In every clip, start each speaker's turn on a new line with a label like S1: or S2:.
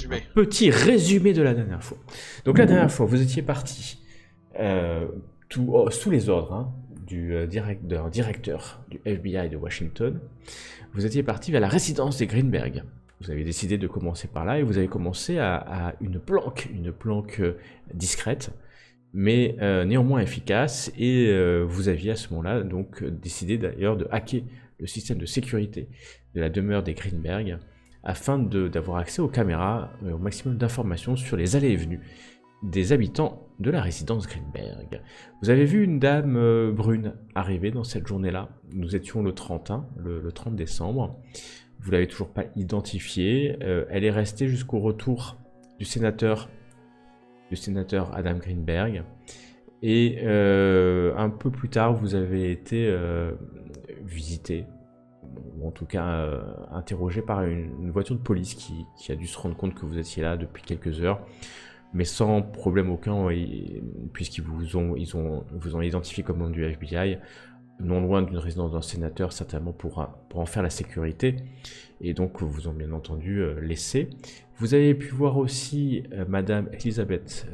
S1: résumé.
S2: Petit résumé de la dernière fois. Donc la dernière fois, vous étiez parti sous les ordres du directeur du FBI de Washington. Vous étiez parti vers la résidence des Greenberg. Vous avez décidé de commencer par là et vous avez commencé à une planque discrète, mais néanmoins efficace. Et vous aviez à ce moment-là donc décidé d'ailleurs de hacker le système de sécurité de la demeure des Greenberg afin d'avoir accès aux caméras, au maximum d'informations sur les allées et venues des habitants de la résidence Greenberg. Vous avez vu une dame brune arriver dans cette journée-là. Nous étions le 30, le 30 décembre. Vous l'avez toujours pas identifiée. Elle est restée jusqu'au retour du sénateur Adam Greenberg. Et un peu plus tard, vous avez été visité, ou en tout cas interrogé par une voiture de police qui a dû se rendre compte que vous étiez là depuis quelques heures, mais sans problème aucun, puisqu'ils vous ont identifié comme membre du FBI, non loin d'une résidence d'un sénateur, certainement pour en faire la sécurité, et donc vous ont bien entendu laissé. Vous avez pu voir aussi Madame Elizabeth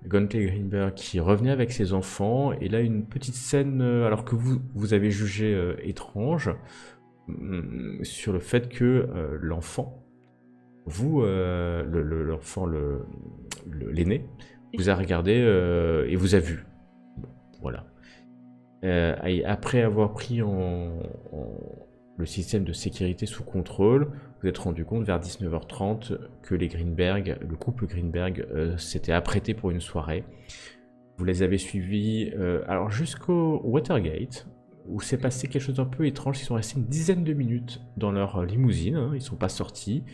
S2: Guntley Greenberg qui revenait avec ses enfants, et là une petite scène, alors que vous avez jugé étrange, sur le fait que l'enfant, l'enfant, l'aîné, vous a regardé et vous a vu. Bon, voilà. Et après avoir pris le système de sécurité sous contrôle, vous êtes rendu compte vers 19h30 que les Greenberg, le couple Greenberg, s'était apprêté pour une soirée. Vous les avez suivis alors jusqu'au Watergate, où s'est passé quelque chose d'un peu étrange. Ils sont restés une dizaine de minutes dans leur limousine, ils ne sont pas sortis,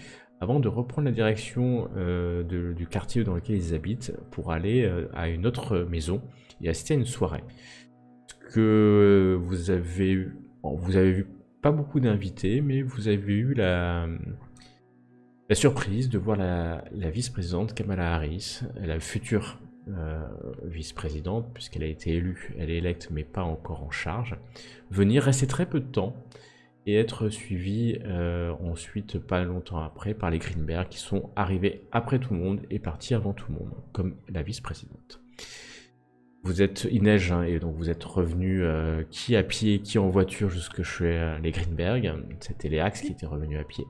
S2: avant de reprendre la direction du quartier dans lequel ils habitent pour aller à une autre maison et assister à une soirée. Que vous avez vu pas beaucoup d'invités, mais vous avez eu la surprise de voir la vice-présidente Kamala Harris, la future vice-présidente, puisqu'elle a été élue, elle est électe mais pas encore en charge, venir rester très peu de temps et être suivie ensuite, pas longtemps après, par les Greenberg qui sont arrivés après tout le monde et partis avant tout le monde, comme la vice-présidente. Il neige, et donc vous êtes revenu qui à pied, qui en voiture jusque chez les Greenberg. C'était les Axe qui étaient revenus à pied.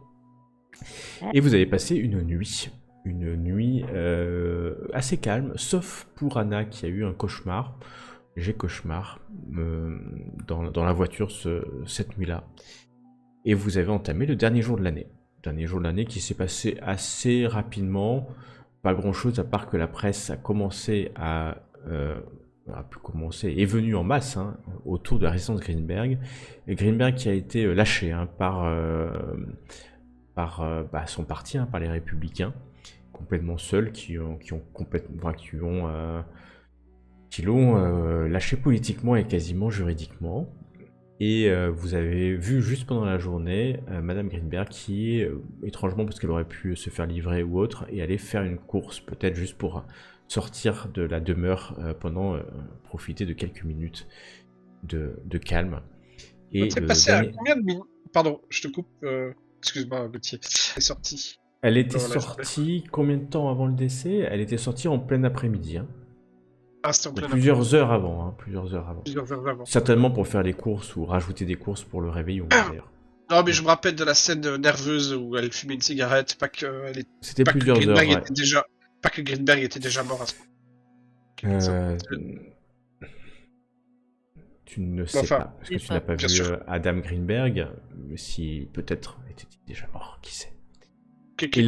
S2: Et vous avez passé une nuit assez calme, sauf pour Anna qui a eu un cauchemar, léger cauchemar, dans la voiture cette nuit-là. Et vous avez entamé le dernier jour de l'année. Dernier jour de l'année qui s'est passé assez rapidement, pas grand-chose à part que la presse a commencé est venu en masse autour de la résidence Greenberg. Et Greenberg qui a été lâché par son parti, par les Républicains, complètement seuls, qui l'ont lâché politiquement et quasiment juridiquement. Et vous avez vu juste pendant la journée Madame Greenberg qui, étrangement parce qu'elle aurait pu se faire livrer ou autre, et aller faire une course, peut-être juste pour sortir de la demeure profiter de quelques minutes de calme.
S1: Et c'est passé à combien de minutes? Pardon, je te coupe. Excuse-moi, Gauthier. Elle est sortie.
S2: Elle était sortie combien de temps avant le décès? Elle était sortie en plein après-midi. Plusieurs heures avant. Certainement pour faire les courses ou rajouter des courses pour le réveillon, d'ailleurs.
S1: Non, mais je me rappelle de la scène nerveuse où elle fumait une cigarette,
S2: C'était plusieurs heures,
S1: pas que Greenberg était déjà mort à ce moment.
S2: Tu ne sais pas, parce que tu n'as pas vu Adam Greenberg, mais si peut-être était-il déjà mort, qui sait.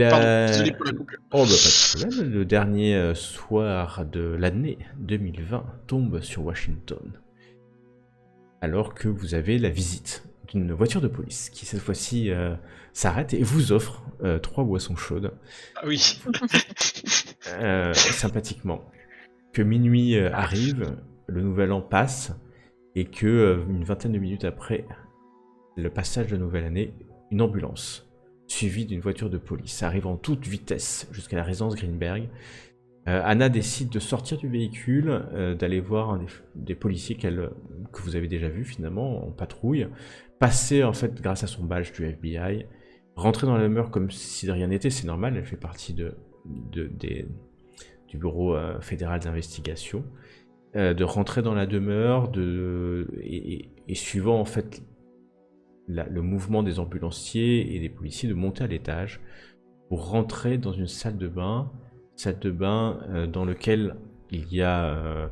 S1: Pardon, désolé pour la coupure.
S2: Oh bah pas de problème, le dernier soir de l'année 2020 tombe sur Washington, alors que vous avez la visite d'une voiture de police qui cette fois-ci s'arrête et vous offre 3 boissons chaudes.
S1: Ah oui.
S2: Sympathiquement. Que minuit arrive, le nouvel an passe, et que une vingtaine de minutes après le passage de la nouvelle année, une ambulance suivie d'une voiture de police arrive en toute vitesse jusqu'à la résidence Greenberg. Anna décide de sortir du véhicule, d'aller voir des policiers que vous avez déjà vus finalement en patrouille, passer en fait grâce à son badge du FBI rentrer dans la demeure comme si de rien n'était, c'est normal, elle fait partie du bureau fédéral d'investigation. De rentrer dans la demeure, et suivant en fait le mouvement des ambulanciers et des policiers, de monter à l'étage pour rentrer dans une salle de bain dans lequel il y a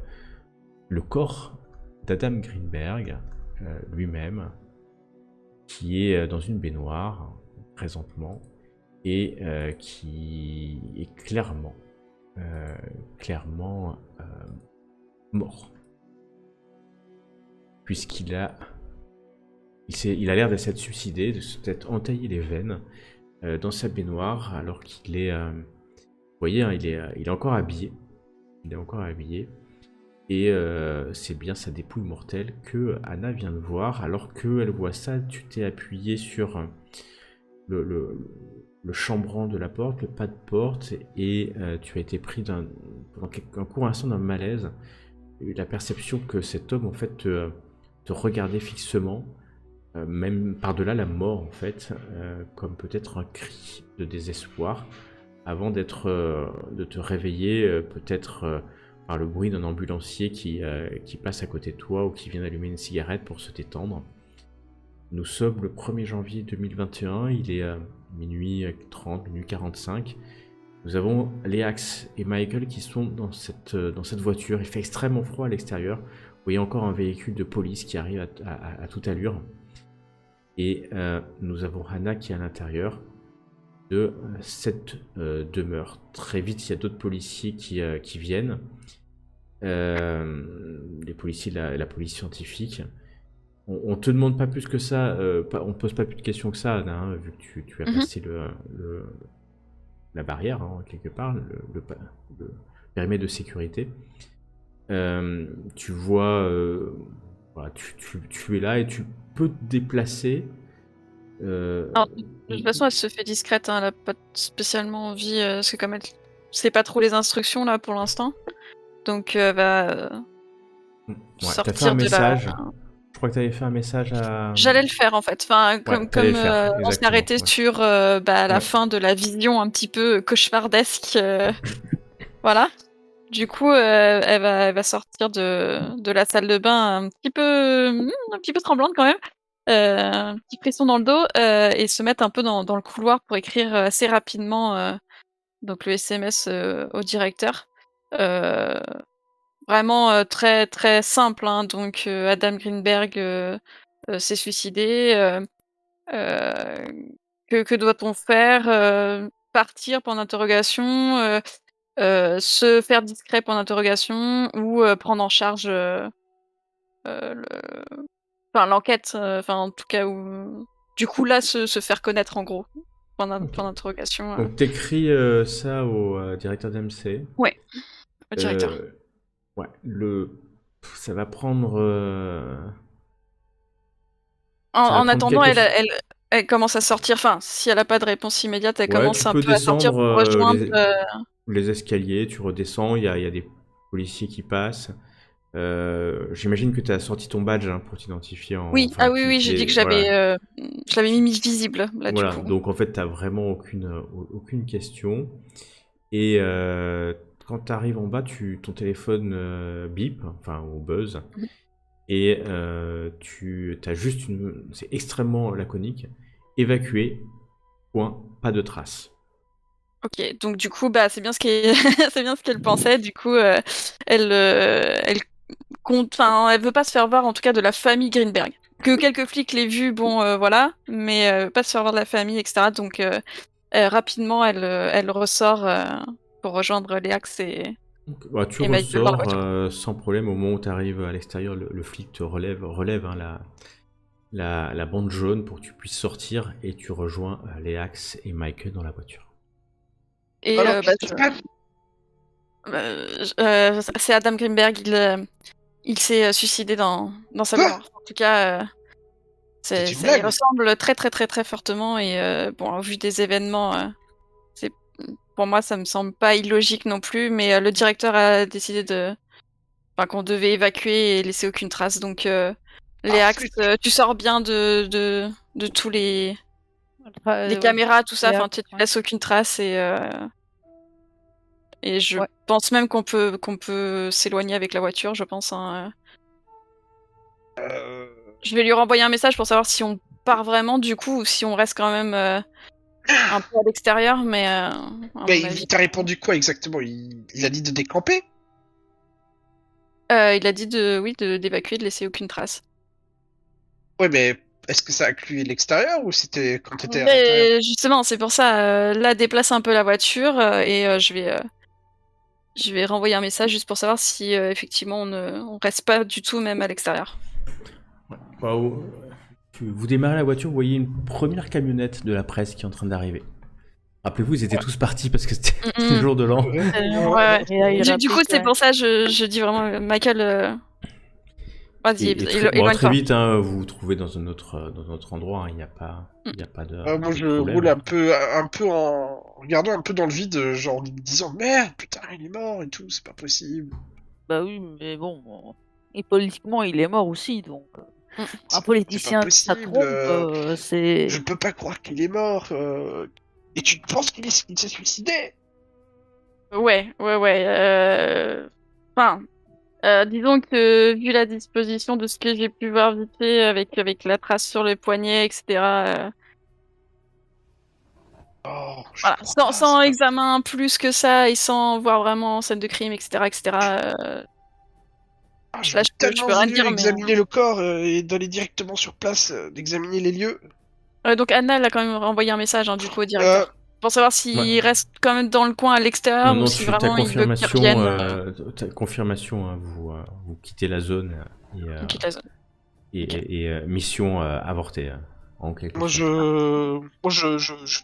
S2: le corps d'Adam Greenberg lui-même, qui est dans une baignoire présentement et qui est clairement mort, puisqu'il a l'air de s'être suicidé, de s'être entaillé les veines dans sa baignoire, alors qu'il est, vous voyez, hein, il est encore habillé, et c'est bien sa dépouille mortelle que Anna vient de voir. Alors qu'elle voit ça, tu t'es appuyé sur le chambranle de la porte, le pas de porte, et tu as été pris pendant un court instant d'un malaise, et la perception que cet homme en fait te regardait fixement, même par-delà la mort en fait, comme peut-être un cri de désespoir, avant de te réveiller peut-être par le bruit d'un ambulancier qui passe à côté de toi ou qui vient d'allumer une cigarette pour se détendre. Nous sommes le 1er janvier 2021, il est minuit 30, minuit 45. Nous avons Léax et Michael qui sont dans cette voiture. Il fait extrêmement froid à l'extérieur. Vous voyez encore un véhicule de police qui arrive à toute allure. Et nous avons Hannah qui est à l'intérieur de cette demeure. Très vite, il y a d'autres policiers qui viennent. Les policiers, la police scientifique. On te demande pas plus que ça, on pose pas plus de questions que ça, Anna, hein, vu que tu as passé la barrière, hein, quelque part, le périmètre de sécurité. Tu vois, voilà, tu es là et tu peux te déplacer.
S3: Alors, de toute façon, elle se fait discrète, hein, elle a pas spécialement envie, parce que comme elle sait pas trop les instructions là pour l'instant, donc va
S2: t'as fait un
S3: sortir de
S2: message.
S3: la...
S2: Je crois que t'avais fait un message à...
S3: J'allais le faire en fait, enfin, comme on s'est arrêté sur la fin de la vision un petit peu cauchemardesque, voilà. Du coup, elle va sortir de la salle de bain un petit peu tremblante quand même, un petit frisson dans le dos, et se mettre un peu dans le couloir pour écrire assez rapidement donc le SMS au directeur. Vraiment très très simple, hein, donc Adam Greenberg s'est suicidé. Que doit-on faire? Partir point d'interrogation, se faire discret point d'interrogation, ou prendre en charge l'enquête, en tout cas, ou du coup là se faire connaître en gros. Point d'interrogation.
S2: Donc t'écris ça au directeur d'AMC.
S3: Ouais, au directeur.
S2: Ouais, ça va prendre.
S3: En attendant, elle commence à sortir. Enfin, si elle a pas de réponse immédiate, elle commence un peu à sortir pour rejoindre.
S2: Les escaliers, tu redescends, il y a des policiers qui passent. J'imagine que tu as sorti ton badge, hein, pour t'identifier.
S3: Oui, oui, j'ai dit que je l'avais mis visible là,
S2: voilà,
S3: du coup.
S2: donc en fait, tu n'as vraiment aucune question. Et quand tu arrives en bas, ton téléphone bip, enfin, au buzz. Et tu as juste c'est extrêmement laconique. Évacué, point, pas de traces.
S3: Ok, donc du coup, c'est bien ce qu'elle pensait. Du coup, elle veut pas se faire voir, en tout cas, de la famille Greenberg. Que quelques flics l'aient vue, bon, voilà, mais pas se faire voir de la famille, etc. Donc rapidement, elle ressort pour rejoindre Léax et...
S2: Bah, tu ressors sans problème. Au moment où tu arrives à l'extérieur, le flic te relève, hein, la bande jaune pour que tu puisses sortir, et tu rejoins Léax et Michael dans la voiture.
S3: Et c'est Adam Greenberg, il s'est suicidé dans sa mémoire. En tout cas, il ressemble très très très très fortement, et bon, au vu des événements, pour moi, ça me semble pas illogique non plus, mais le directeur a décidé qu'on devait évacuer et laisser aucune trace. Donc, Léax, tu sors bien de tous les Les caméras, tout ça, enfin, tu
S4: ouais.
S3: laisses aucune trace et je pense même qu'on peut s'éloigner avec la voiture, je pense. Hein. Je vais lui renvoyer un message pour savoir si on part vraiment du coup ou si on reste quand même un peu à l'extérieur, mais
S1: il t'a répondu quoi exactement? Il a dit de décamper?
S3: Il a dit d'évacuer, de laisser aucune trace.
S1: Ouais, mais est-ce que ça incluait l'extérieur ou c'était quand t'étais à l'intérieur?
S3: Justement, c'est pour ça. Là, déplace un peu la voiture et je vais renvoyer un message juste pour savoir si effectivement on reste pas du tout même à l'extérieur.
S2: Vous démarrez la voiture, vous voyez une première camionnette de la presse qui est en train d'arriver. Rappelez-vous, ils étaient tous partis parce que c'était le jour de l'an.
S3: Du coup, c'est pour ça je dis vraiment, Michael, vas-y,
S2: très vite, hein, vous vous trouvez dans un autre endroit, il n'y a pas de.
S1: Moi, je roule un peu en regardant un peu dans le vide, genre en me disant merde, putain, il est mort et tout, c'est pas possible.
S4: Bah oui, mais bon, et politiquement, il est mort aussi, donc. Un politicien, ça trompe, c'est.
S1: Je peux pas croire qu'il est mort. Et tu penses qu'il s'est suicidé?
S3: Ouais. Enfin, disons que vu la disposition de ce que j'ai pu voir vite fait avec la trace sur le poignet, etc. Voilà, sans examen plus que ça et sans voir vraiment scène de crime, etc.
S1: Je peux rien dire, examiner le corps et d'aller directement sur place, d'examiner les lieux.
S3: Donc Anna, elle a quand même renvoyé un message du coup au directeur. Pour savoir s'il reste quand même dans le coin à l'extérieur ou si vraiment il veut qu'il revienne.
S2: Ta confirmation, hein, vous quittez la zone.
S3: On quitte la zone.
S2: Et mission avortée.
S1: Moi je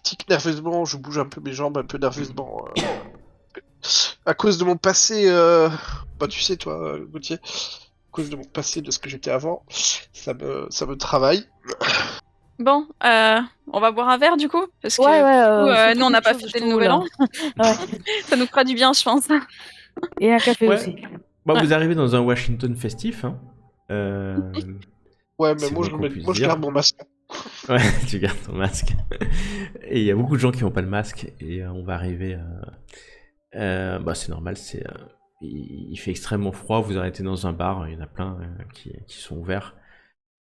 S1: tique nerveusement, je bouge un peu mes jambes un peu nerveusement. À cause de mon passé, tu sais toi, Gauthier, à cause de mon passé, de ce que j'étais avant, ça me travaille.
S3: Bon, on va boire un verre du coup, parce que nous on n'a pas fêté le nouvel an. Ça nous fera du bien, je pense.
S4: Et un café aussi.
S2: Vous arrivez dans un Washington festif. Hein.
S1: Ouais, mais moi je garde mon masque.
S2: Ouais, tu gardes ton masque. Et il y a beaucoup de gens qui n'ont pas le masque et on va arriver. C'est normal, il fait extrêmement froid. Vous arrêtez dans un bar, il y en a plein qui sont ouverts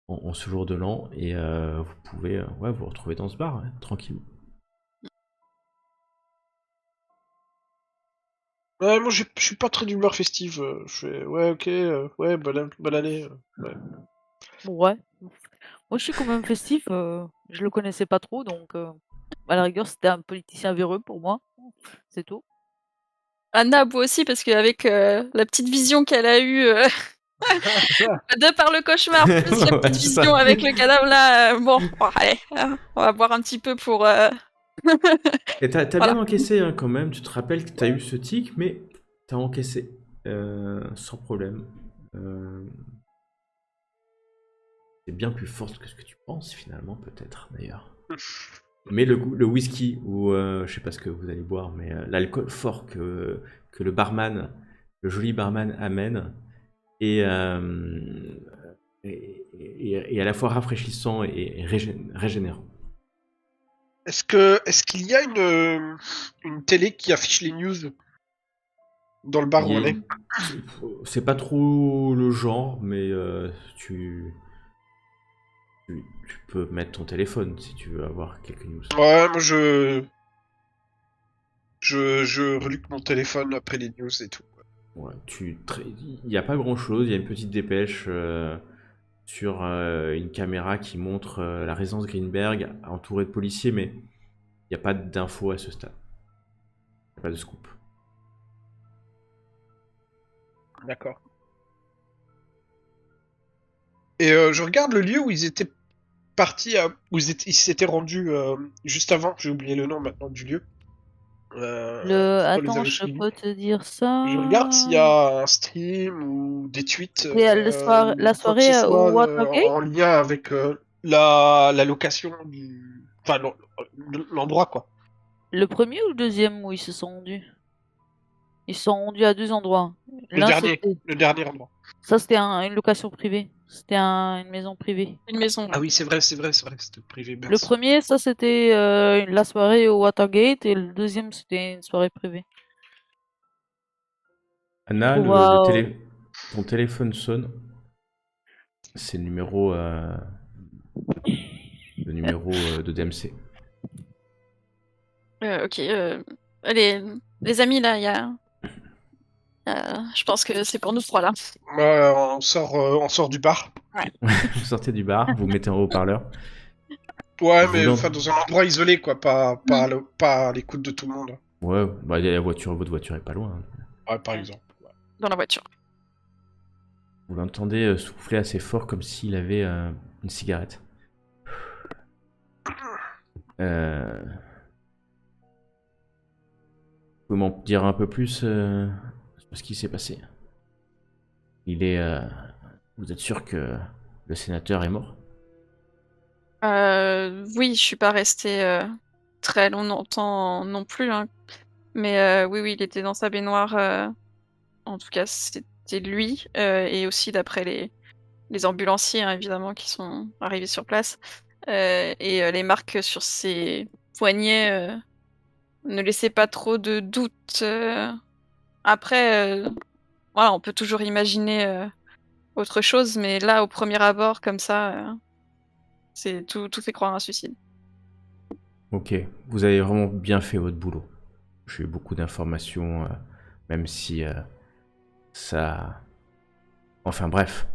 S2: en ce jour de l'an et vous pouvez vous retrouver dans ce bar tranquille.
S1: Ouais, moi je suis pas très d'humeur festive. Je fais bonne année.
S4: Ouais. Moi je suis quand même festif, je le connaissais pas trop, donc à la rigueur c'était un politicien véreux pour moi, c'est tout.
S3: Anna boit aussi parce qu'avec la petite vision qu'elle a eue de par le cauchemar, plus la petite vision avec le cadavre là, allez, on va boire un petit peu pour...
S2: Et t'as bien encaissé hein, quand même, tu te rappelles que t'as eu ce tic, mais t'as encaissé sans problème. C'est bien plus forte que ce que tu penses finalement, peut-être d'ailleurs. Mais le whisky, ou je sais pas ce que vous allez boire, mais l'alcool fort que le barman, le joli barman amène, est à la fois rafraîchissant et régénérant.
S1: Est-ce qu'il y a une télé qui affiche les news dans le bar où on est?
S2: C'est pas trop le genre, mais tu peux mettre ton téléphone si tu veux avoir quelques news.
S1: Ouais, moi je reluque mon téléphone après les news et tout.
S2: Ouais, il n'y a pas grand chose, il y a une petite dépêche sur une caméra qui montre la résidence Greenberg entourée de policiers, mais il n'y a pas d'infos à ce stade. Il n'y a pas de scoop.
S1: D'accord. Et je regarde le lieu où ils étaient partis, où ils s'étaient rendus juste avant, j'ai oublié le nom maintenant du lieu.
S4: Attends, je peux te dire ça.
S1: Je regarde s'il y a un stream ou des tweets.
S4: La soirée au Watergate
S1: en lien avec la location du. Enfin, l'endroit quoi.
S4: Le premier ou le deuxième où ils se sont rendus? Ils se sont rendus à deux endroits.
S1: Le dernier endroit.
S4: Ça, c'était une location privée. C'était une maison privée.
S3: Une maison.
S1: Ah oui, c'est vrai, c'était privé.
S4: Le
S1: Merci.
S4: premier, ça c'était la soirée au Watergate et le deuxième c'était une soirée privée.
S2: Anna,
S4: Wow.
S2: ton téléphone sonne. C'est le numéro de DMC.
S3: Ok. Les amis, là, il y a... je pense que c'est pour nous trois, là.
S1: On sort du bar.
S2: Vous sortez du bar, vous mettez en haut-parleur.
S1: Ouais,
S2: Vous
S1: mais
S2: l'en-
S1: enfin dans un endroit isolé, quoi, pas à l'écoute de tout le monde.
S2: Ouais, bah il y a la voiture, votre voiture est pas loin.
S1: Ouais, par exemple.
S3: Dans la voiture.
S2: Vous l'entendez souffler assez fort comme s'il avait une cigarette. Vous pouvez m'en dire un peu plus sur ce qui s'est passé? Vous êtes sûr que le sénateur est mort?
S3: Oui, je suis pas restée très longtemps non plus, hein. Mais oui, il était dans sa baignoire. En tout cas, c'était lui. Et aussi d'après les ambulanciers, hein, évidemment, qui sont arrivés sur place. Et les marques sur ses poignets ne laissaient pas trop de doute. Après, voilà, on peut toujours imaginer autre chose, mais là, au premier abord, comme ça, tout fait croire à un suicide.
S2: Ok, vous avez vraiment bien fait votre boulot. J'ai eu beaucoup d'informations, même si ça... Enfin bref.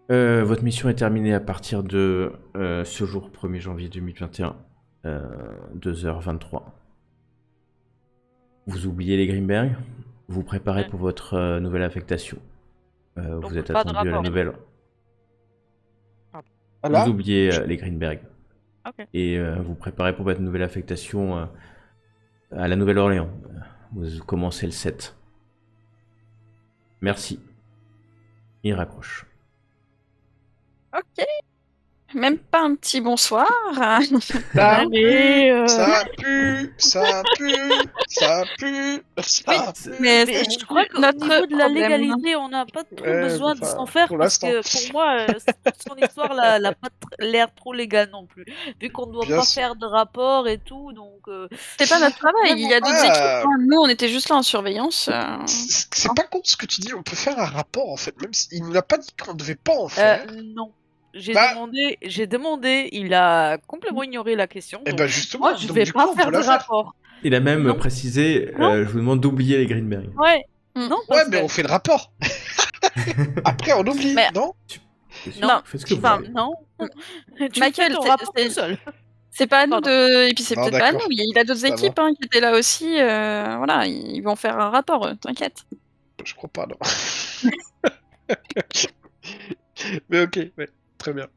S2: Votre mission est terminée à partir de ce jour, 1er janvier 2021, 2h23. Vous oubliez les Greenberg, vous vous préparez
S4: Ouais.
S2: pour votre nouvelle affectation.
S4: Donc,
S2: Vous êtes
S4: pas de
S2: attendu à la
S4: rapport.
S2: nouvelle...
S1: Voilà.
S2: Vous oubliez les Greenberg.
S4: Ok.
S2: Et vous préparez pour votre nouvelle affectation à la Nouvelle-Orléans. Vous commencez le 7. Merci. Il raccroche.
S3: Ok. Même pas un petit bonsoir.
S1: Là,
S4: Allez,
S1: ça pue.
S3: Mais
S4: mais
S3: c'est
S4: je crois qu'au
S3: notre
S4: niveau de la
S3: problème.
S4: légalité, on n'a pas trop besoin de
S1: enfin,
S4: s'en faire
S1: pour
S4: parce
S1: l'instant.
S4: que pour moi, toute son histoire là, n'a pas l'air trop légale non plus. Vu qu'on ne doit
S1: Bien
S4: pas
S1: sûr.
S4: faire de rapport et tout, donc.
S3: C'est pas notre travail. Il y a d'autres équipes,
S1: Ah,
S3: hein. Nous, on était juste là en surveillance.
S1: c'est pas con ce que tu dis, on peut faire un rapport en fait, même s'il nous a pas dit qu'on devait pas en faire.
S4: Non. J'ai
S1: Bah-
S4: demandé, il a complètement ignoré la question.
S1: Et
S4: Donc
S1: bah justement,
S4: moi, je
S1: donc
S4: vais
S1: du
S4: pas
S1: coup, on
S4: faire
S1: peut
S4: de
S1: la faire.
S4: rapport.
S2: Il a même
S4: Non.
S2: précisé,
S4: Non.
S2: je vous demande d'oublier les Greenberg.
S4: Ouais.
S3: Mm.
S4: Non,
S1: Ouais,
S4: parce
S1: mais
S4: que
S1: on fait le rapport. Après, on oublie,
S3: Mais-
S1: non?
S4: non.
S2: Faites ce que vous
S3: Enfin,
S2: voulez.
S4: Non. Tu
S3: Michael,
S4: fais ton
S3: c'est-
S4: rapport
S3: c'est-
S4: tout seul.
S3: c'est pas à nous
S4: Pardon.
S3: de. Et puis c'est
S1: Non,
S3: peut-être pas à nous.
S1: d'accord.
S3: Il a d'autres
S1: Ça va.
S3: équipes hein, qui étaient là aussi. Voilà, ils vont faire un rapport. T'inquiète.
S1: Je crois pas, non. Mais ok, ouais, très bien.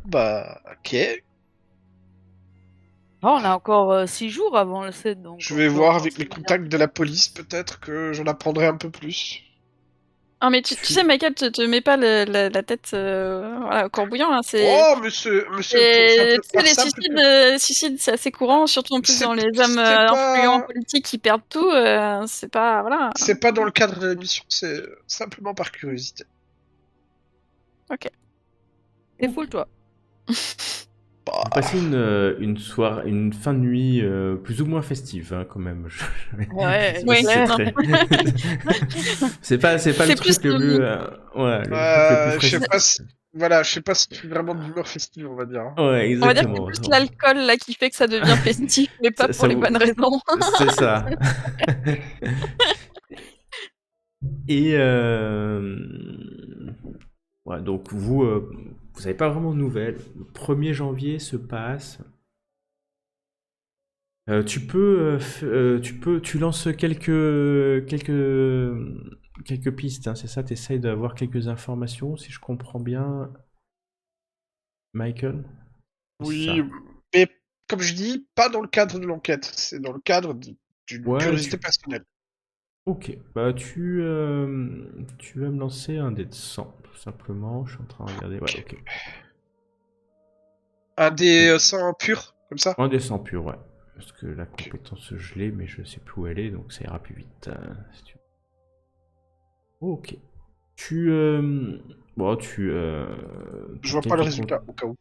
S1: Bah, ok.
S4: Ah, on a encore 6 jours avant le 7, donc.
S1: Je
S4: on
S1: vais
S4: peut
S1: voir
S4: encore
S1: avec
S4: se
S1: les
S4: dire.
S1: contacts de la police, peut-être que j'en apprendrai un peu plus.
S3: Ah, mais tu sais, Michael, te mets pas la tête voilà, au courbouillant. Hein,
S1: Oh, monsieur,
S3: tu sais,
S1: par
S3: les
S1: simple...
S3: suicides, c'est assez courant, surtout en plus
S1: C'est-
S3: dans les hommes
S1: c'est
S3: influents
S1: pas...
S3: politiques qui perdent tout. C'est pas. Voilà.
S1: C'est pas dans le cadre de la mission, c'est simplement par curiosité.
S4: Défoule-toi.
S1: Bah,
S2: Vous passez une soirée, une fin de nuit plus ou moins festive, hein, quand même.
S4: Ouais,
S3: Oui,
S2: C'est
S3: non.
S2: très- c'est pas le
S3: C'est
S2: truc
S3: plus
S2: le plus, ouais, le truc le plus
S1: je sais
S2: festif.
S1: pas si... Voilà, je sais pas si je suis vraiment d'humeur festive, on va dire.
S2: Ouais,
S3: On va dire que
S2: exactement.
S3: c'est plus l'alcool là qui fait que ça devient festif, mais pas
S2: Ça-
S3: pour
S2: ça
S3: les
S2: vous-
S3: bonnes raisons.
S2: C'est ça. Et ouais, donc vous avez pas vraiment de nouvelles. Le 1er janvier se passe. Tu lances quelques pistes, hein, c'est ça? Tu essayes d'avoir quelques informations, si je comprends bien, Michael? C'est
S1: Oui,
S2: ça.
S1: mais comme je dis, pas dans le cadre de l'enquête, c'est dans le cadre d'une
S2: Ouais,
S1: curiosité personnelle.
S2: Ok, bah tu vas me lancer un dé de 100, tout simplement. Je suis en train de regarder. Ouais, ok.
S1: Un des sangs purs, comme ça.
S2: Un dé 100 pur, ouais. Parce que la compétence je l'ai, mais je sais plus où elle est, donc ça ira plus vite. Si tu... Ok. Bon,
S1: Je vois pas le résultat, au cas où.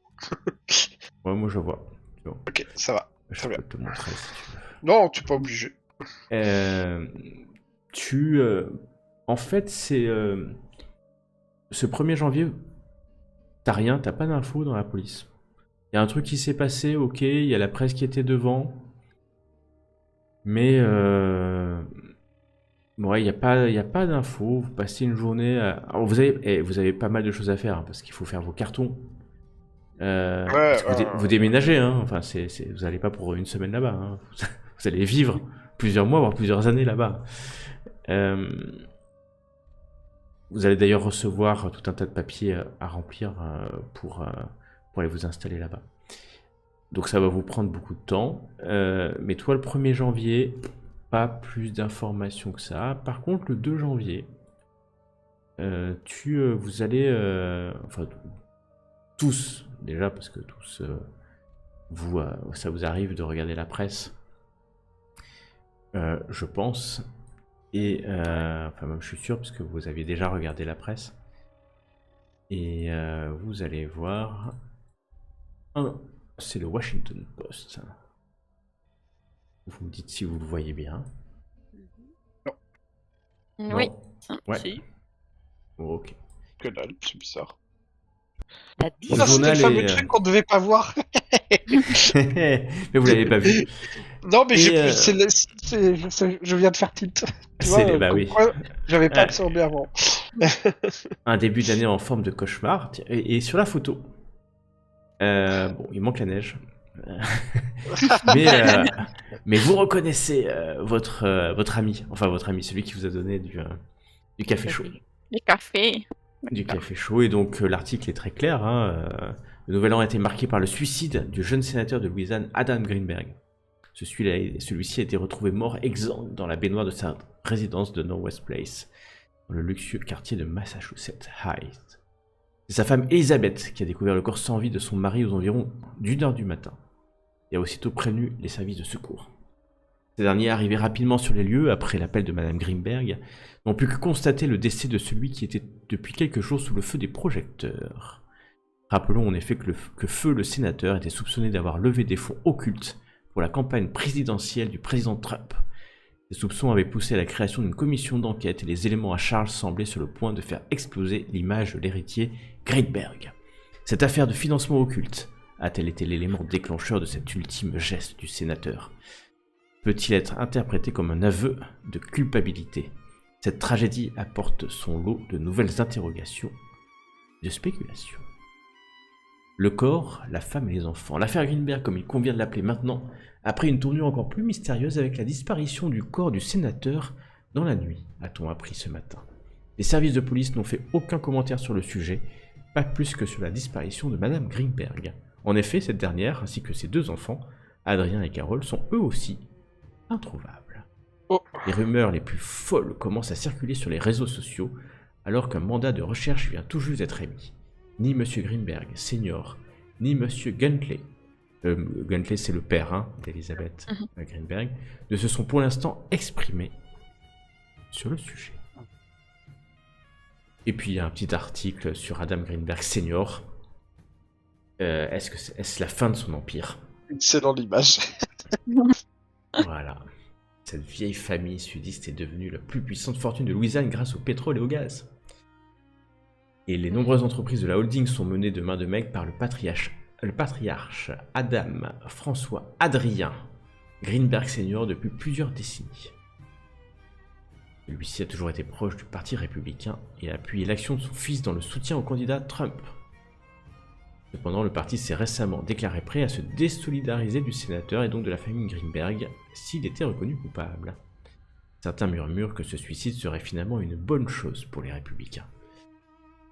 S2: Ouais, moi je vois. Bon.
S1: Ok, ça va.
S2: Je peux te montrer si tu veux.
S1: Non, tu n'es pas obligé.
S2: En fait, c'est... ce 1er janvier, t'as pas d'infos dans la police. Il y a un truc qui s'est passé, ok, il y a la presse qui était devant. Mais... ouais, il n'y a pas d'infos. Vous passez une journée... Alors, vous avez pas mal de choses à faire, hein, parce qu'il faut faire vos cartons. Parce que vous déménagez, hein. Enfin, vous n'allez pas pour une semaine là-bas. Hein. Vous allez vivre plusieurs mois, voire plusieurs années là-bas. Vous allez d'ailleurs recevoir tout un tas de papiers à remplir pour aller vous installer là-bas. Donc ça va vous prendre beaucoup de temps. Mais toi, le 1er janvier, pas plus d'informations que ça. Par contre, le 2 janvier, vous allez... enfin, tous, déjà, parce que tous, ça vous arrive de regarder la presse, je pense. Et, enfin, même je suis sûr, parce que vous avez déjà regardé la presse. Et vous allez voir... c'est le Washington Post. Vous me dites si vous le voyez bien.
S3: Non. Oui.
S2: Ouais.
S4: Si.
S2: Oh, ok.
S1: Que dalle, c'est bizarre.
S2: Le
S1: Ça, c'était
S2: journal
S1: le fameux
S2: est-
S1: truc qu'on devait pas voir.
S2: Mais vous l'avez pas vu.
S1: Non, mais
S2: Et,
S1: je viens de faire tilt. Tu
S2: C'est
S1: vois,
S2: bah
S1: comme
S2: oui.
S1: quoi, j'avais pas
S2: Ouais.
S1: absorbé avant.
S2: Un début d'année en forme de cauchemar. Tiens, et sur la photo, bon, il manque la neige. Mais vous reconnaissez votre ami, enfin votre ami, celui qui vous a donné du café chaud.
S3: Les cafés.
S2: Du café chaud, et donc l'article est très clair. Hein, le nouvel an a été marqué par le suicide du jeune sénateur de Louisiane, Adam Greenberg. Celui-ci a été retrouvé mort exsangue dans la baignoire de sa résidence de Northwest Place, dans le luxueux quartier de Massachusetts Heights. C'est sa femme Elizabeth qui a découvert le corps sans vie de son mari aux environs d'1h du matin, et a aussitôt prévenu les services de secours. Ces derniers, arrivés rapidement sur les lieux après l'appel de Madame Greenberg, n'ont pu que constater le décès de celui qui était depuis quelques jours sous le feu des projecteurs. Rappelons en effet que Feu le sénateur était soupçonné d'avoir levé des fonds occultes pour la campagne présidentielle du président Trump. Ces soupçons avaient poussé à la création d'une commission d'enquête et les éléments à charge semblaient sur le point de faire exploser l'image de l'héritier Greenberg. Cette affaire de financement occulte a-t-elle été l'élément déclencheur de cet ultime geste du sénateur? Peut-il être interprété comme un aveu de culpabilité? Cette tragédie apporte son lot de nouvelles interrogations et de spéculations. Le corps, la femme et les enfants. L'affaire Greenberg, comme il convient de l'appeler maintenant, a pris une tournure encore plus mystérieuse avec la disparition du corps du sénateur dans la nuit, a-t-on appris ce matin. Les services de police n'ont fait aucun commentaire sur le sujet, pas plus que sur la disparition de Madame Greenberg. En effet, cette dernière, ainsi que ses 2 enfants, Adrien et Carole, sont eux aussi introuvables.
S1: Oh.
S2: Les rumeurs les plus folles commencent à circuler sur les réseaux sociaux, alors qu'un mandat de recherche vient tout juste d'être émis. Ni M. Greenberg, senior, ni M. Guntley, Guntley c'est le père d'Elizabeth Greenberg, ne se sont pour l'instant exprimés sur le sujet. Et puis il y a un petit article sur Adam Greenberg senior. Est-ce la fin de son empire?
S1: C'est dans l'image.
S2: Voilà. Cette vieille famille sudiste est devenue la plus puissante fortune de Louisiane grâce au pétrole et au gaz. Et les nombreuses entreprises de la holding sont menées de main de maître par le patriarche Adam François Adrien Greenberg senior depuis plusieurs décennies. Celui-ci a toujours été proche du parti républicain et a appuyé l'action de son fils dans le soutien au candidat Trump. Cependant, le parti s'est récemment déclaré prêt à se désolidariser du sénateur et donc de la famille Greenberg s'il était reconnu coupable. Certains murmurent que ce suicide serait finalement une bonne chose pour les républicains.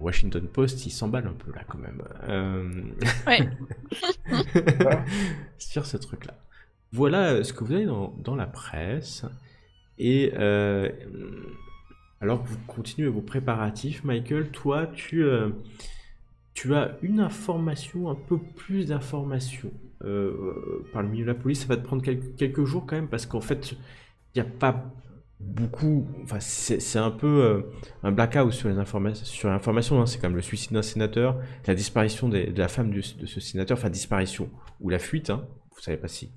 S2: Washington Post, il s'emballe un peu là quand même.
S3: Ouais.
S2: Sur ce truc-là. Voilà ce que vous avez dans la presse. Et alors que vous continuez vos préparatifs, Michael, toi, tu tu as une information, un peu plus d'informations par le milieu de la police. Ça va te prendre quelques jours quand même, parce qu'en fait, il n'y a pas beaucoup. Enfin, c'est un peu un blackout sur l'information. Hein. C'est comme le suicide d'un sénateur, la disparition de la femme de ce sénateur, enfin disparition ou la fuite. Hein. Vous savez pas si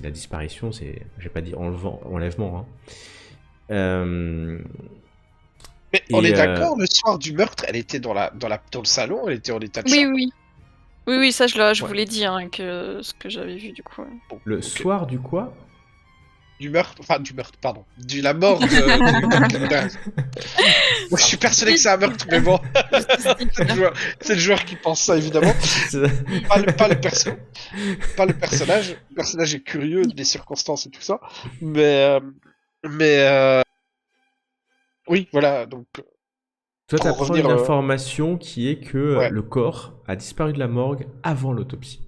S2: la disparition, j'ai pas dit enlèvement. Hein.
S1: Mais on est d'accord, le soir du meurtre, elle était dans le salon, elle était en état de choc.
S3: Oui, ça je vous l'ai dit, hein, que ce que j'avais vu du coup. Ouais.
S1: Bon,
S2: le soir du quoi?
S1: Du meurtre, pardon. De la mort de... Moi, je suis persuadé que c'est un meurtre, mais bon. c'est le joueur qui pense ça, évidemment. pas le personnage. Le personnage est curieux des circonstances et tout ça. Mais oui, voilà, donc...
S2: Toi, tu apprends une information qui est que le corps a disparu de la morgue avant l'autopsie.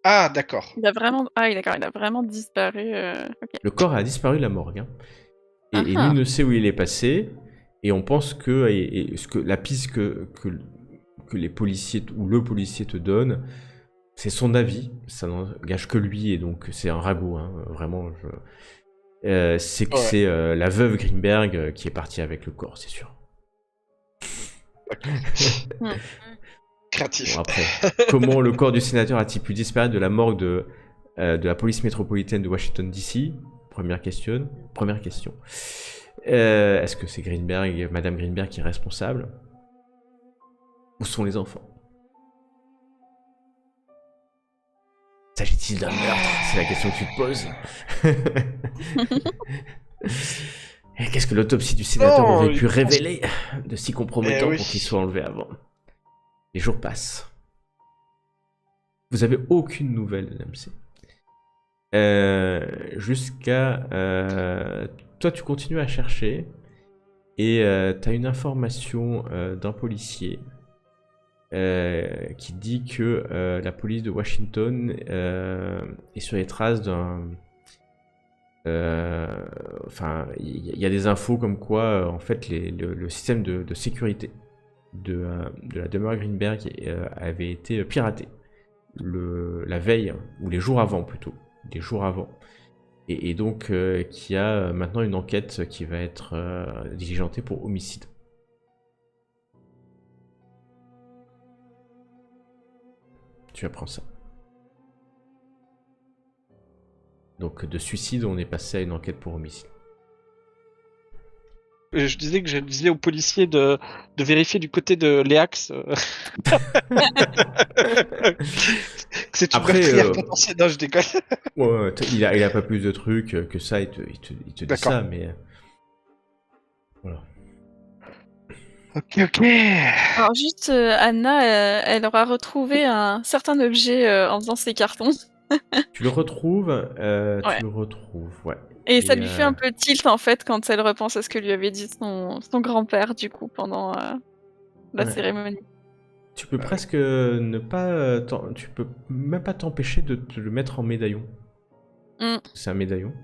S1: Ah, d'accord.
S3: Il a vraiment disparu. Okay.
S2: Le corps a disparu de la morgue. Hein. Et nul ne sait où il est passé. Et on pense que, la piste que les policiers ou le policier te donne, c'est son avis. Ça n'engage que lui, et donc c'est un ragot. Hein, vraiment, c'est que c'est la veuve Greenberg qui est partie avec le corps, c'est sûr.
S1: Créatif.
S2: Bon, après, comment le corps du sénateur a-t-il pu disparaître de la morgue de la police métropolitaine de Washington DC? Première question. Est-ce que c'est Madame Greenberg qui est responsable? Où sont les enfants? S'agit-il d'un meurtre? C'est la question que tu te poses. Et qu'est-ce que l'autopsie du sénateur aurait pu révéler de si compromettant pour qu'il soit enlevé avant? Les jours passent. Vous avez aucune nouvelle de l'AMC. Jusqu'à... toi, tu continues à chercher et tu as une information d'un policier qui dit que la police de Washington est sur les traces d'un... Enfin, il y a des infos comme quoi, en fait, le système de sécurité de la demeure Greenberg avait été piraté la veille, ou les jours avant plutôt, et donc qu'il y a maintenant une enquête qui va être diligentée pour homicide. Tu apprends ça. Donc de suicide, on est passé à une enquête pour homicide.
S1: Je disais aux policiers de vérifier du côté de Léax. C'est une meurtrière potentielle. Non, je déconne.
S2: Ouais, il a pas plus de trucs que ça, il te dit ça, mais... Voilà.
S1: Ok.
S3: Alors juste, Anna, elle aura retrouvé un certain objet en faisant ses cartons.
S2: Tu le retrouves, ouais.
S3: Et ça lui fait un peu tilt en fait quand elle repense à ce que lui avait dit son grand-père du coup pendant la cérémonie.
S2: Tu peux presque ne pas, tu peux même pas t'empêcher de te le mettre en médaillon. C'est un médaillon.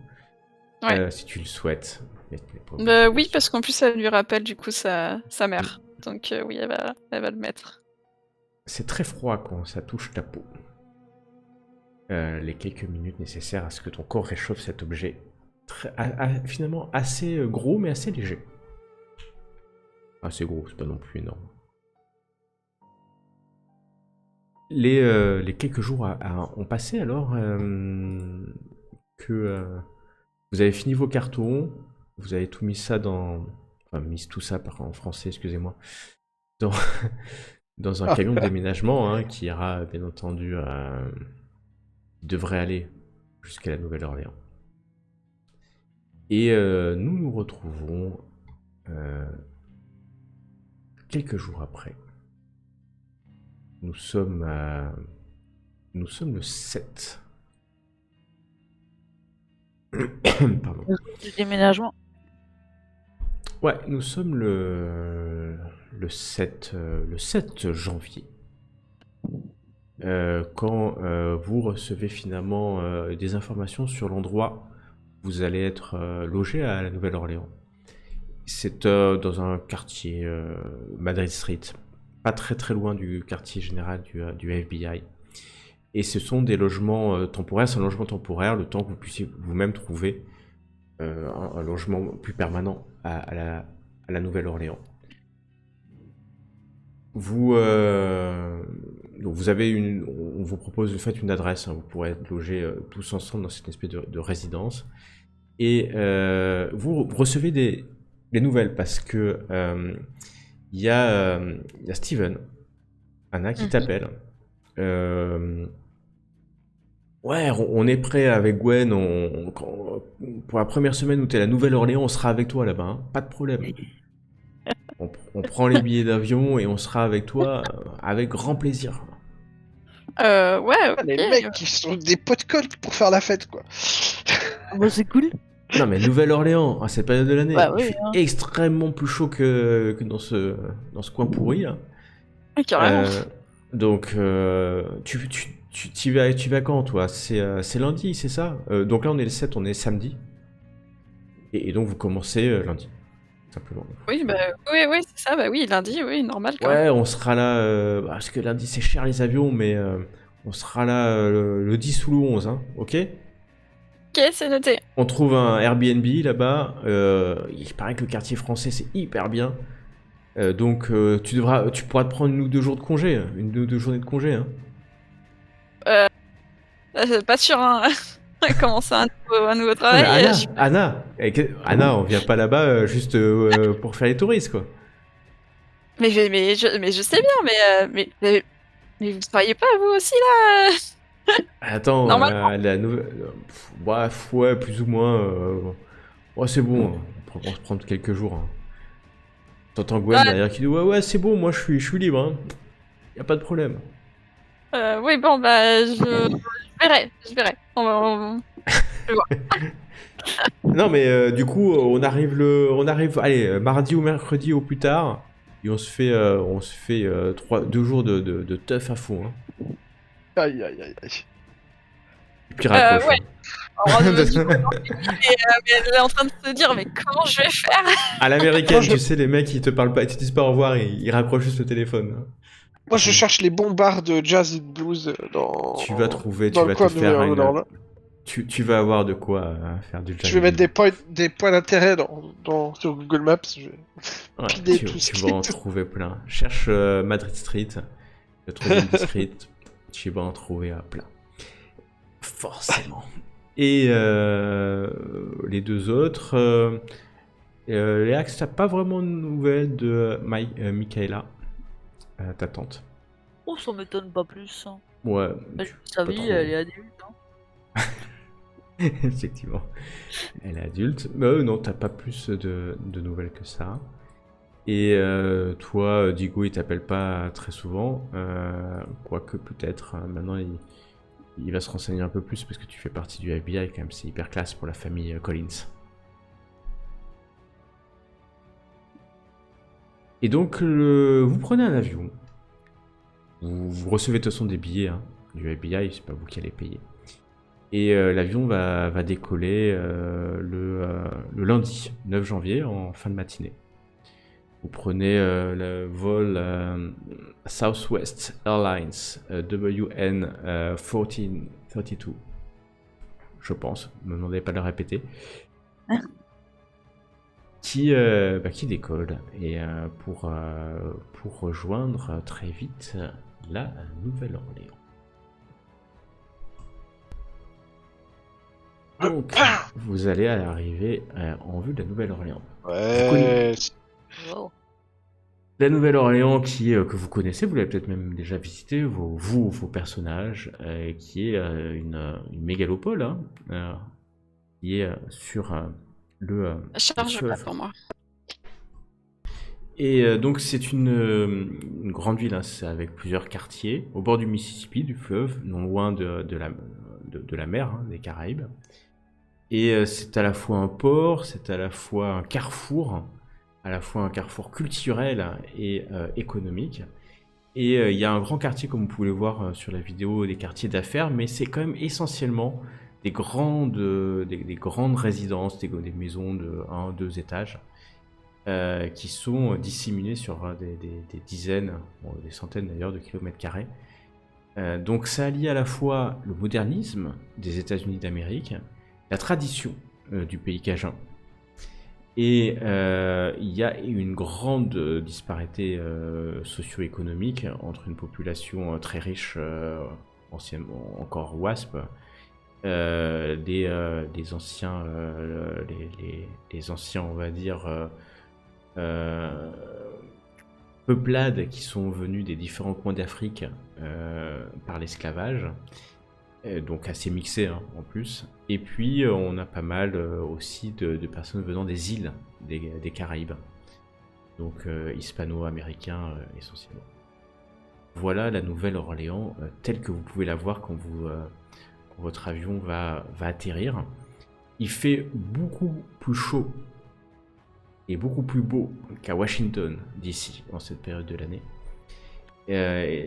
S2: Si tu le souhaites.
S3: Oui, parce qu'en plus ça lui rappelle du coup sa mère. Donc oui, elle va le mettre.
S2: C'est très froid quand ça touche ta peau. Les quelques minutes nécessaires à ce que ton corps réchauffe cet objet. Finalement assez gros mais assez léger. Assez gros, c'est pas non plus énorme. Les quelques jours ont passé alors que vous avez fini vos cartons, vous avez tout mis ça mis tout ça en français, excusez-moi, dans un camion de déménagement hein, qui ira bien entendu devrait aller jusqu'à la Nouvelle-Orléans. Et nous nous retrouvons quelques jours après. Nous sommes le 7. Pardon.
S4: Du déménagement.
S2: Ouais, nous sommes le 7 janvier. Quand vous recevez finalement des informations sur l'endroit où vous allez être logé à la Nouvelle-Orléans. C'est dans un quartier, Madrid Street, pas très très loin du quartier général du FBI. Et ce sont des logements temporaires, c'est un logement temporaire, le temps que vous puissiez vous-même trouver un logement plus permanent à la Nouvelle-Orléans. Donc vous avez on vous propose de faire une adresse, hein, vous pourrez être logés tous ensemble dans cette espèce de résidence. Et vous recevez des nouvelles parce que il y a Steven, Anna qui t'appelle. Ouais, on est prêt avec Gwen. Pour la première semaine où t'es à la Nouvelle-Orléans, on sera avec toi là-bas. Hein, pas de problème. On prend les billets d'avion et on sera avec toi avec grand plaisir.
S3: Ouais,
S1: Les mecs qui sont des potes colle pour faire la fête, quoi.
S4: Bah, c'est cool.
S2: Non mais Nouvelle-Orléans, à cette période de l'année,
S4: Bah,
S2: il
S4: oui,
S2: fait
S4: hein.
S2: extrêmement plus chaud que dans ce coin pourri là.
S3: Carrément.
S2: Donc tu vas quand toi? C'est lundi, c'est ça? Donc là on est le 7, on est samedi. Et donc vous commencez lundi, simplement.
S3: Oui, bah oui, c'est ça, bah oui, lundi, oui, normal quoi.
S2: Ouais, on sera là, parce que lundi c'est cher les avions, mais on sera là le 10 ou le 11, hein, ok?
S3: Ok, c'est noté.
S2: On trouve un Airbnb là-bas, il paraît que le quartier français c'est hyper bien. Donc tu pourras te prendre 1 ou 2 jours de congé, 1 ou 2 journées de congé, hein.
S3: Pas sûr, hein. Commencer un nouveau
S2: Non,
S3: travail.
S2: mais Anna, on vient pas là-bas juste pour faire les touristes, quoi.
S3: Mais je sais bien, mais vous ne travaillez pas vous aussi là?
S2: Attends,
S3: Normalement.
S2: la nouvelle... Bref, ouais, plus ou moins... Ouais, c'est bon, on va se prendre quelques jours. Hein. T'entends Gwen derrière qui dit ouais, c'est bon, moi je suis libre, hein. Y a pas de problème.
S3: Oui, bon, bah, je verrai. Je vois.
S2: Non, mais du coup, on arrive, allez, mardi ou mercredi au plus tard, et on se fait 2 jours de teuf à fond. Hein.
S1: Aïe.
S2: Et puis raccroche.
S3: Ouais.
S2: Hein.
S3: Alors, du coup, mais elle est en train de se dire, mais comment je vais faire?
S2: À l'américaine, tu sais, les mecs, ils te parlent pas, ils te disent pas au revoir, ils raccrochent juste le téléphone.
S1: Moi, je cherche les bons bars de jazz et de blues dans.
S2: Tu vas trouver,
S1: dans
S2: tu
S1: le
S2: vas
S1: coin
S2: te faire
S1: de Nouvelle-Orléans.
S2: Tu vas avoir de quoi faire du jazz.
S1: Je vais mettre des points d'intérêt sur Google Maps. Je vais
S2: Ouais,
S1: piler
S2: tu
S1: tout ce qui
S2: vas en
S1: est.
S2: trouver plein. Cherche Madrid Street, le 3e district, tu vas en trouver plein. Forcément. Et les 2 autres, Léax, t'as pas vraiment de nouvelles de Michaela, ta tante.
S4: Oh, ça m'étonne pas plus. Hein.
S2: Ouais.
S4: Sa vie,
S2: trop.
S4: elle est adulte. Hein.
S2: Effectivement. Elle est adulte. Non, t'as pas plus de nouvelles que ça. Et toi, Digo, il t'appelle pas très souvent. Quoique peut-être, maintenant, il va se renseigner un peu plus parce que tu fais partie du FBI quand même. C'est hyper classe pour la famille Collins. Et donc, vous prenez un avion. Vous recevez de toute façon des billets hein, du FBI, c'est pas vous qui allez payer. Et l'avion va décoller le lundi 9 janvier en fin de matinée. Vous prenez le vol Southwest Airlines WN 1432. Je pense, ne me demandez pas de le répéter. Qui décolle et pour rejoindre très vite la Nouvelle-Orléans. Donc, vous allez arriver en vue de la Nouvelle-Orléans.
S1: Ouais.
S4: Wow.
S2: La Nouvelle-Orléans que vous connaissez, vous l'avez peut-être même déjà visité, vos personnages, qui est une mégalopole, hein, qui est sur le
S3: Charge pas
S2: fleuve.
S3: pour moi.
S2: Et donc c'est une grande ville, hein, c'est avec plusieurs quartiers, au bord du Mississippi, du fleuve, non loin de la mer, hein, des Caraïbes. Et c'est à la fois un port, c'est à la fois un carrefour culturel et économique. Et il y a un grand quartier, comme vous pouvez le voir sur la vidéo, des quartiers d'affaires, mais c'est quand même essentiellement des grandes résidences, des maisons de 1-2 étages. qui sont disséminés sur des dizaines, des centaines d'ailleurs de kilomètres carrés. Donc ça allie à la fois le modernisme des États-Unis d'Amérique, la tradition du pays cajun, et il y a une grande disparité socio-économique entre une population très riche, anciennement encore WASP, des anciens, les anciens, on va dire, peuplades qui sont venues des différents coins d'Afrique par l'esclavage, donc assez mixé hein, en plus. Et puis on a pas mal aussi de personnes venant des îles des Caraïbes, donc hispano-américains essentiellement. Voilà la Nouvelle-Orléans telle que vous pouvez la voir quand votre avion va atterrir. Il fait beaucoup plus chaud et beaucoup plus beau qu'à Washington DC en cette période de l'année. Et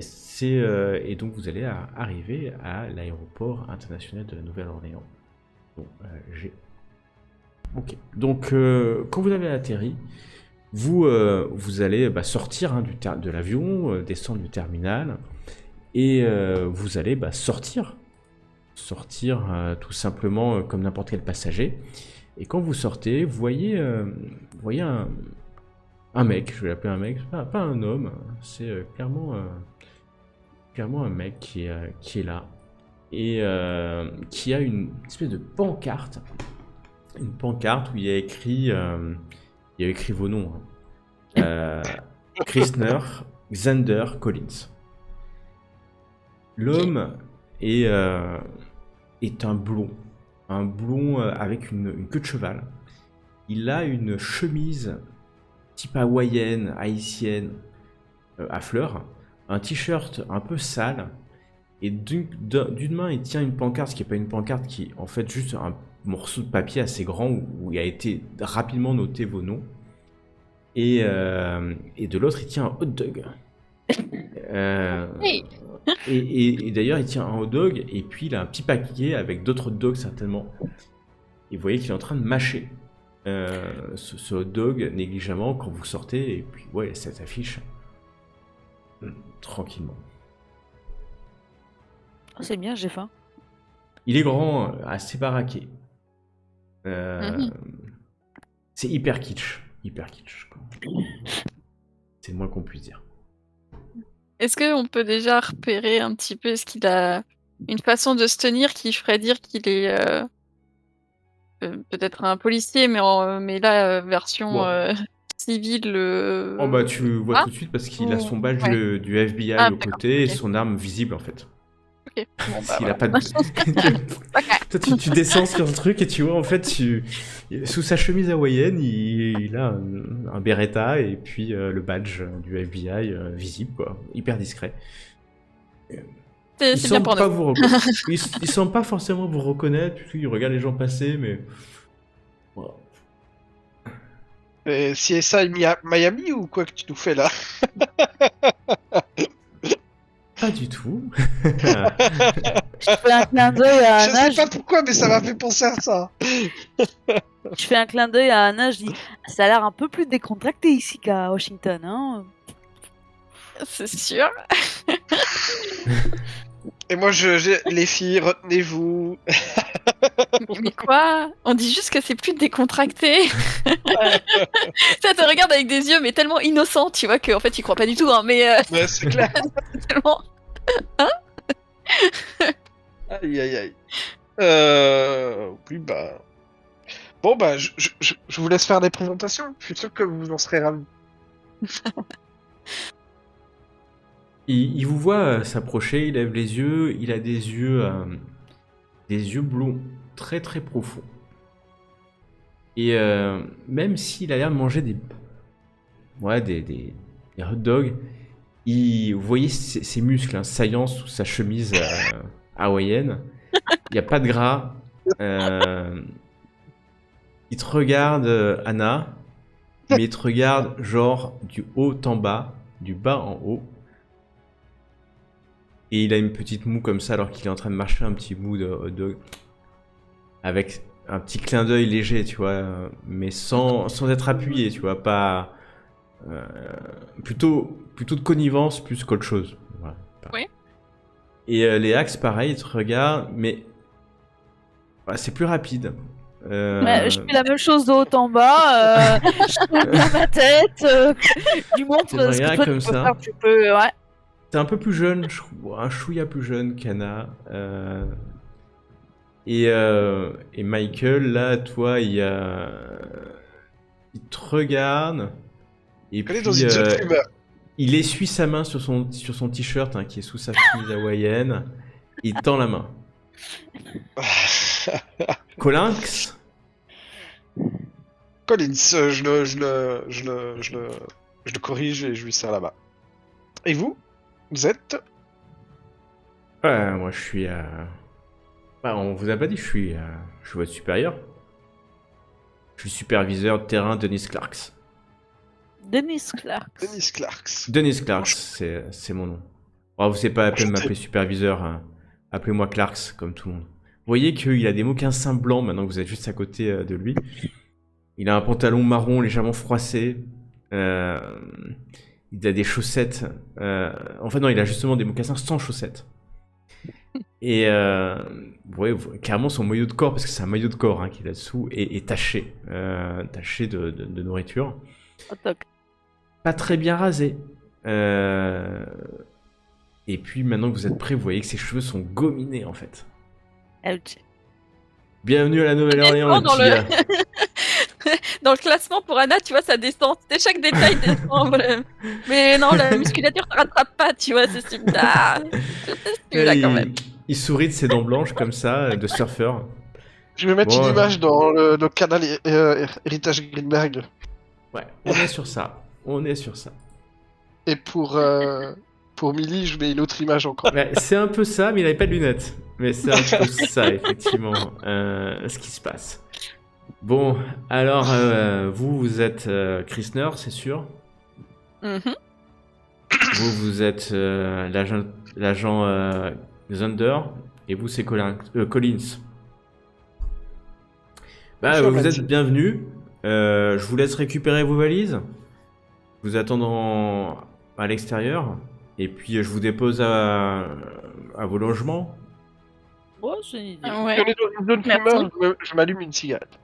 S2: donc vous allez arriver à l'aéroport international de la Nouvelle-Orléans. Bon, ok. Donc quand vous avez atterri, vous allez sortir hein, de l'avion, descendre du terminal, et vous allez sortir tout simplement comme n'importe quel passager. Et quand vous sortez, vous voyez un mec, je vais l'appeler un mec, pas un homme, c'est clairement un mec qui est là, et qui a une espèce de pancarte, où il y a écrit vos noms, hein. Kristner, Xander, Collins. L'homme est un blond avec une queue de cheval. Il a une chemise type hawaïenne, haïtienne, à fleurs, un t-shirt un peu sale, et d'une main il tient une pancarte, ce qui n'est pas une pancarte, qui est en fait juste un morceau de papier assez grand où il a été rapidement noté vos noms, et de l'autre il tient un hot dog. Et d'ailleurs il tient un hot dog, et puis il a un petit paquet avec d'autres hot dogs certainement, et vous voyez qu'il est en train de mâcher ce hot dog négligemment quand vous sortez, et puis ouais, cette affiche tranquillement.
S4: Oh, c'est bien, j'ai faim.
S2: Il est grand, assez baraqué. C'est hyper kitsch quoi. C'est le moins qu'on puisse dire.
S3: Est-ce qu'on peut déjà repérer un petit peu, est-ce qu'il a une façon de se tenir qui ferait dire qu'il est peut-être un policier, mais là, version civile.
S2: Oh bah tu le vois tout de suite parce qu'il a son badge du FBI au côté et son arme visible en fait.
S3: Ok. Bon,
S2: il a pas de... Toi tu descends sur le truc et tu vois en fait sous sa chemise hawaïenne il a un Beretta et puis le badge du FBI visible quoi, hyper discret.
S3: C'est bien pour nous.
S2: Il semble pas forcément vous reconnaître, il regarde les gens passer, mais voilà.
S1: CSI Miami ou quoi que tu nous fais là?
S2: Pas du tout.
S4: Je fais un clin d'œil à Anna.
S1: Je sais pas pourquoi, mais ça m'a fait penser à ça.
S4: Je fais un clin d'œil à Anna, je dis ça a l'air un peu plus décontracté ici qu'à Washington, hein.
S3: C'est sûr.
S1: Et moi, les filles, retenez-vous.
S3: Mais quoi? On dit juste que c'est plus décontracté. Ça te regarde avec des yeux, mais tellement innocents, tu vois, qu'en fait, il croit pas du tout, hein, mais...
S1: Ouais, c'est clair.
S3: Tellement... Hein?
S1: Aïe, aïe, aïe. Oui, bah... Bon, bah, je vous laisse faire des présentations. Je suis sûr que vous en serez ravis.
S2: Il vous voit s'approcher, il lève les yeux, il a des yeux blonds très très profonds. Et même s'il a l'air de manger des hot dogs, vous voyez ses muscles hein, saillants sous sa chemise hawaïenne. Il n'y a pas de gras. Il te regarde, Anna, mais il te regarde genre du haut en bas, du bas en haut. Et il a une petite moue comme ça alors qu'il est en train de marcher un petit bout de hot dog avec un petit clin d'œil léger, tu vois, mais sans être appuyé, tu vois, pas plutôt de connivence plus qu'autre chose. Voilà.
S3: Oui.
S2: Et les axes, pareil, ils te regardent, mais c'est plus rapide.
S4: Je fais la même chose de haut en bas. Je tourne bien ma tête. Du montre
S2: C'est vrai,
S4: ce que toi
S2: comme
S4: tu peux
S2: ça.
S4: faire. Tu peux, ouais.
S2: C'est un peu plus jeune, un chouïa plus jeune qu'Anna. Et Michael, là, toi, il te regarde. Et
S1: Elle est
S2: puis,
S1: dans une zone humeur.
S2: il essuie sa main sur son t-shirt qui est sous sa chemise hawaïenne. Il tend la main. Colinx,
S1: Collins, je le corrige et je lui serre la main. Et vous êtes
S2: moi je suis on vous a pas dit, je suis votre supérieur. Je suis superviseur de terrain Dennis Clarks.
S4: Dennis Clark.
S2: Dennis Clarks, c'est mon nom. Oh, vous savez pas la peine de m'appeler superviseur, hein. Appelez-moi Clarks, comme tout le monde. Vous voyez qu'il a des mocassins blancs maintenant que vous êtes juste à côté de lui. Il a un pantalon marron légèrement froissé. Il a des chaussettes. Enfin non, il a justement des mocassins sans chaussettes. Et vous voyez, clairement son maillot de corps, parce que c'est un maillot de corps qu'il a dessous, est taché. Taché de nourriture.
S4: Oh, toc.
S2: Pas très bien rasé. Et puis maintenant que vous êtes prêts, vous voyez que ses cheveux sont gominés en fait.
S4: Ouch.
S2: Bienvenue à la Nouvelle-Orléans,
S3: Honnêtement,
S2: les petits gars.
S3: Dans le classement pour Anna, tu vois, ça descend. Chaque détail descend. Voilà. Mais non, la musculature ne rattrape pas, tu vois. C'est super. Là, quand même.
S2: Il sourit de ses dents blanches comme ça, de surfeur.
S1: Je vais mettre
S2: Bon,
S1: une image dans le canal Héritage Greenberg.
S2: Ouais, on est sur ça. On est sur ça.
S1: Et pour Millie, je mets une autre image encore.
S2: Ouais, c'est un peu ça, mais il n'avait pas de lunettes. Mais c'est un peu ça, effectivement, ce qui se passe. Bon, alors, vous êtes Krisner, c'est sûr.
S3: Mhm.
S2: Vous êtes l'agent Thunder. Et vous, c'est Collins. Bah,
S1: Bonjour,
S2: vous êtes
S1: Mathieu.
S2: bienvenus. Je vous laisse récupérer vos valises. Vous attendons à l'extérieur. Et puis, je vous dépose à vos logements.
S4: Ouais, c'est une idée.
S1: On
S3: Ouais.
S1: est dans une zone
S3: Merci.
S1: fumeur, je m'allume une cigarette.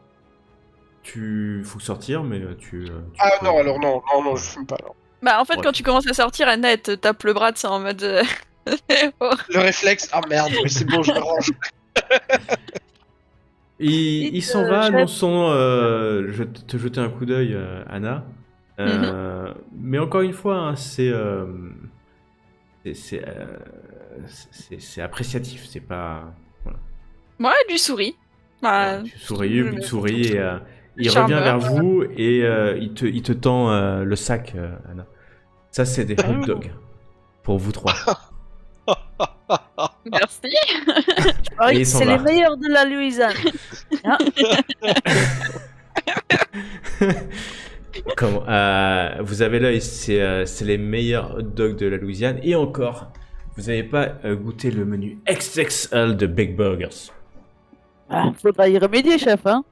S2: Faut sortir, mais tu
S1: Ah
S2: peux-
S1: non, alors non, je fume pas. Non.
S3: Bah, en fait,
S2: Ouais.
S3: quand tu commences à sortir, Anna, elle te tape le bras, c'est en mode. Oh.
S1: Le réflexe, ah merde, mais c'est bon, je le range.
S2: Il s'en va,
S4: chef.
S2: annonçant te jeter un coup d'œil, Anna. Mais encore une fois, hein, c'est appréciatif, c'est pas. Voilà.
S3: Ouais, elle lui sourit. Bah,
S2: Tu souris, puis tu souris, et il
S3: charmeur.
S2: revient vers vous et il te tend le sac, Anna. Ça, c'est des hot dogs pour vous trois.
S3: merci.
S4: Je parie
S2: Et il
S4: que
S2: s'en
S4: c'est
S2: va.
S4: les meilleurs de la Louisiane.
S2: Comment, vous avez l'œil, c'est les meilleurs hot dogs de la Louisiane. Et encore, vous n'avez pas goûté le menu XXL de Big Burgers.
S4: Ah, faudra y remédier, chef. Hein.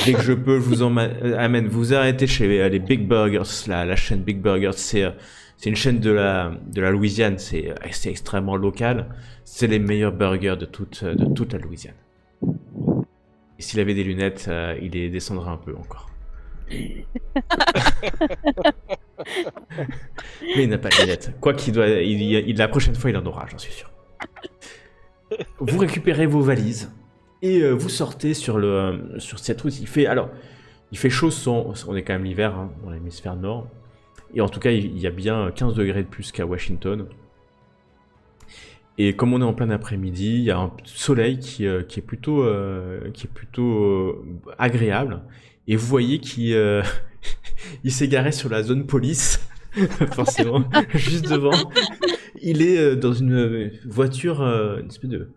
S2: Dès que je peux, je vous amène. Vous arrêtez chez les Big Burgers, la chaîne Big Burgers. C'est une chaîne de la Louisiane. C'est extrêmement local. C'est les meilleurs burgers de toute la Louisiane. Et s'il avait des lunettes, il les descendrait un peu encore. Mais il n'a pas de lunettes. Quoi qu'il doit, la prochaine fois, il en aura, j'en suis sûr. Vous récupérez vos valises et vous sortez sur cette route. Il fait chaud, on est quand même l'hiver, hein, dans l'hémisphère nord. Et en tout cas, il y a bien 15 degrés de plus qu'à Washington. Et comme on est en plein après-midi, il y a un soleil qui est plutôt agréable. Et vous voyez qu'il il s'est garé sur la zone police, forcément, juste devant. Il est dans une voiture, une espèce de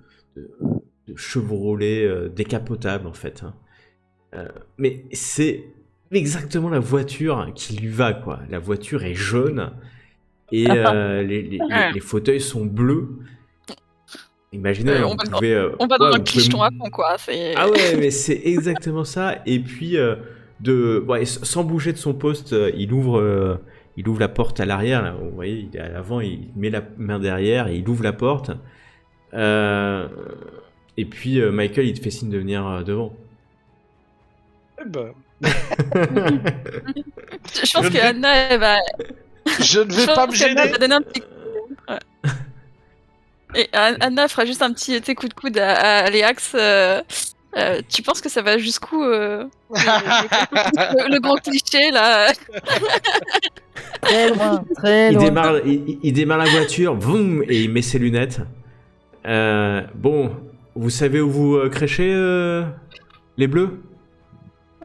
S2: Chevrolet décapotable en fait. Hein. Mais c'est exactement la voiture qui lui va, quoi. La voiture est jaune et les fauteuils sont bleus. Imaginez,
S3: on va dans un clicheton à fond, quoi.
S2: Ah ouais, mais c'est exactement ça. Et puis, sans bouger de son poste, il ouvre la porte à l'arrière. Là. Vous voyez, il est à l'avant, il met la main derrière et il ouvre la porte. Et puis, Michael, il te fait signe de venir devant.
S1: Eh ben...
S3: Je pense que Anna, elle va...
S1: Je ne vais pas me gêner.
S3: Anna va donner un petit... Ouais. Et Anna fera juste un petit coup de coude à Léax. Tu penses que ça va jusqu'où le gros cliché là?
S4: Très loin, très loin.
S2: Il démarre la voiture, boum, et il met ses lunettes. Bon, vous savez où vous crêchez, les bleus?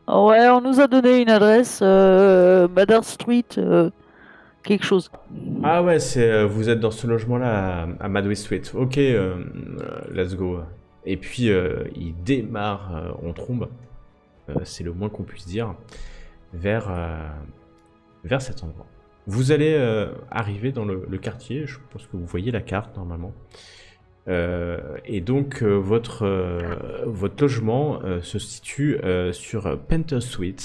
S4: Ouais, on nous a donné une adresse, Madar Street, quelque chose.
S2: Ah ouais, vous êtes dans ce logement-là à Madway Street. Ok, let's go. Et puis, il démarre en trombe, c'est le moins qu'on puisse dire, vers cet endroit. Vous allez arriver dans le quartier, je pense que vous voyez la carte normalement. Et donc, votre logement se situe sur Panther Street,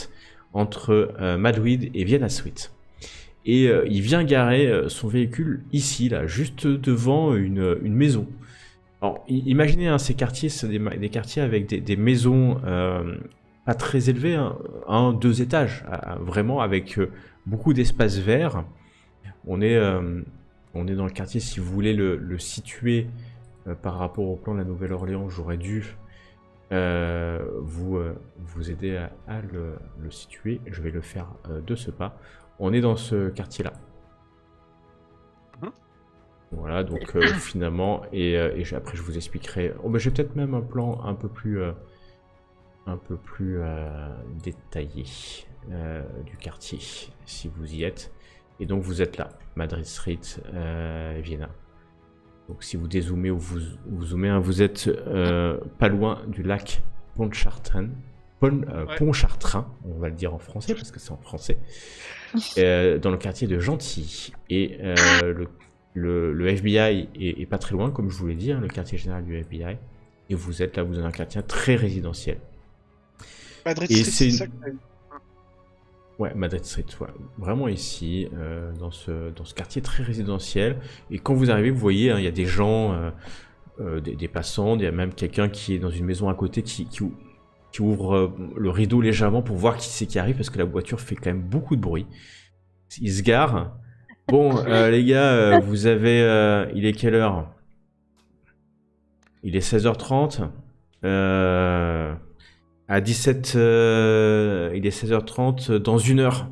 S2: entre Madweed et Vienna Street. Et il vient garer son véhicule ici, là, juste devant une maison. Alors, imaginez, hein, ces quartiers, c'est des quartiers avec des maisons pas très élevées, hein, 2 étages, vraiment avec beaucoup d'espace vert. On est dans le quartier, si vous voulez le situer par rapport au plan de la Nouvelle-Orléans, j'aurais dû vous aider à le situer. Je vais le faire de ce pas. On est dans ce quartier-là. Voilà, donc finalement, et après je vous expliquerai. Oh, bah, j'ai peut-être même un plan un peu plus détaillé du quartier, si vous y êtes. Et donc vous êtes là, Madrid Street, Vienna. Donc si vous dézoomez ou vous zoomez, hein, vous êtes pas loin du lac Pontchartrain. Pontchartrain, on va le dire en français parce que c'est en français, dans le quartier de Gentilly. Et le FBI est pas très loin, comme je vous l'ai dit, hein, le quartier général du FBI. Et vous êtes là, vous êtes dans un quartier très résidentiel.
S1: Madrid Street, c'est ça que t'as dit.
S2: Ouais, Madrid Street, ouais. Vraiment ici, dans ce quartier très résidentiel. Et quand vous arrivez, vous voyez, hein, il y a des gens, des passants, il y a même quelqu'un qui est dans une maison à côté qui ouvre le rideau légèrement pour voir qui c'est qui arrive, parce que la voiture fait quand même beaucoup de bruit. Il se gare. Bon, les gars, vous avez... il est quelle heure? Il est 16h30. À 17... il est 16h30 dans 1 heure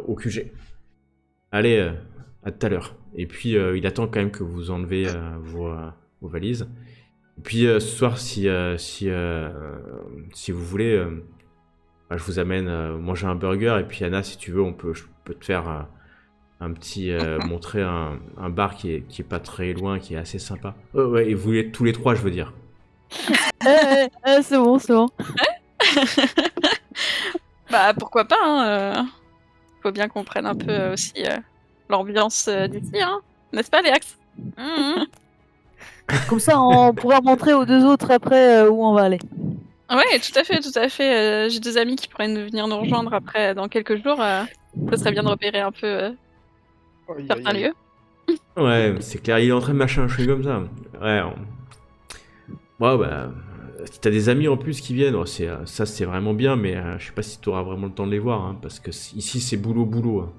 S2: au QG. Allez, à tout à l'heure. Et puis, il attend quand même que vous enlevez vos valises. Et puis, ce soir, si vous voulez, je vous amène manger un burger. Et puis, Anna, si tu veux, je peux te faire un petit... montrer un bar qui est pas très loin, qui est assez sympa. Ouais, et vous êtes tous les 3, je veux dire.
S4: C'est bon, c'est bon.
S3: Bah pourquoi pas, hein. Faut bien qu'on prenne un peu aussi l'ambiance d'ici, hein. N'est-ce pas, Léax?
S4: Comme ça, on pourra montrer aux 2 autres après où on va aller.
S3: Ouais, tout à fait. J'ai 2 amis qui pourraient venir nous rejoindre après dans quelques jours. Ce serait bien de repérer un peu certains lieux.
S2: Ouais, c'est clair, il est en train de mâcher un chewing comme ça. Ouais. Ouais, bah, si t'as des amis en plus qui viennent, ça c'est vraiment bien, mais je sais pas si t'auras vraiment le temps de les voir, hein, parce que ici c'est boulot. Hein.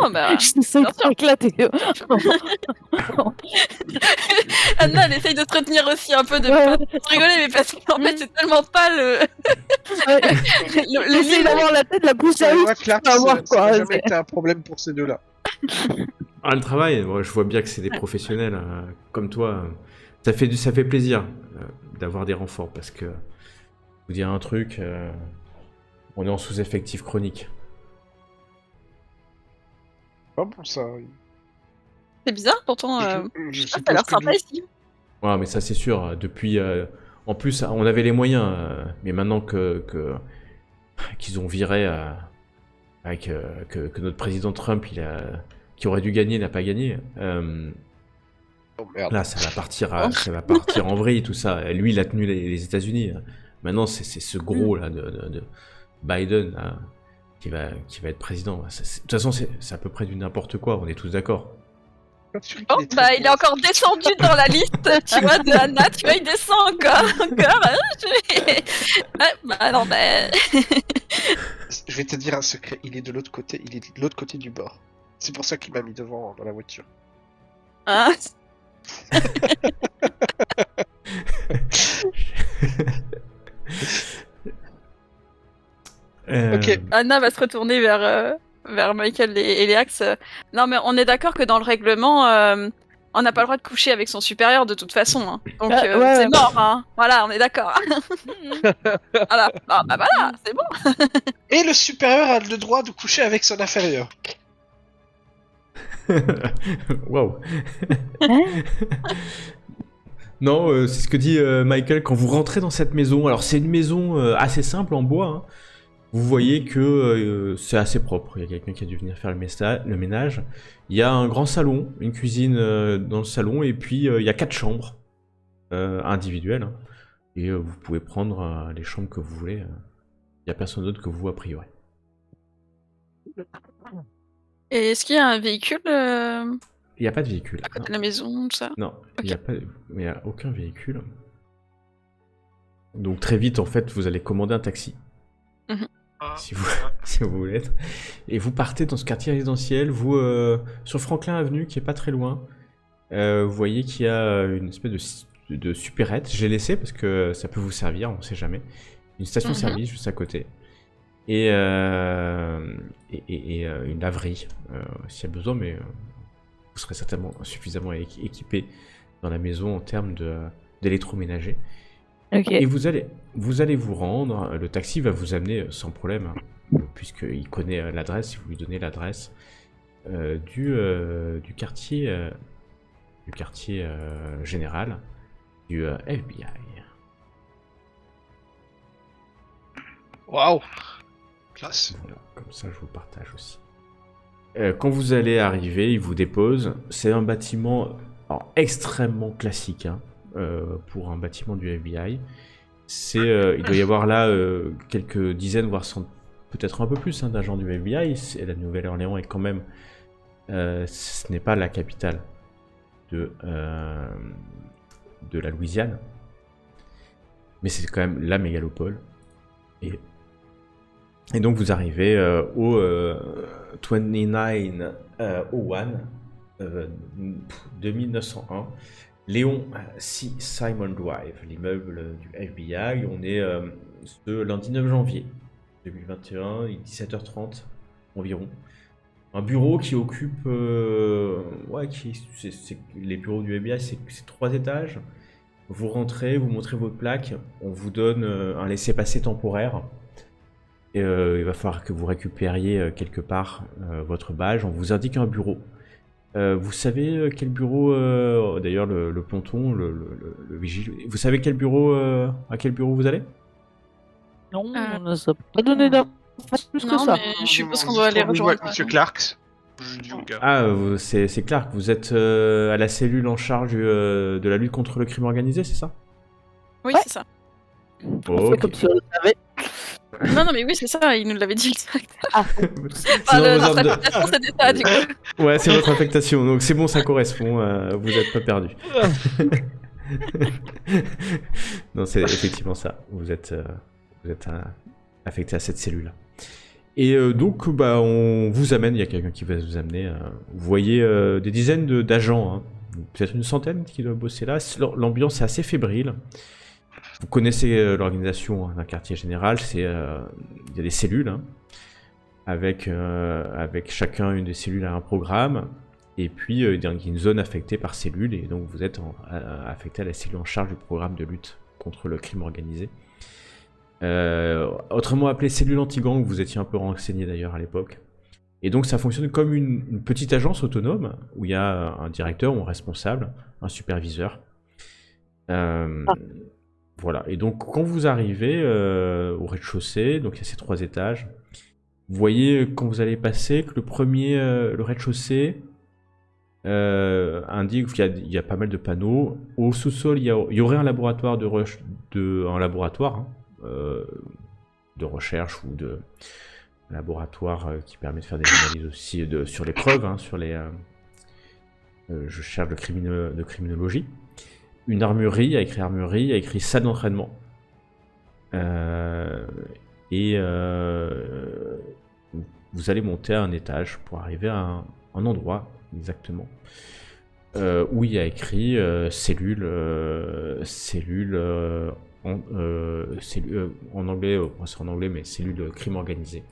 S3: Oh bah,
S4: je sais que c'est éclaté.
S3: Anna, elle essaye de se retenir aussi un peu de pas rigoler, mais parce qu'en fait c'est tellement pas
S4: J'essaie d'avoir la tête la plus sérieuse.
S1: Ça n'a jamais été un problème pour ces deux-là.
S2: Ah, le travail, moi, je vois bien que c'est des professionnels comme toi. Ça fait plaisir d'avoir des renforts, parce que, vous dire un truc, on est en sous-effectif chronique.
S1: Pas pour ça.
S3: C'est bizarre, pourtant, ça a l'air sympa ici.
S2: Ouais, mais ça c'est sûr, depuis... en plus, on avait les moyens, mais maintenant qu'ils ont viré, que notre président Trump, qui aurait dû gagner n'a pas gagné.
S1: Oh merde.
S2: Là, ça va partir en vrille, tout ça. Lui, il a tenu les États-Unis. Maintenant, c'est ce gros là de Biden là, qui va être président. De toute façon, c'est à peu près du n'importe quoi. On est tous d'accord.
S3: Bon, bah, il est encore descendu dans la liste, tu vois, de Anna, tu vois, il descend encore. Ouais, bah non, bah...
S1: Je vais te dire un secret, il est de l'autre côté, du bord. C'est pour ça qu'il m'a mis devant dans la voiture.
S3: Hein.
S1: Ok.
S3: Anna va se retourner vers Michael et Léax. Non, mais on est d'accord que dans le règlement, on n'a pas le droit de coucher avec son supérieur de toute façon. Hein. Donc
S4: ouais.
S3: c'est mort. Hein. Voilà, on est d'accord. Voilà. Ah, bah voilà, c'est bon.
S1: Et le supérieur a le droit de coucher avec son inférieur.
S2: Waouh. Non, c'est ce que dit Michael quand vous rentrez dans cette maison. Alors c'est une maison assez simple en bois. Hein. Vous voyez que c'est assez propre. Il y a quelqu'un qui a dû venir faire le ménage. Il y a un grand salon, une cuisine dans le salon, et puis il y a 4 chambres individuelles. Hein. Et vous pouvez prendre les chambres que vous voulez. Il n'y a personne d'autre que vous a priori.
S3: Et est-ce qu'il y a un véhicule
S2: Il n'y a pas de véhicule.
S3: à côté de la maison, tout ça?
S2: Non, il
S3: Ok.
S2: n'y a aucun véhicule. Donc très vite, en fait, vous allez commander un taxi. Si vous voulez être. Et vous partez dans ce quartier résidentiel, vous sur Franklin Avenue, qui est pas très loin. Vous voyez qu'il y a une espèce de supérette. J'ai laissé parce que ça peut vous servir, on sait jamais. Une station-service juste à côté. Et une laverie, s'il y a besoin, mais vous serez certainement suffisamment équipé dans la maison en termes d'électroménager.
S4: Ok.
S2: Et vous allez vous rendre, le taxi va vous amener sans problème, hein, puisqu'il connaît l'adresse, si vous lui donnez l'adresse du quartier général du FBI.
S1: Waouh. Classe.
S2: Voilà, comme ça je vous partage aussi. Quand vous allez arriver, il vous dépose. C'est un bâtiment extrêmement classique, hein. Pour un bâtiment du FBI. Il doit y avoir là quelques dizaines, voire peut-être un peu plus d'agents du FBI. La Nouvelle-Orléans est quand même... ce n'est pas la capitale de la Louisiane. Mais c'est quand même la mégalopole. Et donc vous arrivez au 2901 2901 Léon C. Simon Drive, l'immeuble du FBI. On est ce lundi 9 janvier 2021, il est 17h30 environ. Un bureau qui occupe... les bureaux du FBI, c'est 3 étages. Vous rentrez, vous montrez votre plaque, on vous donne un laissez-passer temporaire. Et, il va falloir que vous récupériez quelque part votre badge. On vous indique un bureau. Vous savez quel bureau, d'ailleurs le ponton, le vigile, vous savez à quel bureau vous allez?
S4: Non, on ne s'est pas donné d'informations plus que ça.
S3: Mais je suppose qu'on doit aller rejoindre
S1: Monsieur Clark.
S2: Ah, c'est Clark, vous êtes à la cellule en charge de la lutte contre le crime organisé, c'est ça?
S3: Oui,
S4: Ouais.
S3: c'est ça.
S4: On fait comme si on le savait.
S3: Non, mais oui, c'est ça, il nous l'avait dit.
S4: Ah,
S3: Notre affectation, c'était ça, du coup.
S2: Ouais, c'est votre affectation, donc c'est bon, ça correspond, vous n'êtes pas perdu. Non, c'est effectivement ça, vous êtes affecté à cette cellule. Et donc, on vous amène, il y a quelqu'un qui va vous amener, vous voyez des dizaines d'agents, hein, peut-être une centaine qui doivent bosser là, l'ambiance est assez fébrile. Vous connaissez l'organisation d'un quartier général, il y a des cellules, hein, avec chacun une des cellules à un programme, et puis il y a une zone affectée par cellule, et donc vous êtes affecté à la cellule en charge du programme de lutte contre le crime organisé. Autrement appelé cellule anti-gang, vous étiez un peu renseigné d'ailleurs à l'époque. Et donc ça fonctionne comme une petite agence autonome, où il y a un directeur ou un responsable, un superviseur. Voilà, et donc quand vous arrivez au rez-de-chaussée, donc il y a ces 3 étages, vous voyez quand vous allez passer que le rez-de-chaussée, indique qu'il y a pas mal de panneaux. Au sous-sol, il y aurait un laboratoire de recherche ou de laboratoire qui permet de faire des analyses aussi sur les preuves, sur les. Je cherche de criminologie. Une armurerie, il y a écrit salle d'entraînement. Vous allez monter à un étage pour arriver à un endroit exactement où il y a écrit cellule en anglais, c'est en anglais, mais cellule crime organisé.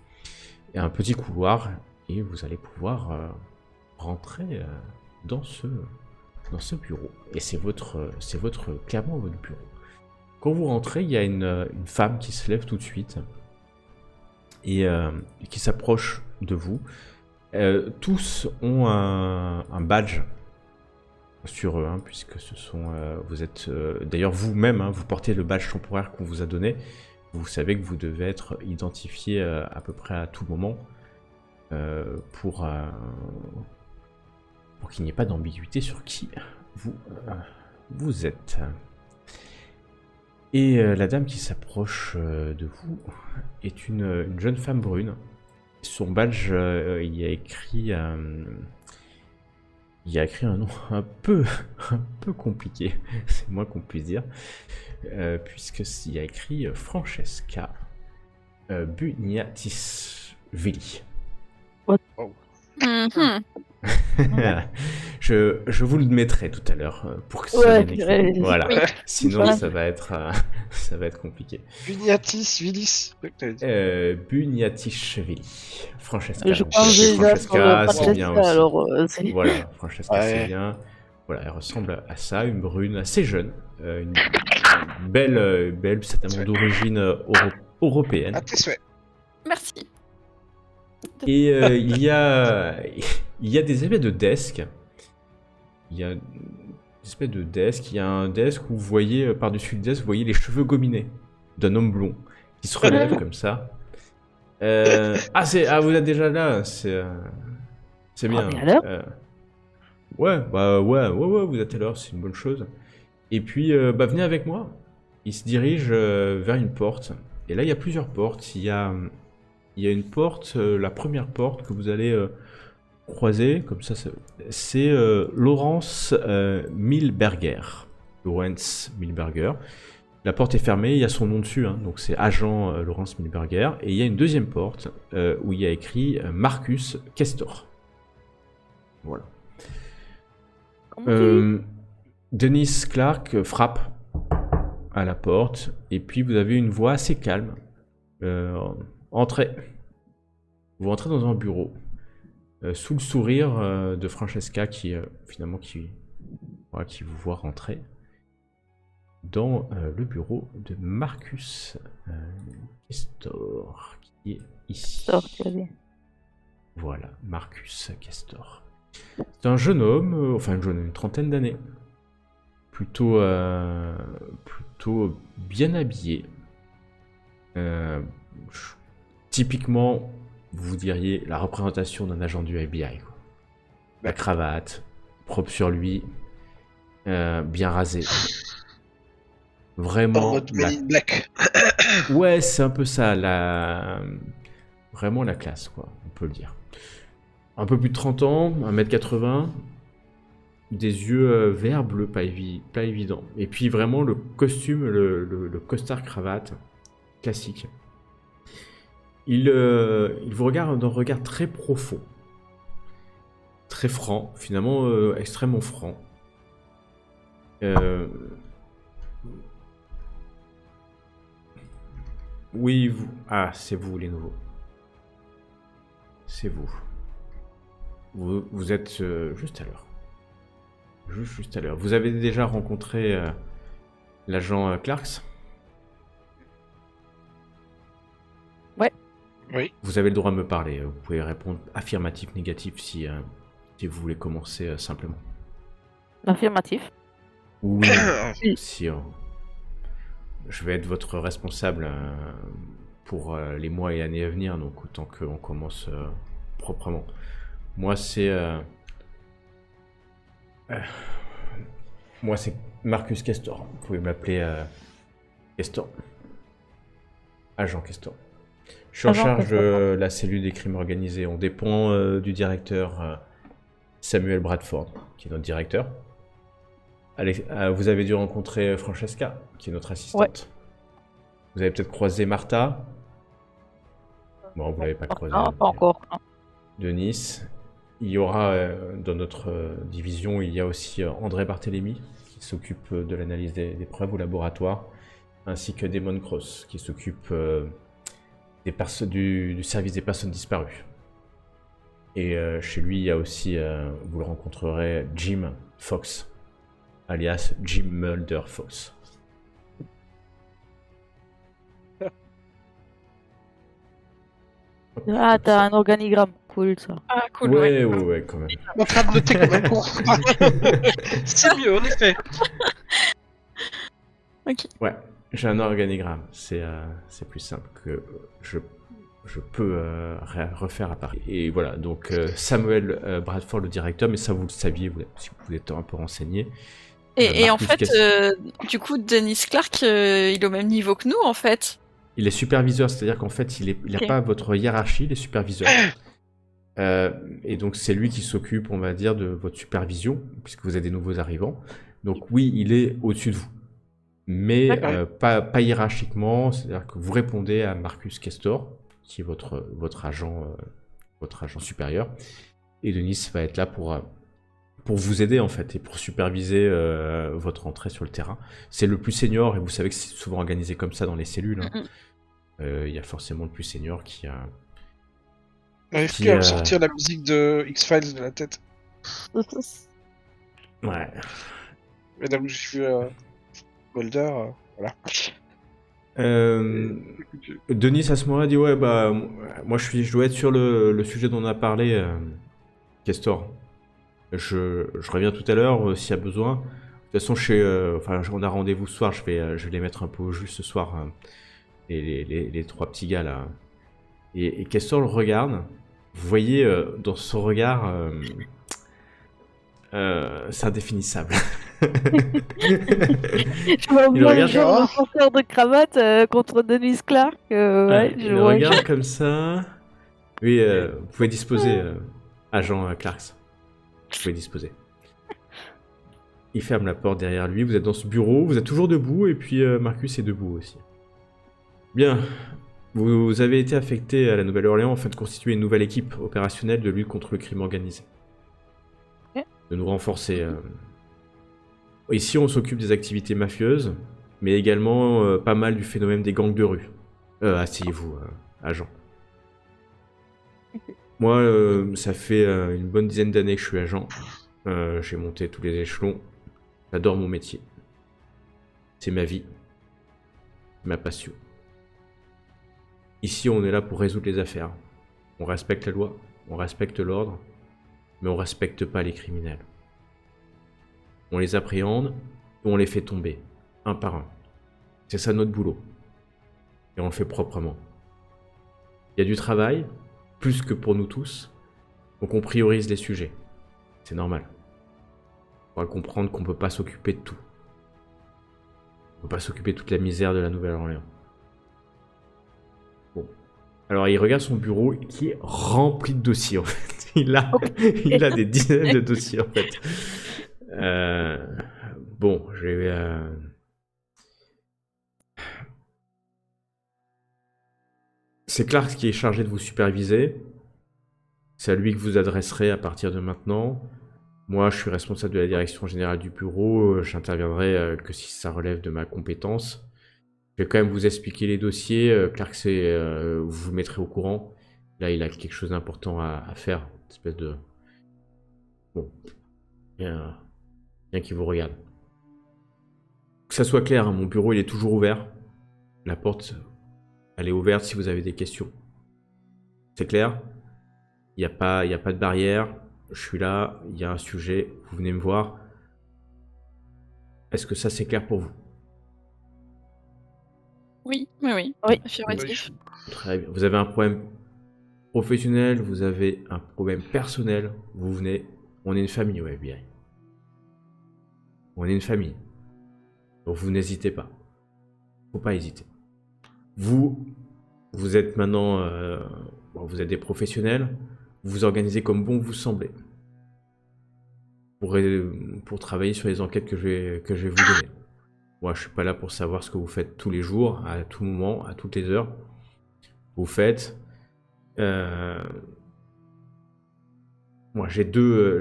S2: Et un petit couloir et vous allez pouvoir rentrer dans ce bureau. Et c'est clairement votre bureau. Quand vous rentrez, il y a une femme qui se lève tout de suite et qui s'approche de vous. Tous ont un badge sur eux, puisque vous êtes d'ailleurs vous-même, vous portez le badge temporaire qu'on vous a donné. Vous savez que vous devez être identifié à peu près à tout moment pour qu'il n'y ait pas d'ambiguïté sur qui vous êtes. Et la dame qui s'approche de vous est une jeune femme brune. Son badge, il y a écrit un nom un peu compliqué, c'est moins qu'on puisse dire, puisqu'il y a écrit Francesca Bugnatichvili.
S4: What?
S2: Je vous le mettrai tout à l'heure pour que ce soit bien écrit. Voilà.
S3: Oui.
S2: Sinon ça va être compliqué.
S1: Bugnatichvili.
S2: Bugnatichvili. Francesca.
S4: Je pense déjà sur le
S2: c'est bien aussi.
S4: alors
S2: Voilà, Francesca c'est bien. Voilà, elle ressemble à ça, une brune assez jeune, une belle certainement d'origine européenne.
S1: À tes souhaits.
S3: Merci.
S2: Et il y a des espèces de desks. Il y a un desk où vous voyez, par-dessus le desk, vous voyez les cheveux gominés d'un homme blond qui se relève comme ça. Vous êtes déjà là, c'est bien.
S4: mais à l'heure
S2: Ouais, vous êtes à l'heure, c'est une bonne chose. Et puis, venez avec moi. Il se dirige vers une porte. Et là, il y a plusieurs portes. Il y a une porte, la première porte que vous allez croiser, comme ça, c'est Laurence Milberger. Laurence Milberger. La porte est fermée, il y a son nom dessus, donc c'est agent Laurence Milberger. Et il y a une deuxième porte où il y a écrit Marcus Kestor. Voilà. Dennis Clark frappe à la porte, et puis vous avez une voix assez calme. Entrez. Vous entrez dans un bureau, sous le sourire de Francesca qui vous voit rentrer dans le bureau de Marcus Kestor, qui est ici. Voilà, Marcus Kestor. C'est un jeune homme, une trentaine d'années, plutôt bien habillé. Typiquement, vous diriez la représentation d'un agent du FBI. Quoi. La cravate, propre sur lui, bien rasé. Vraiment.
S1: En mode Men in Black.
S2: Ouais, c'est un peu ça, vraiment la classe, quoi, on peut le dire. Un peu plus de 30 ans, 1m80, des yeux vert bleu, pas évident. Et puis vraiment le costume, le costard cravate, classique. Il vous regarde d'un regard très profond, très franc, finalement extrêmement franc. Oui, c'est vous les nouveaux. C'est vous. Vous êtes juste à l'heure. Juste à l'heure. Vous avez déjà rencontré l'agent Clarks ?
S4: Ouais.
S1: Oui.
S2: Vous avez le droit de me parler. Vous pouvez répondre affirmatif, négatif si vous voulez commencer simplement.
S4: Affirmatif.
S2: Oui. Si je vais être votre responsable pour les mois et années à venir, donc autant qu'on commence proprement. Moi, c'est Moi, c'est Marcus Castor. Vous pouvez m'appeler Castor. Agent Castor. Je suis en charge de la cellule des crimes organisés. On dépend du directeur Samuel Bradford, qui est notre directeur. Allez, vous avez dû rencontrer Francesca, qui est notre assistante. Ouais. Vous avez peut-être croisé Martha. Bon, vous l'avez pas croisé.
S4: Non, pas encore.
S2: Denis. Il y aura, dans notre division, il y a aussi André Barthélemy, qui s'occupe de l'analyse des preuves au laboratoire, ainsi que Damon Cross, qui s'occupe du service des personnes disparues. Et chez lui, il y a aussi, vous le rencontrerez, Jim Fox, alias Jim Mulder Fox.
S4: Ah, t'as un organigramme, cool ça.
S3: Ah, cool,
S2: ouais, quand même.
S1: En train de noter comme un con. C'est mieux, en effet.
S3: Ok.
S2: Ouais, j'ai un organigramme. C'est plus simple que je peux refaire à Paris. Et voilà, donc Samuel Bradford, le directeur, mais ça vous le saviez, si vous êtes un peu renseigné.
S3: Et en fait, du coup, Dennis Clark, il est au même niveau que nous, en fait.
S2: Il est superviseur, c'est-à-dire qu'en fait, il n'a pas votre hiérarchie, il est superviseur. Et donc, c'est lui qui s'occupe, on va dire, de votre supervision, puisque vous êtes des nouveaux arrivants. Donc oui, il est au-dessus de vous. Mais pas hiérarchiquement, c'est-à-dire que vous répondez à Marcus Castor, qui est votre agent supérieur. Et Denis va être là pour vous aider, en fait, et pour superviser votre entrée sur le terrain. C'est le plus senior, et vous savez que c'est souvent organisé comme ça dans les cellules. Hein. Il y a forcément le plus senior qui a...
S1: N'arrive plus à me sortir la musique de X-Files de la tête.
S2: Ouais.
S1: Et là où j'ai vu Mulder, voilà.
S2: Denis à ce moment-là dit ouais bah moi je dois être sur le sujet dont on a parlé, Castor. Je reviens tout à l'heure s'il y a besoin. De toute façon on a rendez-vous ce soir, je vais les mettre un peu au jus ce soir. Les trois petits gars là. Et Castor le regarde. Vous voyez dans son regard, c'est indéfinissable.
S4: Je vois bien le genre de porteur de cravate contre Dennis Clark.
S2: Il regarde comme ça. Oui, vous pouvez disposer, agent Clarks. Vous pouvez disposer. Il ferme la porte derrière lui. Vous êtes dans ce bureau. Vous êtes toujours debout. Et puis Marcus est debout aussi. Bien. Vous avez été affecté à la Nouvelle-Orléans afin de constituer une nouvelle équipe opérationnelle de lutte contre le crime organisé. De nous renforcer. Ici, on s'occupe des activités mafieuses, mais également pas mal du phénomène des gangs de rue. Asseyez-vous, agent. Moi, ça fait une bonne dizaine d'années que je suis agent. J'ai monté tous les échelons. J'adore mon métier. C'est ma vie. Ma passion. Ici, on est là pour résoudre les affaires. On respecte la loi, on respecte l'ordre, mais on respecte pas les criminels. On les appréhende et on les fait tomber, un par un. C'est ça notre boulot. Et on le fait proprement. Il y a du travail, plus que pour nous tous, donc on priorise les sujets. C'est normal. On va comprendre qu'on peut pas s'occuper de tout. On peut pas s'occuper de toute la misère de la Nouvelle-Orléans. Bon. Alors il regarde son bureau qui est rempli de dossiers en fait. Il a des dizaines de dossiers en fait. Bon, je vais... C'est Clark qui est chargé de vous superviser. C'est à lui que vous adresserez à partir de maintenant. Moi, je suis responsable de la direction générale du bureau. J'interviendrai que si ça relève de ma compétence. Je vais quand même vous expliquer les dossiers. Clark, vous vous mettrez au courant. Là, il a quelque chose d'important à faire. Une espèce de... Bon. Bien qu'il vous regarde. Que ça soit clair, hein, mon bureau, il est toujours ouvert. La porte, elle est ouverte si vous avez des questions. C'est clair ? Il n'y a pas de barrière. Je suis là, il y a un sujet, vous venez me voir. Est-ce que ça, c'est clair pour vous ?
S3: Oui. Affirmatif.
S2: Très bien. Vous avez un problème professionnel, vous avez un problème personnel, vous venez, on est une famille au FBI. On est une famille. Donc vous n'hésitez pas. Faut pas hésiter. Vous êtes maintenant... vous êtes des professionnels. Vous vous organisez comme bon vous semblez. Pour travailler sur les enquêtes que je vais vous donner. Moi, je suis pas là pour savoir ce que vous faites tous les jours, à tout moment, à toutes les heures. Vous faites... Moi, j'ai deux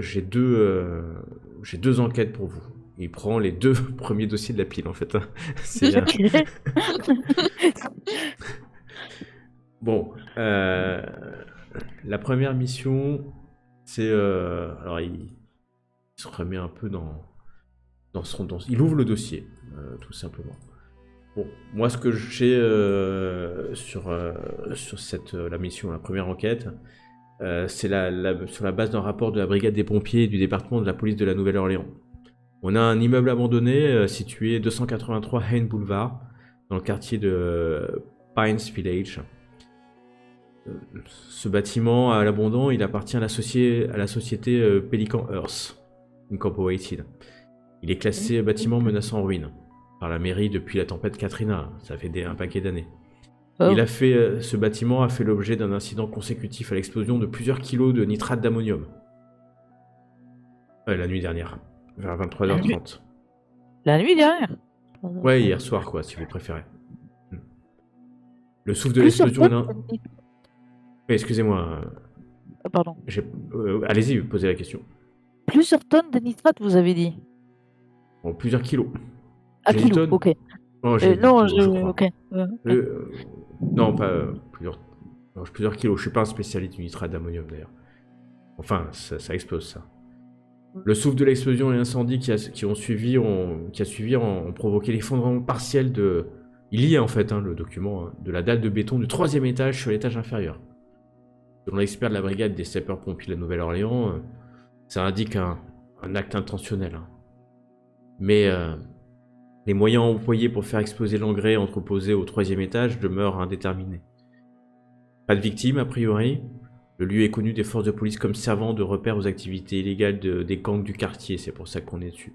S2: enquêtes pour vous. Il prend les 2 premiers dossiers de la pile, en fait. C'est bon. La première mission, c'est... alors, il se remet un peu dans son... il ouvre le dossier, tout simplement. Bon, moi, ce que j'ai sur la mission, la première enquête, c'est sur la base d'un rapport de la brigade des pompiers et du département de la police de la Nouvelle-Orléans. On a un immeuble abandonné situé 283 Haynes Boulevard, dans le quartier de Pines Village. Ce bâtiment à l'abandon, il appartient à la société Pelican Earth Incorporated. Il est classé bâtiment menaçant ruine par la mairie depuis la tempête Katrina. Ça fait un paquet d'années. Oh. Ce bâtiment a fait l'objet d'un incident consécutif à l'explosion de plusieurs kilos de nitrate d'ammonium. La nuit dernière, vers 23h30.
S4: La nuit dernière?
S2: Ouais, hier soir, quoi, si vous préférez. Le souffle de l'explosion... Excusez-moi.
S4: Pardon.
S2: Allez-y, posez la question.
S4: Plusieurs tonnes de nitrate, vous avez dit?
S2: Bon, plusieurs kilos.
S4: Kilos, ok.
S2: Oh,
S4: non, je crois. Ok.
S2: Non, pas plusieurs kilos. Je suis pas un spécialiste du nitrate d'ammonium, d'ailleurs. Enfin, ça explose, ça. Le souffle de l'explosion et l'incendie qui a suivi ont provoqué l'effondrement partiel de... Il y a en fait, le document, de la dalle de béton du 3e étage sur l'étage inférieur. Selon l'expert de la brigade des sapeurs-pompiers de la Nouvelle-Orléans, ça indique un acte intentionnel. Mais les moyens employés pour faire exploser l'engrais entreposé au 3e étage demeurent indéterminés. Pas de victimes, a priori. Le lieu est connu des forces de police comme servant de repère aux activités illégales des gangs du quartier, c'est pour ça qu'on est dessus.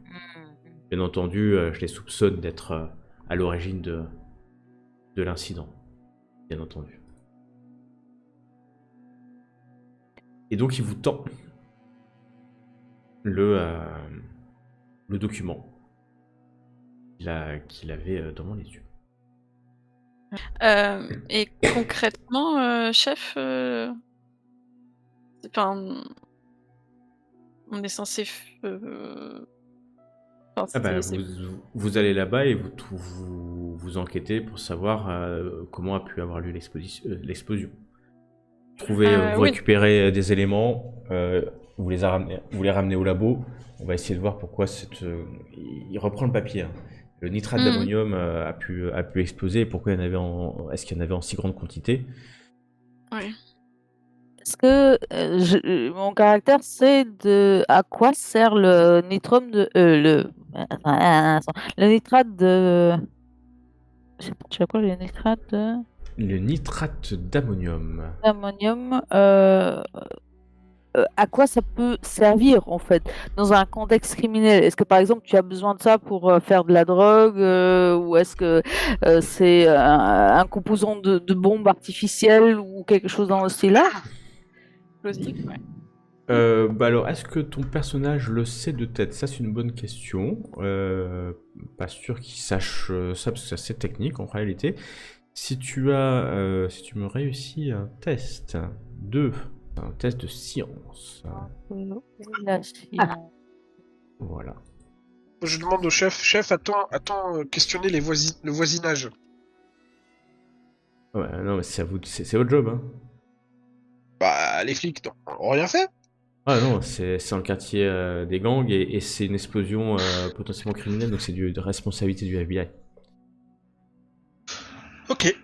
S2: Bien entendu, je les soupçonne d'être à l'origine de l'incident. Bien entendu. Et donc il vous tend le document qu'il avait devant les yeux.
S3: Et concrètement, chef, on est censé...
S2: vous allez là-bas et vous enquêtez pour savoir comment a pu avoir lieu l'explosion. Vous récupérez des éléments, vous les ramenez au labo. On va essayer de voir pourquoi il reprend le papier. Le nitrate d'ammonium a pu exploser et pourquoi est-ce qu'il y en avait en si grande quantité.
S3: Oui.
S4: Est-ce que mon caractère c'est à quoi sert le nitrate de... Je sais pas quoi, le nitrate de...
S2: Le nitrate d'ammonium.
S4: À quoi ça peut servir en fait dans un contexte criminel? Est-ce que par exemple tu as besoin de ça pour faire de la drogue ou est-ce que c'est un composant de bombe artificielle ou quelque chose dans ce style-là?
S3: Explosif, ouais.
S2: Alors, est-ce que ton personnage le sait de tête? Ça, c'est une bonne question. Pas sûr qu'il sache ça parce que c'est assez technique en réalité. Si tu me réussis un test de science. Voilà.
S1: Je demande au chef, attends, questionner le voisinage.
S2: Ouais, non, mais c'est votre job, hein.
S1: Bah, les flics, ont rien fait.
S2: Ah non, c'est dans le quartier des gangs et c'est une explosion potentiellement criminelle, donc c'est de responsabilité du FBI.
S1: Ok.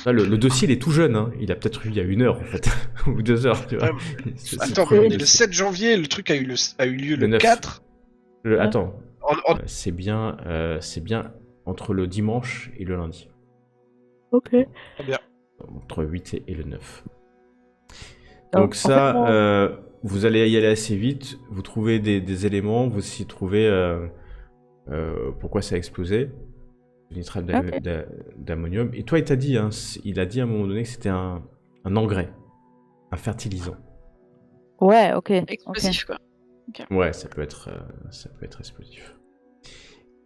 S2: Là, le dossier, il est tout jeune, hein. Il a peut-être eu il y a 1 heure, en fait, ou 2 heures, tu vois.
S1: Attends, mais le 7 janvier, le truc a eu lieu le 4.
S2: Attends, c'est bien entre le dimanche et le lundi.
S4: Ok.
S1: Très bien.
S2: Entre 8 et le 9. Donc ça, vous allez y aller assez vite, vous trouvez des éléments, vous aussi trouvez pourquoi ça a explosé, le nitrate d'ammonium. Et toi, il t'a dit, il a dit à un moment donné que c'était un engrais, un fertilisant.
S4: Ouais, ok.
S3: Explosif, quoi. Okay.
S2: Ouais, ça peut être explosif.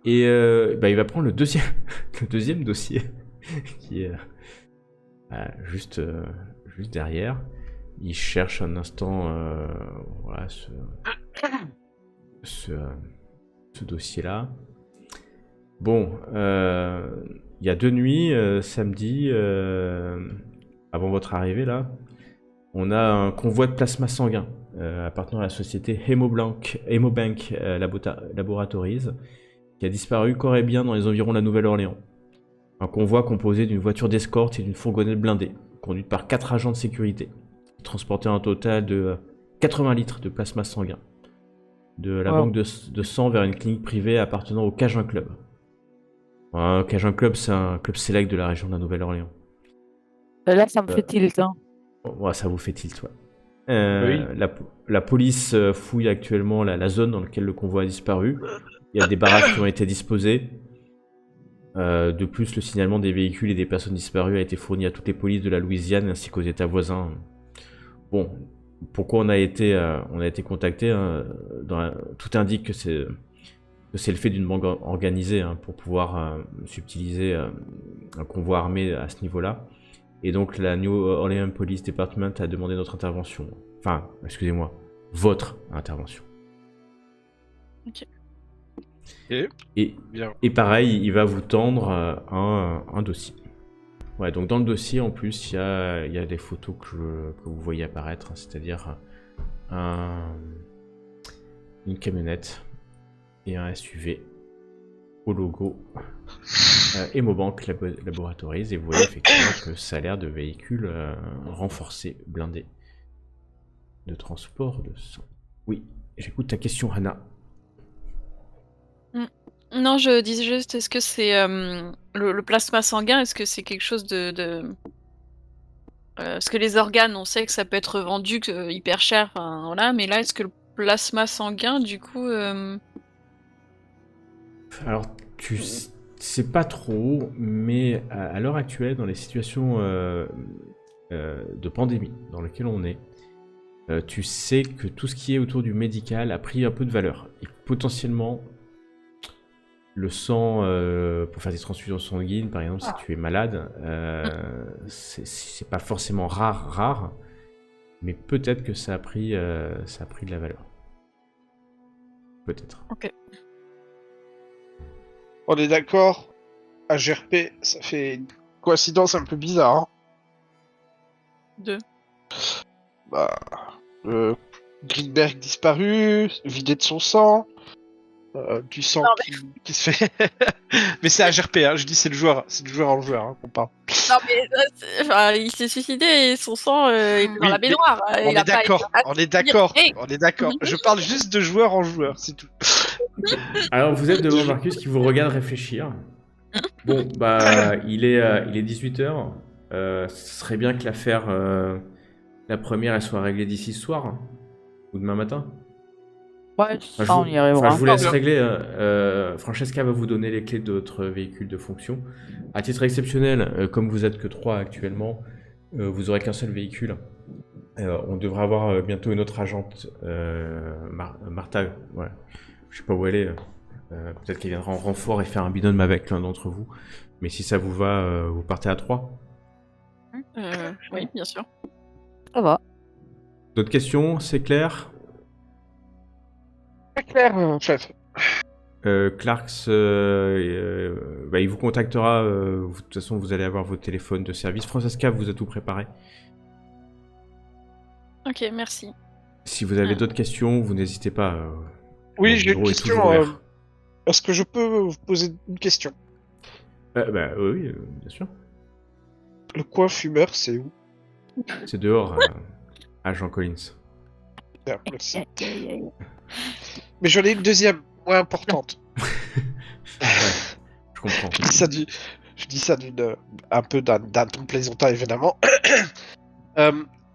S2: Et il va prendre le deuxième dossier qui est juste derrière. Il cherche un instant voilà, ce dossier-là. Bon, il y a 2 nuits, samedi, avant votre arrivée là, on a un convoi de plasma sanguin appartenant à la société Hemobank Laboratories qui a disparu corps et bien dans les environs de la Nouvelle-Orléans. Un convoi composé d'une voiture d'escorte et d'une fourgonnette blindée, conduite par 4 agents de sécurité, qui transportaient un total de 80 litres de plasma sanguin de la banque de sang vers une clinique privée appartenant au Cajun Club. Cajun Club, c'est un club select de la région de la Nouvelle-Orléans.
S4: Là, ça me fait tilt. Hein.
S2: Ouais, ça vous fait tilt, ouais.
S1: Oui.
S2: La police fouille actuellement la zone dans laquelle le convoi a disparu. Il y a des barrages qui ont été disposés. De plus, le signalement des véhicules et des personnes disparues a été fourni à toutes les polices de la Louisiane ainsi qu'aux États voisins. Bon, pourquoi on a été contacté, tout indique que c'est le fait d'une bande organisée pour pouvoir subtiliser un convoi armé à ce niveau-là. Et donc la New Orleans Police Department a demandé notre intervention. Enfin, excusez-moi, votre intervention.
S3: Ok.
S2: Et pareil, il va vous tendre un dossier. Ouais, donc dans le dossier, en plus, il y a des photos que vous voyez apparaître, c'est-à-dire une camionnette et un SUV au logo Hemobank Laboratories, et vous voyez effectivement que ça a l'air de véhicules renforcés, blindés, de transport de sang. Oui, j'écoute ta question, Hannah.
S3: Non, je disais juste, est-ce que c'est le plasma sanguin, est-ce que c'est quelque chose de... Parce que les organes, on sait que ça peut être vendu hyper cher, voilà, mais là, est-ce que le plasma sanguin, du coup...
S2: Alors, tu sais pas trop, mais à l'heure actuelle, dans les situations de pandémie dans lesquelles on est, tu sais que tout ce qui est autour du médical a pris un peu de valeur. Et potentiellement, le sang, pour faire des transfusions sanguines, par exemple, si tu es malade, c'est pas forcément rare, mais peut-être que ça a pris de la valeur. Peut-être.
S3: Ok.
S1: On est d'accord, à GRP, ça fait une coïncidence un peu bizarre. Hein.
S3: 2.
S1: Bah, Greenberg disparu, vidé de son sang, du sang qui se fait. Mais c'est à GRP, hein, je dis c'est de joueur en joueur hein, qu'on parle.
S3: Non mais il s'est suicidé et son sang est dans la baignoire.
S1: On est d'accord. Je parle juste de joueur en joueur, c'est tout.
S2: Alors vous êtes devant Marcus qui vous regarde réfléchir. Bon, bah il est 18h. Ce serait bien que l'affaire, la première, elle soit réglée d'ici ce soir. Ou demain matin.
S4: Ouais, ça, on y arrivera.
S2: Je vous laisse régler. Francesca va vous donner les clés de votre véhicule de fonction. À titre exceptionnel, comme vous êtes que 3 actuellement, vous aurez qu'un seul véhicule. On devra avoir bientôt une autre agente, Martha. Ouais. Je sais pas où elle est. Peut-être qu'elle viendra en renfort et faire un binôme avec l'un d'entre vous. Mais si ça vous va, vous partez à 3.
S3: Oui, bien sûr.
S4: Ça va.
S2: D'autres questions, c'est clair?
S1: Très clair, chef.
S2: Clarks, il vous contactera. De toute façon, vous allez avoir votre téléphone de service. Francesca vous a tout préparé.
S3: Ok, merci.
S2: Si vous avez d'autres questions, vous n'hésitez pas.
S1: Oui, j'ai une question. Est-ce que je peux vous poser une question?
S2: Oui, bien sûr.
S1: Le coin fumeur, c'est où?
S2: C'est dehors, à Jean Collins.
S1: Bien, merci. Mais j'en ai une deuxième, moins importante.
S2: Ouais, je comprends.
S1: Je dis ça un peu d'un ton plaisantin, évidemment.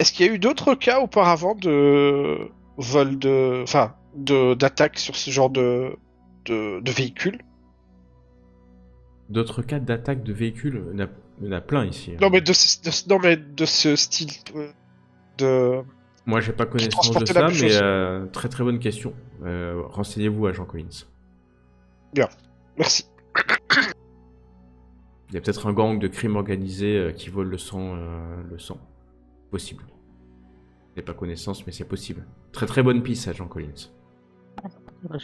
S1: Est-ce qu'il y a eu d'autres cas auparavant de vol de... Enfin, d'attaque sur ce genre de véhicule?
S2: D'autres cas d'attaque de véhicules, il y en a plein ici.
S1: Non, mais non, mais de ce style de...
S2: Moi, j'ai pas connaissance de
S1: transportait la
S2: ça,
S1: même chose.
S2: mais très très bonne question. Renseignez-vous à Jean Collins.
S1: Bien, merci.
S2: Il y a peut-être un gang de crime organisé qui vole le sang. Possible. J'ai pas connaissance, mais c'est possible. Très très bonne piste à Jean Collins.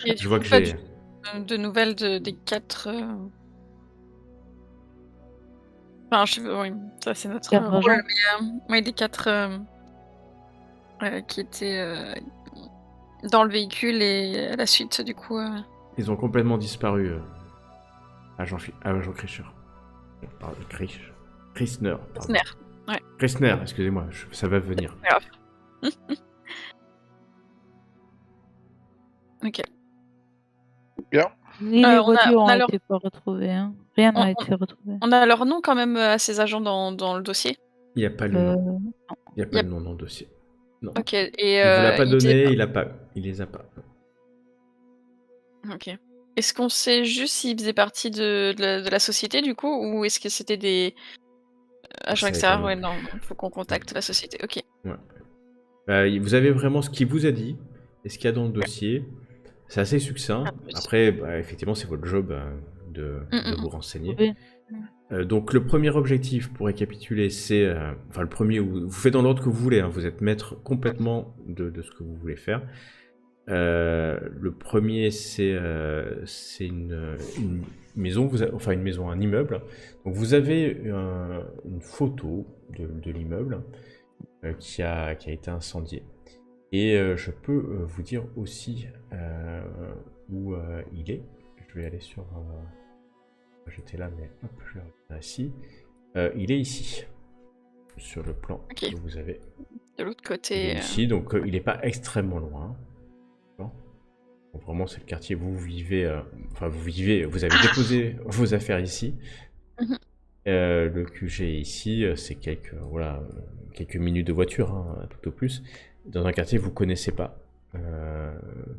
S3: Et
S2: Je vois que
S3: pas
S2: j'ai...
S3: de nouvelles des 4. Enfin, je sais pas, oui, ça c'est notre
S4: Quatre
S3: rôle,
S4: agents.
S3: mais oui, des 4 qui étaient dans le véhicule et à la suite, du coup.
S2: Ils ont complètement disparu. Agent Krischer. Pardon, Krishner. Pardon.
S3: Sner. Ouais.
S2: Krishner, excusez-moi, ça va venir.
S3: C'est pas grave. Ok.
S1: Bien.
S4: Ni les
S3: on a-
S4: voitures
S3: on a
S4: ont
S3: leur-
S4: été pas retrouvées. Hein. Rien n'a été retrouvé.
S3: On a leur nom quand même à ces agents dans le dossier.
S2: Il n'y a pas le nom. Il n'y a pas le nom dans le dossier. Non.
S3: Ok. Et
S2: Il vous l'a pas
S3: il
S2: donné,
S3: était-
S2: il a pas. Il les a pas.
S3: Ok. Est-ce qu'on sait juste s'ils faisaient partie de la société du coup, ou est-ce que c'était des agents
S2: savez
S3: extérieurs?
S2: pas
S3: Ouais,
S2: non
S3: non, il faut qu'on contacte la société. Ok.
S2: Vous avez vraiment ce qu'il vous a dit et ce qu'il y a dans le dossier. C'est assez succinct.
S3: Ah, plus.
S2: Après, effectivement, c'est votre job de vous renseigner.
S4: Oui.
S2: Donc, le premier objectif, pour récapituler, c'est... Enfin, le premier, vous faites dans l'ordre que vous voulez. Hein, vous êtes maître complètement de ce que vous voulez faire. Le premier, c'est une maison, enfin une maison, un immeuble. Donc vous avez une photo de l'immeuble qui a été incendié. Et je peux vous dire aussi où il est. Je vais aller sur... J'étais là, mais hop, je vais revenir ici. Il est ici, sur le plan
S3: Ok.
S2: que vous avez.
S3: De l'autre
S2: Il
S3: côté.
S2: est ici, donc il n'est pas extrêmement loin. Donc vraiment, c'est le quartier où vous vivez. Vous avez déposé vos affaires ici.
S3: Mhm.
S2: Le QG est ici, c'est quelques minutes de voiture, hein, tout au plus. Dans un quartier que vous connaissez pas,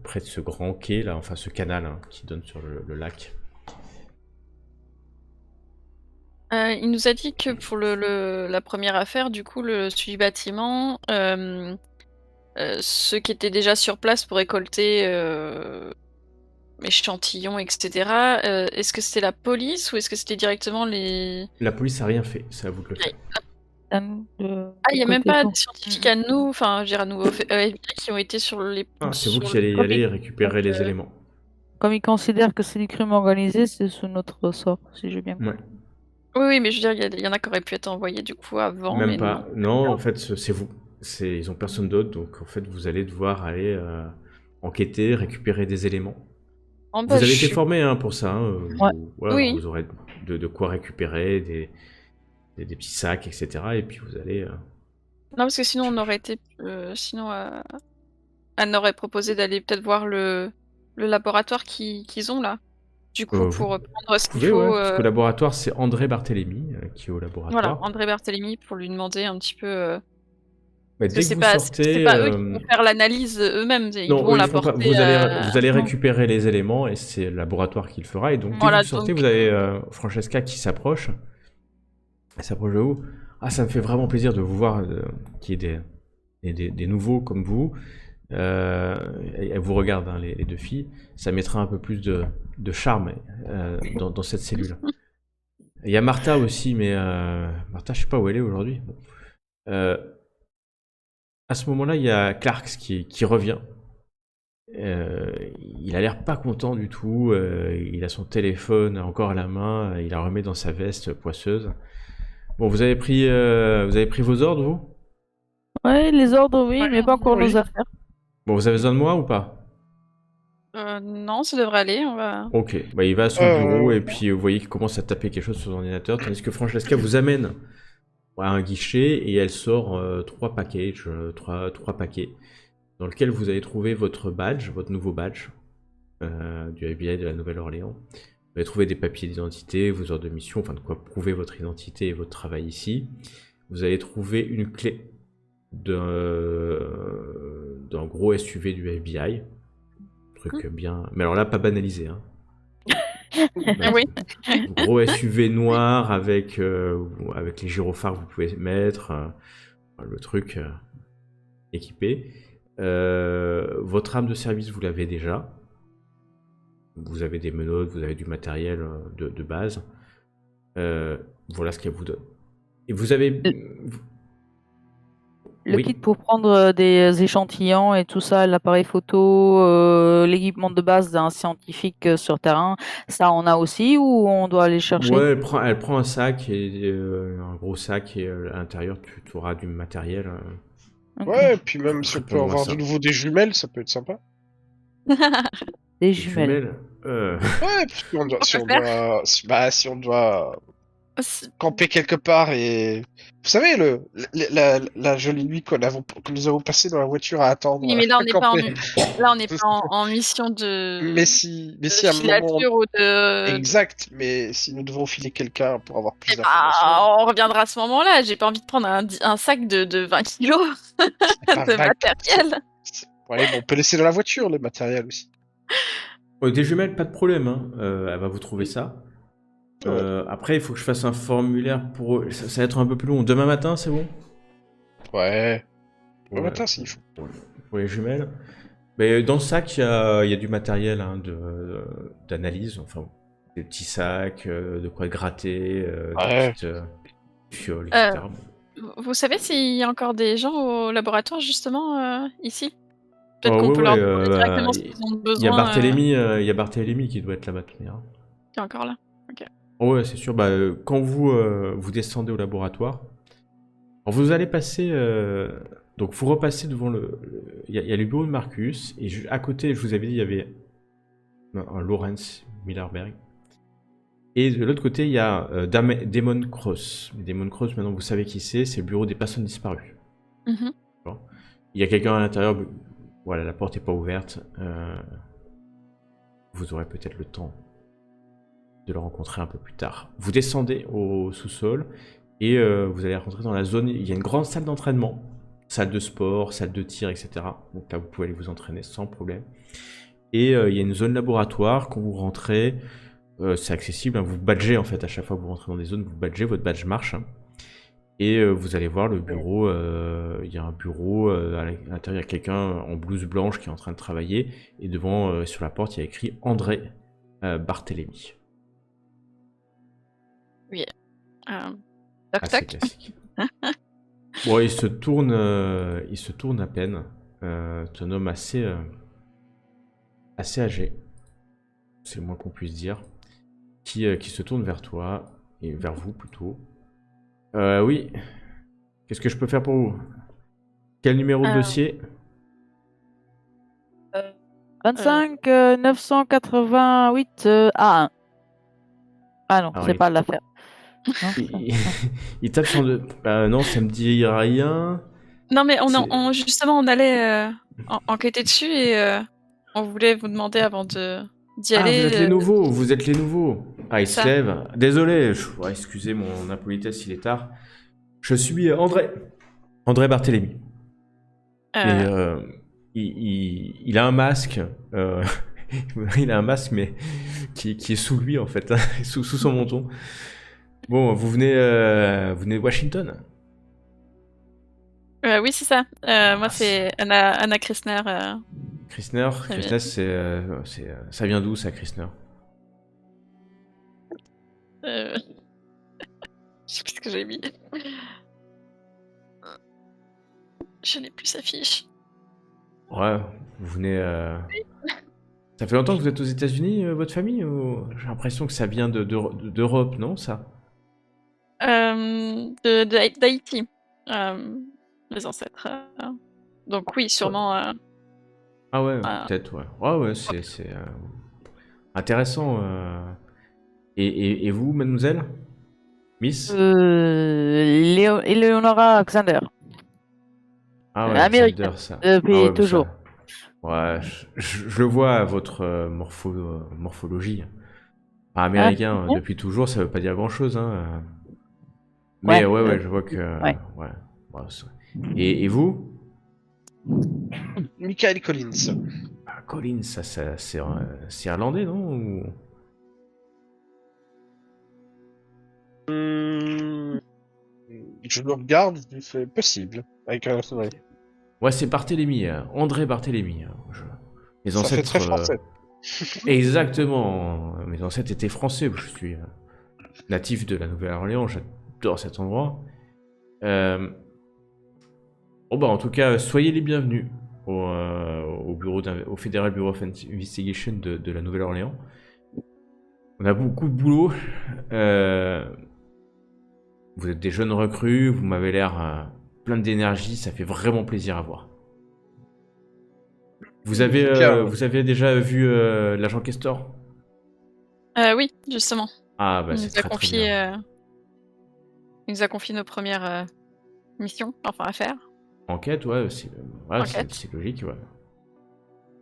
S2: près de ce grand quai là, enfin ce canal hein, qui donne sur le lac.
S3: Il nous a dit que pour la première affaire, du coup, celui du bâtiment, ceux qui étaient déjà sur place pour récolter échantillons, etc. Est-ce que c'était la police ou est-ce que c'était directement les...
S2: La police a rien fait, c'est à vous de le faire.
S3: Ah, il n'y a même pas de scientifiques à nous, enfin, je veux dire à nous, qui ont été sur les...
S2: Ah, c'est vous
S3: sur
S2: qui allez y aller et récupérer les éléments.
S4: Comme ils considèrent que c'est du crime organisé, c'est sous notre ressort, si j'ai bien compris.
S2: Ouais.
S3: Oui, mais je veux dire, il y en a qui auraient pu être envoyés du coup avant.
S2: Même
S3: mais
S2: pas. Non, en fait, c'est vous. Ils ont personne d'autre, donc en fait, vous allez devoir aller enquêter, récupérer des éléments.
S3: En
S2: Vous
S3: bas,
S2: avez
S3: je
S2: été
S3: suis-
S2: formé hein, pour ça. Hein,
S4: Ouais.
S2: voilà,
S3: Oui.
S2: Vous aurez de quoi récupérer, des petits sacs, etc. Et puis vous allez...
S3: Non, parce que sinon, on aurait été... sinon, Anne aurait proposé d'aller peut-être voir le laboratoire qu'ils ont là. Du coup, pour prendre ce
S2: Vous
S3: qu'il
S2: pouvez,
S3: faut...
S2: ouais, parce que le laboratoire, c'est André Barthélemy qui est au laboratoire.
S3: Voilà, André Barthélemy, pour lui demander un petit peu...
S2: Mais
S3: parce
S2: dès
S3: que
S2: que vous
S3: c'est
S2: sortez...
S3: pas eux qui vont faire l'analyse eux-mêmes, ils
S2: Non,
S3: vont
S2: eux,
S3: la
S2: ils font pas.
S3: porter
S2: Vous allez
S3: à-
S2: récupérer les éléments et c'est le laboratoire qui le fera. Et donc, dès
S3: Voilà,
S2: que vous sortez,
S3: donc-
S2: vous avez Francesca qui s'approche. Elle s'approche de vous. Ah, ça me fait vraiment plaisir de vous voir, qu'il y ait des nouveaux comme vous. Elle vous regarde, hein, les deux filles. Ça mettra un peu plus de charme dans cette cellule. Il y a Martha aussi, mais Martha, je sais pas où elle est aujourd'hui. Bon. À ce moment-là, il y a Clarks qui revient. Il a l'air pas content du tout. Il a son téléphone encore à la main. Il la remet dans sa veste poisseuse. Bon, vous avez pris vos ordres, vous?
S4: Ouais, les ordres, oui,
S3: Ouais,
S4: mais pas encore
S2: oui.
S4: nos affaires.
S2: Bon, vous avez besoin de moi ou pas?
S3: Non, ça devrait aller, on va...
S2: Ok, bah, il va à son bureau et puis vous voyez qu'il commence à taper quelque chose sur l'ordinateur, tandis que Francesca vous amène à un guichet et elle sort 3 packages, 3 paquets, dans lesquels vous allez trouver votre badge, votre nouveau badge du FBI de la Nouvelle-Orléans. Vous allez trouver des papiers d'identité, vos ordres de mission, enfin de quoi prouver votre identité et votre travail ici. Vous allez trouver une clé d'un gros SUV du FBI. Truc bien. Mais alors là, pas banalisé. Hein.
S3: Oui.
S2: Gros SUV noir avec les gyrophares que vous pouvez mettre. Le truc équipé. Votre arme de service, vous l'avez déjà. Vous avez des menottes, vous avez du matériel de base. Voilà ce qu'elle vous donne. Et vous avez...
S4: Le kit pour prendre des échantillons et tout ça, l'appareil photo, l'équipement de base d'un scientifique sur terrain, ça on a aussi ou on doit aller chercher?
S2: Ouais, elle prend un sac, et un gros sac, et à l'intérieur tu auras du matériel.
S4: Ok.
S1: Ouais, et puis même si on peut
S2: Répondre-moi
S1: avoir
S2: ça.
S1: de nouveau des jumelles, ça peut être sympa.
S4: Des jumelles.
S1: Ouais, parce qu'on doit, si on doit camper quelque part et... Vous savez, la jolie nuit que nous avons passée dans la voiture à attendre.
S3: Oui, mais là, on n'est pas,
S1: camper.
S3: là, on n'est pas en mission de.
S1: Mais si
S3: de
S1: à un moment...
S3: filature ou de.
S1: Exact, mais si nous devons filer quelqu'un pour avoir plus
S3: Eh ben,
S1: d'informations...
S3: on reviendra à ce moment-là. J'ai pas envie de prendre un sac de 20 kilos
S1: pas
S3: de
S1: 20,
S3: matériel.
S1: Bon, allez, on peut laisser dans la voiture le matériel aussi.
S2: Des jumelles, pas de problème. Hein. Elle va vous trouver ça. Après, il faut que je fasse un formulaire pour eux. Ça va être un peu plus long. Demain matin, c'est bon?
S1: Ouais.
S2: Ouais,
S1: Matin, s'il faut.
S2: pour les jumelles. Mais dans le sac, il y a du matériel d'analyse. Enfin, des petits sacs, de quoi gratter,
S1: Ouais.
S2: des petites fioles, etc.
S3: Vous savez s'il y a encore des gens au laboratoire, justement, ici? Peut-être
S2: Oh,
S3: qu'on
S2: ouais,
S3: peut leur
S2: ouais,
S3: demander directement s'ils ont besoin.
S2: Il y a Barthélemy qui doit être là-bas, de toute manière.
S3: Qui est encore là.
S2: Oh, ouais, c'est sûr. Quand vous descendez au laboratoire, alors vous allez passer. Donc, vous repassez devant il y a le bureau de Marcus, et à côté, je vous avais dit, il y avait un Lawrence Millerberg. Et de l'autre côté, il y a Damon Cross. Damon Cross, maintenant, vous savez qui c'est le bureau des personnes disparues.
S3: Mhm.
S2: Bon. Il y a quelqu'un à l'intérieur. Voilà, la porte n'est pas ouverte. Vous aurez peut-être le temps de le rencontrer un peu plus tard. Vous descendez au sous-sol et vous allez rentrer dans la zone. Il y a une grande salle d'entraînement, salle de sport, salle de tir, etc. Donc là, vous pouvez aller vous entraîner sans problème. Et il y a une zone laboratoire. Quand vous rentrez, c'est accessible. Hein, vous badgez en fait à chaque fois que vous rentrez dans des zones. Vous badgez, votre badge marche. Hein. Et vous allez voir le bureau. Il y a un bureau à l'intérieur. Il y a quelqu'un en blouse blanche qui est en train de travailler. Et devant, sur la porte, il y a écrit André Barthélemy.
S3: Oui. Toc
S2: Assez
S3: toc.
S2: classique. Bon, il se tourne à peine. C'est un homme assez âgé, c'est le moins qu'on puisse dire, qui se tourne vers toi, et vers vous plutôt. Oui, qu'est-ce que je peux faire pour vous? Quel numéro de dossier?
S4: 25 988 A1. Ah non,
S2: Alors,
S4: c'est pas l'affaire.
S2: Il tape sur deux. Non, ça me dit rien.
S3: Non, mais justement, on allait enquêter dessus et on voulait vous demander avant d'y aller.
S2: Vous êtes les nouveaux. Ah, il se lève. Désolé, excusez mon impolitesse, il est tard. Je suis André Barthélemy. Il a un masque. Il a un masque, mais qui est sous lui en fait, hein, sous son menton. Bon, vous venez de Washington?
S3: Oui, c'est ça. Moi, c'est Anna Krishner.
S2: Krishner, ça vient d'où ça, Krishner?
S3: Je sais plus ce que j'ai mis. Je n'ai plus sa fiche.
S2: Ouais, vous venez... Ça fait longtemps que vous êtes aux États-Unis, votre famille, ou... J'ai l'impression que ça vient d'Europe, non, ça?
S3: D'Haïti. Les ancêtres. Donc oui, sûrement...
S2: Ah ouais, peut-être, ouais. Ouais, c'est intéressant. Et vous, mademoiselle? Miss?
S4: Eleonora Alexander.
S2: Ah ouais,
S4: Américaine,
S2: Alexander, ça.
S4: depuis toujours.
S2: Ça... Ouais, je le vois à votre morphologie. Enfin, américain, depuis toujours, ça veut pas dire grand-chose, hein. Mais ouais, je vois que... Ouais. Et vous?
S1: Michael Collins.
S2: Ah, Collins, c'est irlandais, non?
S1: Je le regarde, c'est possible. Avec un sourire.
S2: Ouais, c'est Barthélemy, André Barthélemy. Mes
S1: Ça fait
S2: ancêtres.
S1: très français.
S2: Exactement. Mes ancêtres étaient français. Je suis natif de la Nouvelle-Orléans. J'adore cet endroit. Bon, bah, en tout cas, soyez les bienvenus au Federal Bureau of Investigation de la Nouvelle-Orléans. On a beaucoup de boulot. Vous êtes des jeunes recrues, vous m'avez l'air plein d'énergie, ça fait vraiment plaisir à voir. Vous avez déjà vu l'agent Castor?
S3: Oui, justement.
S2: Ah bah
S3: Il
S2: c'est
S3: nous a
S2: très
S3: confié,
S2: bien.
S3: il nous a confié nos premières missions, enfin affaires.
S2: Enquête, ouais,
S3: Enquête.
S2: c'est logique, ouais.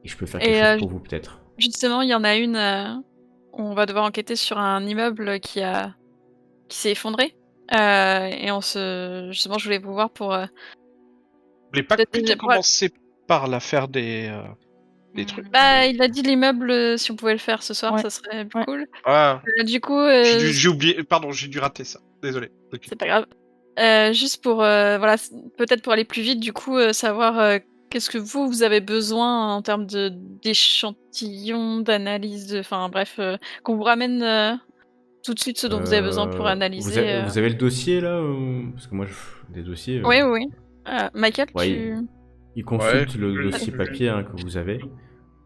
S2: Et je peux faire
S3: Et,
S2: quelque chose pour vous peut-être.
S3: Justement, il y en a une où on va devoir enquêter sur un immeuble qui s'est effondré. Et justement, je voulais vous voir pour.
S1: Vous voulez pas
S3: peut-être
S1: plutôt
S3: déjà-
S1: commencer par l'affaire des trucs?
S3: Bah, il a dit l'immeuble, si on pouvait le faire ce soir,
S4: Ouais.
S3: ça serait plus
S4: Ouais.
S3: cool.
S1: Ah,
S3: Du coup,
S1: j'ai oublié, pardon, j'ai dû rater ça. Désolé. Ok.
S3: c'est pas grave. Juste pour, voilà, peut-être pour aller plus vite, du coup, savoir qu'est-ce que vous avez besoin en termes d'échantillons, d'analyse, enfin bref, qu'on vous ramène tout de suite ce dont vous avez besoin pour analyser.
S2: Vous avez le dossier là Parce que moi, des dossiers.
S3: Oui, oui, oui. Michael,
S2: Ouais, il
S1: Ouais,
S2: consulte le dossier papier que vous avez.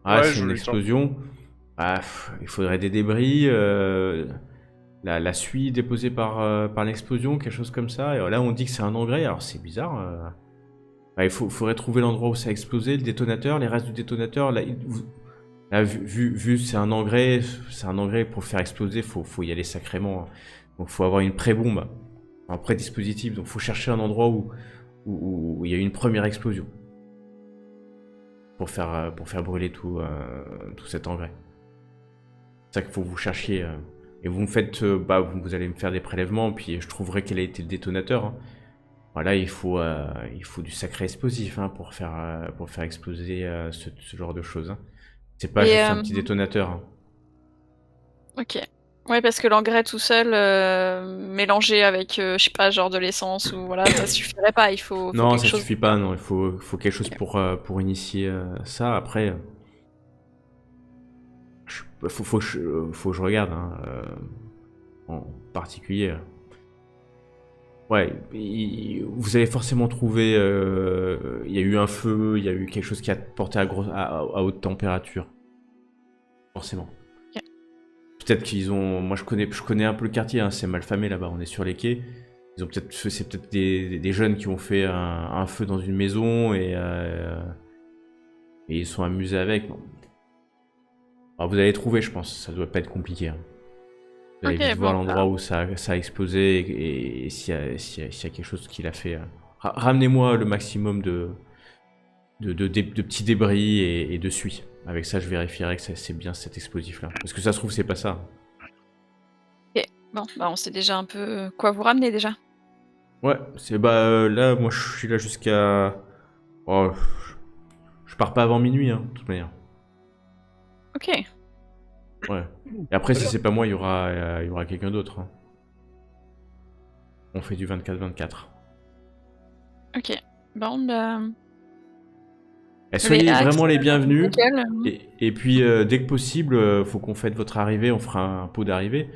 S2: Ah,
S1: Ouais,
S2: c'est
S1: je
S2: une
S1: l'ai
S2: explosion. Ah, il faudrait des débris. La suie déposée par l'explosion, quelque chose comme ça. Et là, on dit que c'est un engrais. Alors, c'est bizarre. Il faudrait trouver l'endroit où ça a explosé, le détonateur, les restes du détonateur. Là, vu c'est un engrais pour le faire exploser, faut y aller sacrément. Donc, faut avoir une pré-bombe, un pré-dispositif. Donc, faut chercher un endroit où il y a eu une première explosion pour faire brûler tout cet engrais. C'est ça qu'il faut que vous cherchiez. Et vous me faites, vous allez me faire des prélèvements, puis je trouverai quel a été le détonateur. Hein. Voilà, il faut du sacré explosif pour faire exploser ce genre de choses. Hein. C'est pas
S3: Et,
S2: juste un petit détonateur. Hein.
S3: Ok. Ouais, parce que l'engrais tout seul, mélangé avec, je sais pas, genre de l'essence ou voilà, ça suffirait pas. Il faut
S2: Non,
S3: quelque
S2: ça
S3: chose.
S2: suffit pas. Non, il faut quelque chose pour initier ça. Après, faut que je regarde en particulier. Ouais, vous avez forcément trouvé. Il y a eu un feu, il y a eu quelque chose qui a porté à haute température. Forcément.
S3: Ok.
S2: Peut-être qu'ils ont. Moi, je connais un peu le quartier. Hein, c'est mal famé là-bas. On est sur les quais. C'est peut-être des jeunes qui ont fait un feu dans une maison et ils sont amusés avec. Bon. Alors, vous allez trouver, je pense. Ça doit pas être compliqué. Hein. Vous allez vite voir l'endroit où ça a explosé et s'il y a quelque chose qui l'a fait. Ramenez-moi le maximum de petits débris et de suie. Avec ça, je vérifierai que c'est bien cet explosif-là. Parce que ça se trouve, c'est pas ça.
S3: Ok. Bon, bah on sait déjà un peu quoi vous ramener déjà.
S2: Ouais, là, moi, je suis là jusqu'à. Oh, je pars pas avant minuit, hein, de toute manière.
S3: Ok.
S2: Ouais. Et après, si c'est pas moi, il y aura quelqu'un d'autre. Hein. On fait du 24-24.
S3: Ok. Bon, bah.
S2: Soyez vraiment les bienvenus.
S3: Nickel.
S2: Et puis, dès que possible, faut qu'on fête votre arrivée. On fera un pot d'arrivée.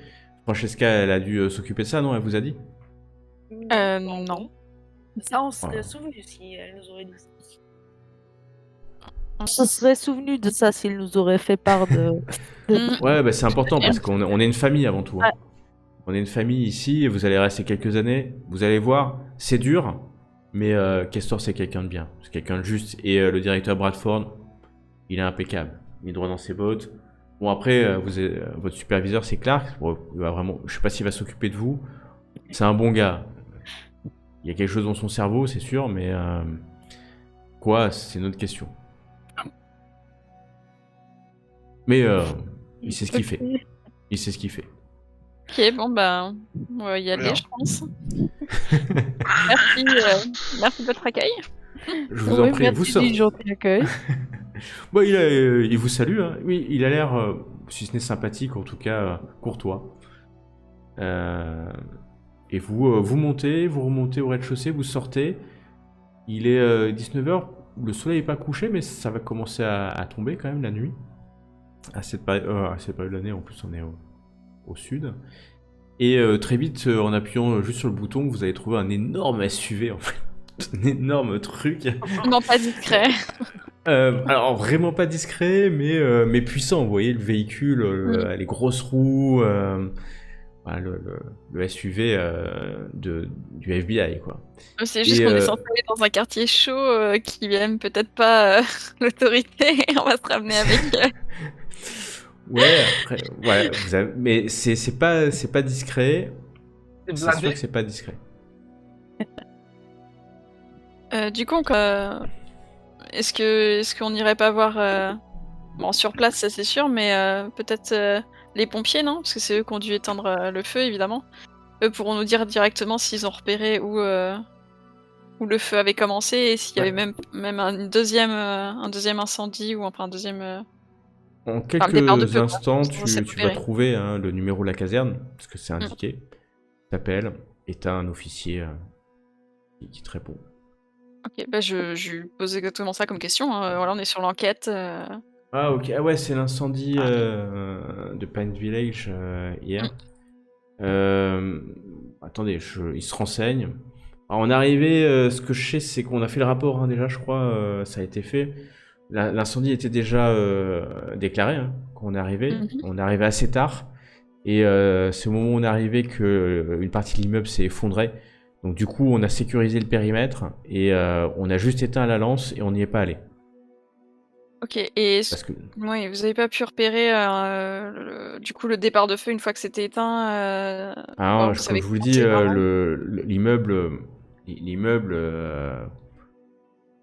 S2: Francesca, elle a dû s'occuper de ça, non? Elle vous a dit?
S3: Non.
S4: Ça, on serait
S2: Voilà.
S4: souvenu si elle nous aurait dit ça. On se serait souvenu de ça s'il nous aurait fait part de...
S2: Ouais, bah, c'est important parce qu'on est une famille avant tout. Hein.
S4: Ouais.
S2: On est une famille ici et vous allez rester quelques années. Vous allez voir, c'est dur, mais Castor, c'est quelqu'un de bien. C'est quelqu'un de juste. Et le directeur Bradford, il est impeccable. Il est droit dans ses bottes. Bon, après, votre superviseur, c'est Clark. Bon, il va vraiment, je sais pas s'il va s'occuper de vous. C'est un bon gars. Il y a quelque chose dans son cerveau, c'est sûr, mais quoi, c'est une autre question. Mais il sait ce qu'il fait. Il sait ce qu'il fait.
S3: Ok, bon ben, on va y aller,
S1: Bien.
S3: je pense. Merci de votre accueil.
S2: Je vous en prie, vous
S4: merci
S2: sortez.
S4: du gentil accueil.
S2: Bon, il vous salue, hein. Oui, il a l'air, si ce n'est sympathique, en tout cas courtois. Et vous montez, vous remontez au rez-de-chaussée, vous sortez. Il est 19h, le soleil n'est pas couché, mais ça va commencer à tomber quand même la nuit. À cette période de l'année, en plus on est au sud. Et très vite, en appuyant juste sur le bouton, vous allez trouver un énorme SUV en fait. Un énorme truc.
S3: Non, pas discret.
S2: Alors vraiment pas discret, mais puissant. Vous voyez le véhicule, les grosses roues, voilà, le SUV du FBI quoi.
S3: C'est juste qu'on est censé aller dans un quartier chaud qui aime peut-être pas l'autorité. On va se ramener avec.
S2: Ouais, après, ouais, mais c'est pas discret.
S1: C'est
S2: C'est sûr
S1: blindé.
S2: que c'est pas discret.
S3: Du coup, est-ce qu'on n'irait pas voir bon, sur place, ça c'est sûr, mais peut-être les pompiers, non? Parce que c'est eux qui ont dû éteindre le feu, évidemment. Eux pourront nous dire directement s'ils ont repéré où le feu avait commencé et s'il y avait même un deuxième incendie ou enfin un deuxième.
S2: En
S3: Enfin, le départ de
S2: quelques
S3: feu, quoi.
S2: instants,
S3: Ils vont s'être
S2: tu vas
S3: repérés.
S2: trouver hein, le numéro de la caserne, parce que c'est indiqué. T'appelles et t'as un officier qui te répond.
S3: Ok, bah je lui pose exactement ça comme question. Hein. Voilà, on est sur l'enquête.
S2: Ah ok, ah ouais, c'est l'incendie de Pine Village hier. Attendez, il se renseigne. Alors, on est arrivé, ce que je sais, c'est qu'on a fait le rapport hein, déjà, je crois, ça a été fait. L'incendie était déjà déclaré hein, quand on est arrivé. On est arrivé assez tard. Et c'est au moment où on est arrivé qu'une partie de l'immeuble s'est effondrée. Donc du coup, on a sécurisé le périmètre et on a juste éteint la lance et on n'y est pas allé.
S3: Ok, et
S2: Parce que...
S3: oui, vous avez pas pu repérer du coup le départ de feu une fois que c'était éteint.
S2: Ah,
S3: Vous
S2: comme
S3: savez
S2: je vous le
S3: comment
S2: dis,
S3: c'est vraiment
S2: l'immeuble,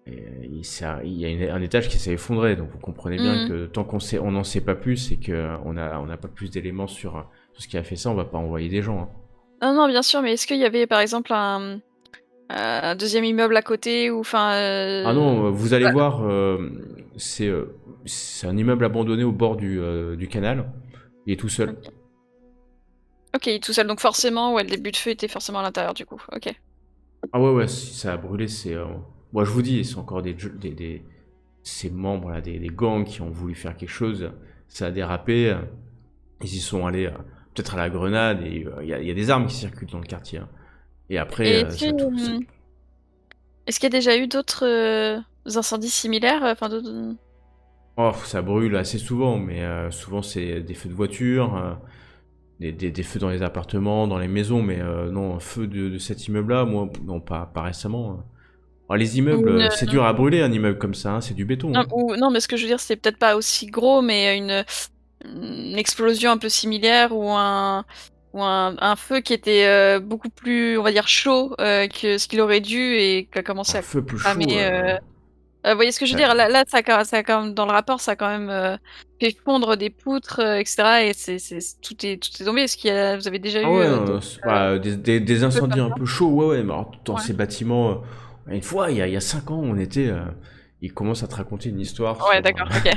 S2: il y a un étage qui s'est effondré, donc vous comprenez bien que tant on n'en sait pas plus et qu'on n'a pas plus d'éléments sur ce qui a fait ça, on va pas envoyer des gens. Hein.
S3: Non, bien sûr, mais est-ce qu'il y avait par exemple un deuxième immeuble à côté ou enfin
S2: Ah non, vous allez voir, c'est un immeuble abandonné au bord du canal. Il est tout seul.
S3: Ok, tout seul, donc forcément, ouais, le début de feu était forcément à l'intérieur du coup. Ok.
S2: Ah ouais, si ça a brûlé, c'est... Moi je vous dis, c'est encore ces membres là, des gangs qui ont voulu faire quelque chose. Ça a dérapé. Ils y sont allés peut-être à la grenade et il y a des armes qui circulent dans le quartier. Hein. Et après,
S3: Est-ce qu'il y a déjà eu d'autres incendies similaires
S2: Oh, ça brûle assez souvent, mais souvent c'est des feux de voiture, des feux dans les appartements, dans les maisons, mais non, un feu de cet immeuble-là, moi, non, pas récemment. Hein. Alors, les immeubles, c'est dur à brûler un immeuble comme ça, hein, c'est du béton. Hein.
S3: Non, mais ce que je veux dire, c'est peut-être pas aussi gros, mais une explosion un peu similaire ou un feu qui était beaucoup plus, on va dire, chaud que ce qu'il aurait dû et qui a commencé
S2: Un
S3: à
S2: feu plus chaud.
S3: cramer. Vous voyez ce que je veux dire? Là, ça a quand même, dans le rapport, ça a quand même fait fondre des poutres, etc. Et tout est tombé. Vous avez déjà eu
S2: des incendies un peu chauds, ouais, mais alors, dans
S3: Ouais.
S2: ces bâtiments, une fois, il y a 5 ans, on était... il commence à te raconter une histoire.
S3: Ouais, d'accord, ok.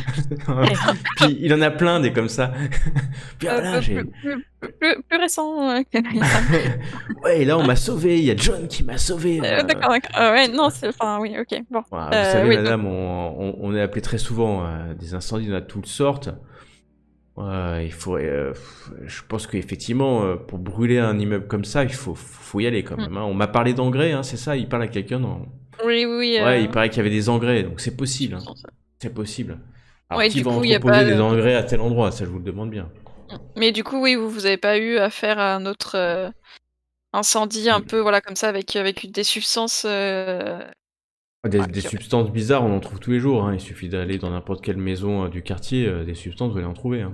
S2: Puis il en a plein des comme ça. Puis là,
S3: plus récent.
S2: Ouais, et là on m'a sauvé, il y a John qui m'a sauvé.
S3: D'accord. Ouais, non, enfin, oui, ok. Bon.
S2: Voilà, vous savez,
S3: oui,
S2: madame, on est appelé très souvent des incendies, il y en a de toutes sortes. Il faut, je pense qu'effectivement, pour brûler un immeuble comme ça, il faut y aller quand même. Hein. On m'a parlé d'engrais, hein, c'est ça, il parle à quelqu'un dans...
S3: Oui.
S2: Ouais, il paraît qu'il y avait des engrais, donc c'est possible. Hein. C'est possible. Alors,
S3: Ouais,
S2: qui
S3: du
S2: va
S3: coup, y a
S2: entreposer
S3: pas
S2: des engrais à tel endroit? Ça, je vous le demande bien.
S3: Mais du coup, oui, vous avez pas eu affaire à un autre incendie un peu, voilà, comme ça, avec des substances.
S2: Des substances bizarres, on en trouve tous les jours. Hein. Il suffit d'aller dans n'importe quelle maison du quartier, des substances, vous allez en trouver. Hein.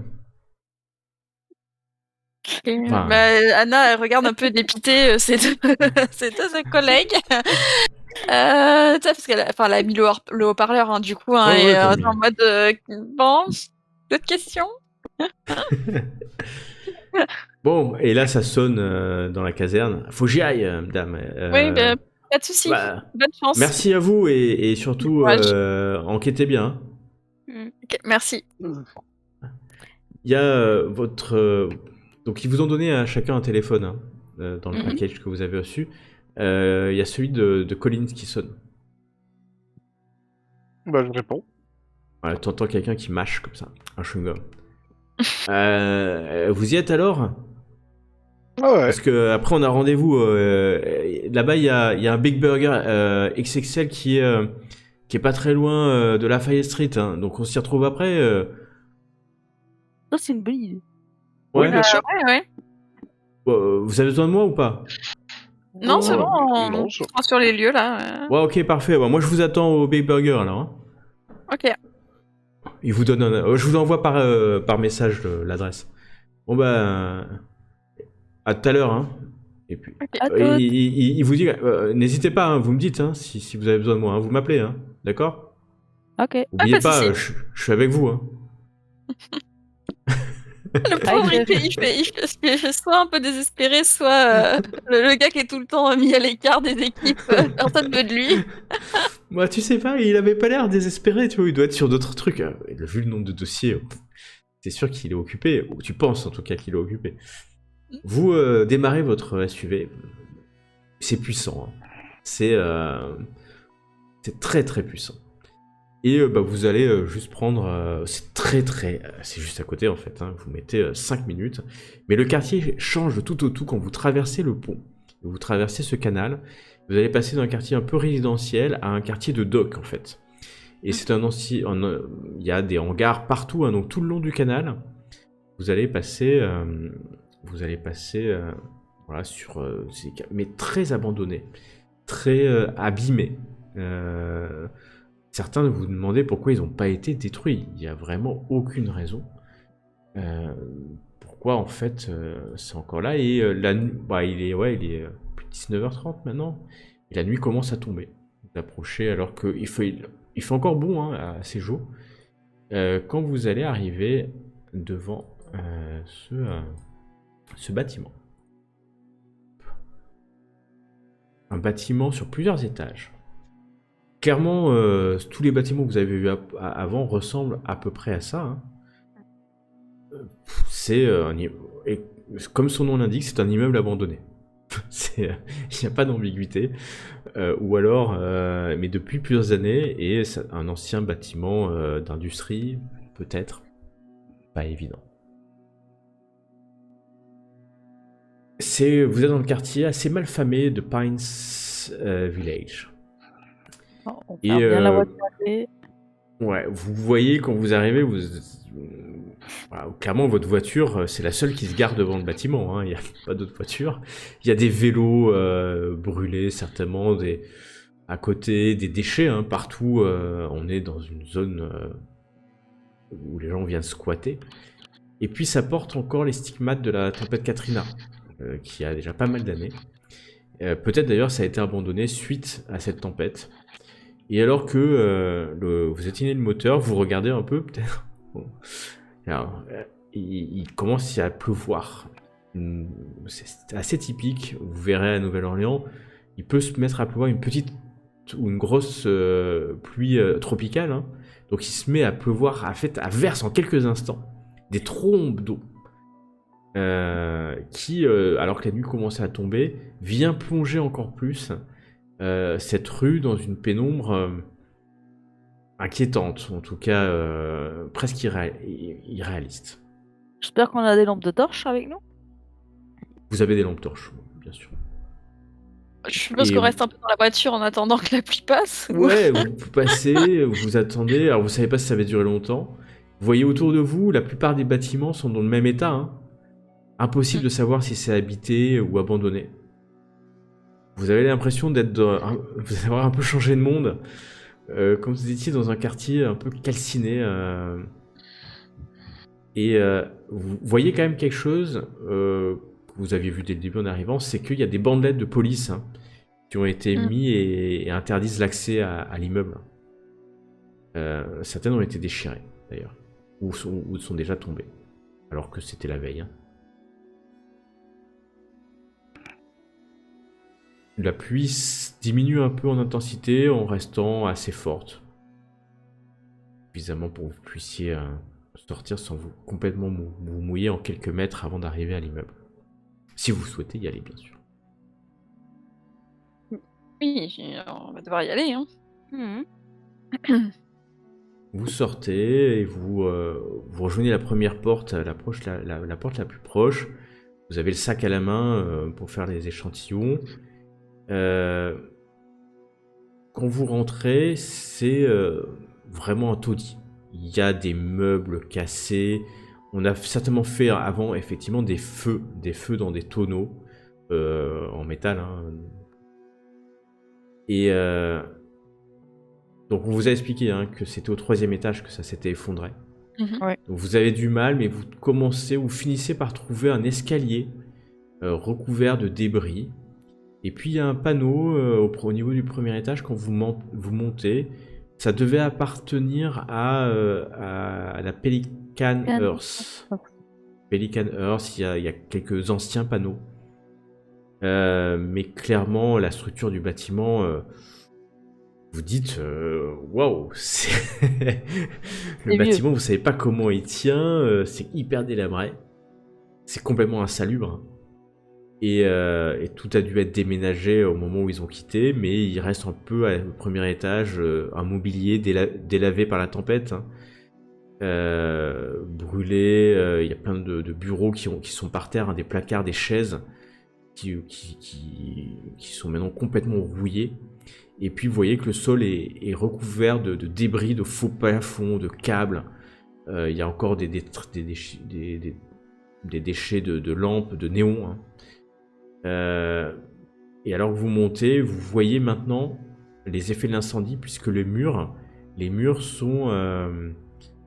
S2: Enfin,
S3: Anna, elle regarde un peu dépitée ses deux collègues. Parce qu'elle a mis le haut-parleur, hein, du coup, hein, et en mode bon, d'autres questions.
S2: Bon, et là, ça sonne dans la caserne. Faut que j'y aille, madame.
S3: Oui, bah, pas de souci.
S2: Bah,
S3: Bonne chance.
S2: merci à vous et surtout,
S3: Courage.
S2: enquêtez bien.
S3: Ok, merci.
S2: Il y a votre... donc, ils vous ont donné à chacun un téléphone hein, dans le package que vous avez reçu. Il y a celui de Collins qui sonne.
S1: Bah, je réponds.
S2: Voilà, t'entends quelqu'un qui mâche comme ça, un chewing-gum. Vous y êtes alors?
S1: Ah ouais.
S2: Parce que après on a rendez-vous. Là-bas il y a un Big Burger XXL qui est pas très loin de Lafayette Street. Hein, donc on s'y retrouve après.
S4: Ça, c'est une bonne idée.
S2: Ouais.
S1: Bien sûr.
S3: Ouais.
S2: Vous avez besoin de moi ou pas?
S3: Non, c'est bon,
S1: non,
S3: on sera sur les lieux là.
S2: Ouais, ok, parfait. Bon, moi je vous attends au Big Burger alors. Hein.
S3: Ok.
S2: Il vous donne je vous envoie par message l'adresse. Bon bah à tout à l'heure. Hein. Et puis
S3: Ok.
S2: il vous dit n'hésitez pas, hein, vous me dites hein, si vous avez besoin de moi, hein, vous m'appelez, hein, d'accord?
S4: Ok.
S2: Oubliez
S3: pas de
S2: pas, je suis avec vous. Hein.
S3: Le pauvre, il fait soit un peu désespéré, soit le gars qui est tout le temps mis à l'écart des équipes. Personne veut de lui.
S2: Moi, tu sais pas, il avait pas l'air désespéré, tu vois, il doit être sur d'autres trucs. Hein. Vu le nombre de dossiers, t'es sûr qu'il est occupé, ou tu penses en tout cas qu'il est occupé. Vous démarrez votre SUV, c'est puissant, hein. C'est très très puissant. Et vous allez juste prendre, c'est juste à côté en fait, hein, vous mettez 5 minutes, mais le quartier change de tout au tout quand vous traversez le pont, vous traversez ce canal, vous allez passer d'un quartier un peu résidentiel à un quartier de dock en fait. Et c'est il y a des hangars partout, hein, donc tout le long du canal, vous allez passer voilà, sur mais très abandonné, très abîmé. Certains vous demandez pourquoi ils n'ont pas été détruits. Il n'y a vraiment aucune raison. Pourquoi en fait c'est encore là. Et la nuit, il est plus de 19h30 maintenant. Et la nuit commence à tomber. Vous approchez alors qu'il fait encore bon hein, assez chaud. Quand vous allez arriver devant ce bâtiment. Un bâtiment sur plusieurs étages. Clairement, tous les bâtiments que vous avez vus avant ressemblent à peu près à ça. Hein. C'est comme son nom l'indique, c'est un immeuble abandonné. Il n'y a pas d'ambiguïté. Ou alors, mais depuis plusieurs années, et un ancien bâtiment d'industrie, peut-être, pas évident. Vous êtes dans le quartier assez mal famé de Pines Village.
S4: On ferme bien la voiture.
S2: Ouais, vous voyez quand vous arrivez, clairement votre voiture, c'est la seule qui se gare devant le bâtiment. Hein, il n'y a pas d'autres voitures. Il y a des vélos brûlés certainement, à côté, des déchets hein, partout. On est dans une zone où les gens viennent squatter. Et puis ça porte encore les stigmates de la tempête Katrina, qui a déjà pas mal d'années. Peut-être d'ailleurs ça a été abandonné suite à cette tempête. Et alors que vous éteignez le moteur, vous regardez un peu, peut-être. Bon. Alors, il commence à pleuvoir. C'est assez typique. Vous verrez à Nouvelle-Orléans, il peut se mettre à pleuvoir une petite ou une grosse pluie tropicale. Hein. Donc il se met à pleuvoir, à verse en quelques instants des trombes d'eau. Qui, alors que la nuit commence à tomber, vient plonger encore plus cette rue dans une pénombre inquiétante, en tout cas presque irréaliste.
S4: J'espère qu'on a des lampes de torche avec nous.
S2: Vous avez des lampes torches, bien sûr.
S3: Je suppose qu'on reste un peu dans la voiture en attendant que la pluie passe.
S2: Ouais, vous passez, vous attendez, alors vous savez pas si ça va durer longtemps. Vous voyez autour de vous, la plupart des bâtiments sont dans le même état. Hein. Impossible de savoir si c'est habité ou abandonné. Vous avez l'impression d'avoir un peu changé de monde, comme vous étiez dans un quartier un peu calciné. Et vous voyez quand même quelque chose que vous aviez vu dès le début en arrivant, c'est qu'il y a des bandelettes de police hein, qui ont été mis et interdisent l'accès à l'immeuble. Certaines ont été déchirées d'ailleurs, ou sont déjà tombées, alors que c'était la veille. Hein. La pluie diminue un peu en intensité en restant assez forte. Suffisamment pour que vous puissiez sortir sans vous complètement vous mouiller en quelques mètres avant d'arriver à l'immeuble. Si vous souhaitez y aller, bien sûr.
S3: Oui, on va devoir y aller. Hein.
S2: Vous sortez et vous rejoignez la première porte, la porte la plus proche. Vous avez le sac à la main pour faire les échantillons. Quand vous rentrez, c'est vraiment un taudis. Il y a des meubles cassés. On a certainement fait avant effectivement des feux dans des tonneaux en métal. Hein. Et donc on vous a expliqué hein, que c'était au 3e étage que ça s'était effondré.
S4: Ouais.
S2: Donc vous avez du mal, mais vous finissez par trouver un escalier recouvert de débris. Et puis il y a un panneau au niveau du 1er étage quand vous montez. Ça devait appartenir à la Pelican Earth. Pelican Earth, il y a quelques anciens panneaux. Mais clairement, la structure du bâtiment, vous dites, waouh, le bâtiment, vous savez pas comment il tient, c'est hyper délabré, c'est complètement insalubre. Et tout a dû être déménagé au moment où ils ont quitté, mais il reste un peu au 1er étage un mobilier délavé par la tempête, hein. Brûlé, il y a plein de bureaux qui sont par terre, hein, des placards, des chaises qui sont maintenant complètement rouillés. Et puis vous voyez que le sol est recouvert de débris, de faux plafonds, de câbles. Il y a encore des déchets de lampes, de néons, hein. Et alors que vous montez, vous voyez maintenant les effets de l'incendie puisque les murs sont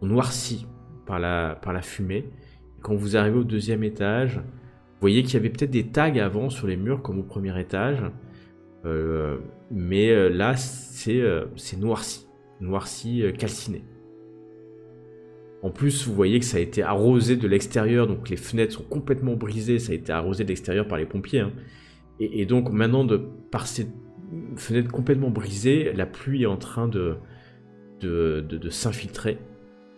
S2: noircis par la fumée. Et quand vous arrivez au 2e étage, vous voyez qu'il y avait peut-être des tags avant sur les murs comme au 1er étage, mais là c'est noirci, calciné. En plus, vous voyez que ça a été arrosé de l'extérieur, donc les fenêtres sont complètement brisées, ça a été arrosé de l'extérieur par les pompiers. Hein. Et donc maintenant, par ces fenêtres complètement brisées, la pluie est en train de s'infiltrer,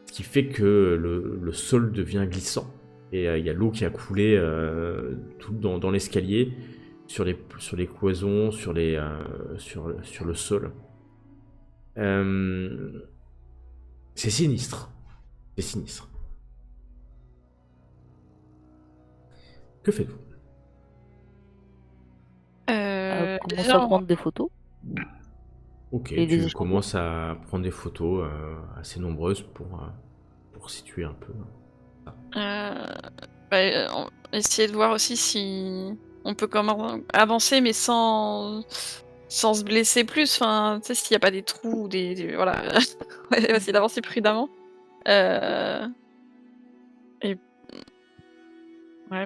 S2: ce qui fait que le sol devient glissant. Et il y a l'eau qui a coulé tout dans l'escalier, sur les cloisons, sur le sol. C'est sinistre. C'est sinistre. Que faites-vous ?
S4: Commence à prendre des photos.
S2: Ok,
S4: Et
S2: tu commences à prendre des photos assez nombreuses pour situer un peu.
S3: Essayer de voir aussi si on peut comment avancer, mais sans se blesser plus. Enfin, tu sais, s'il n'y a pas des trous ou voilà. On va essayer d'avancer prudemment. Et ouais,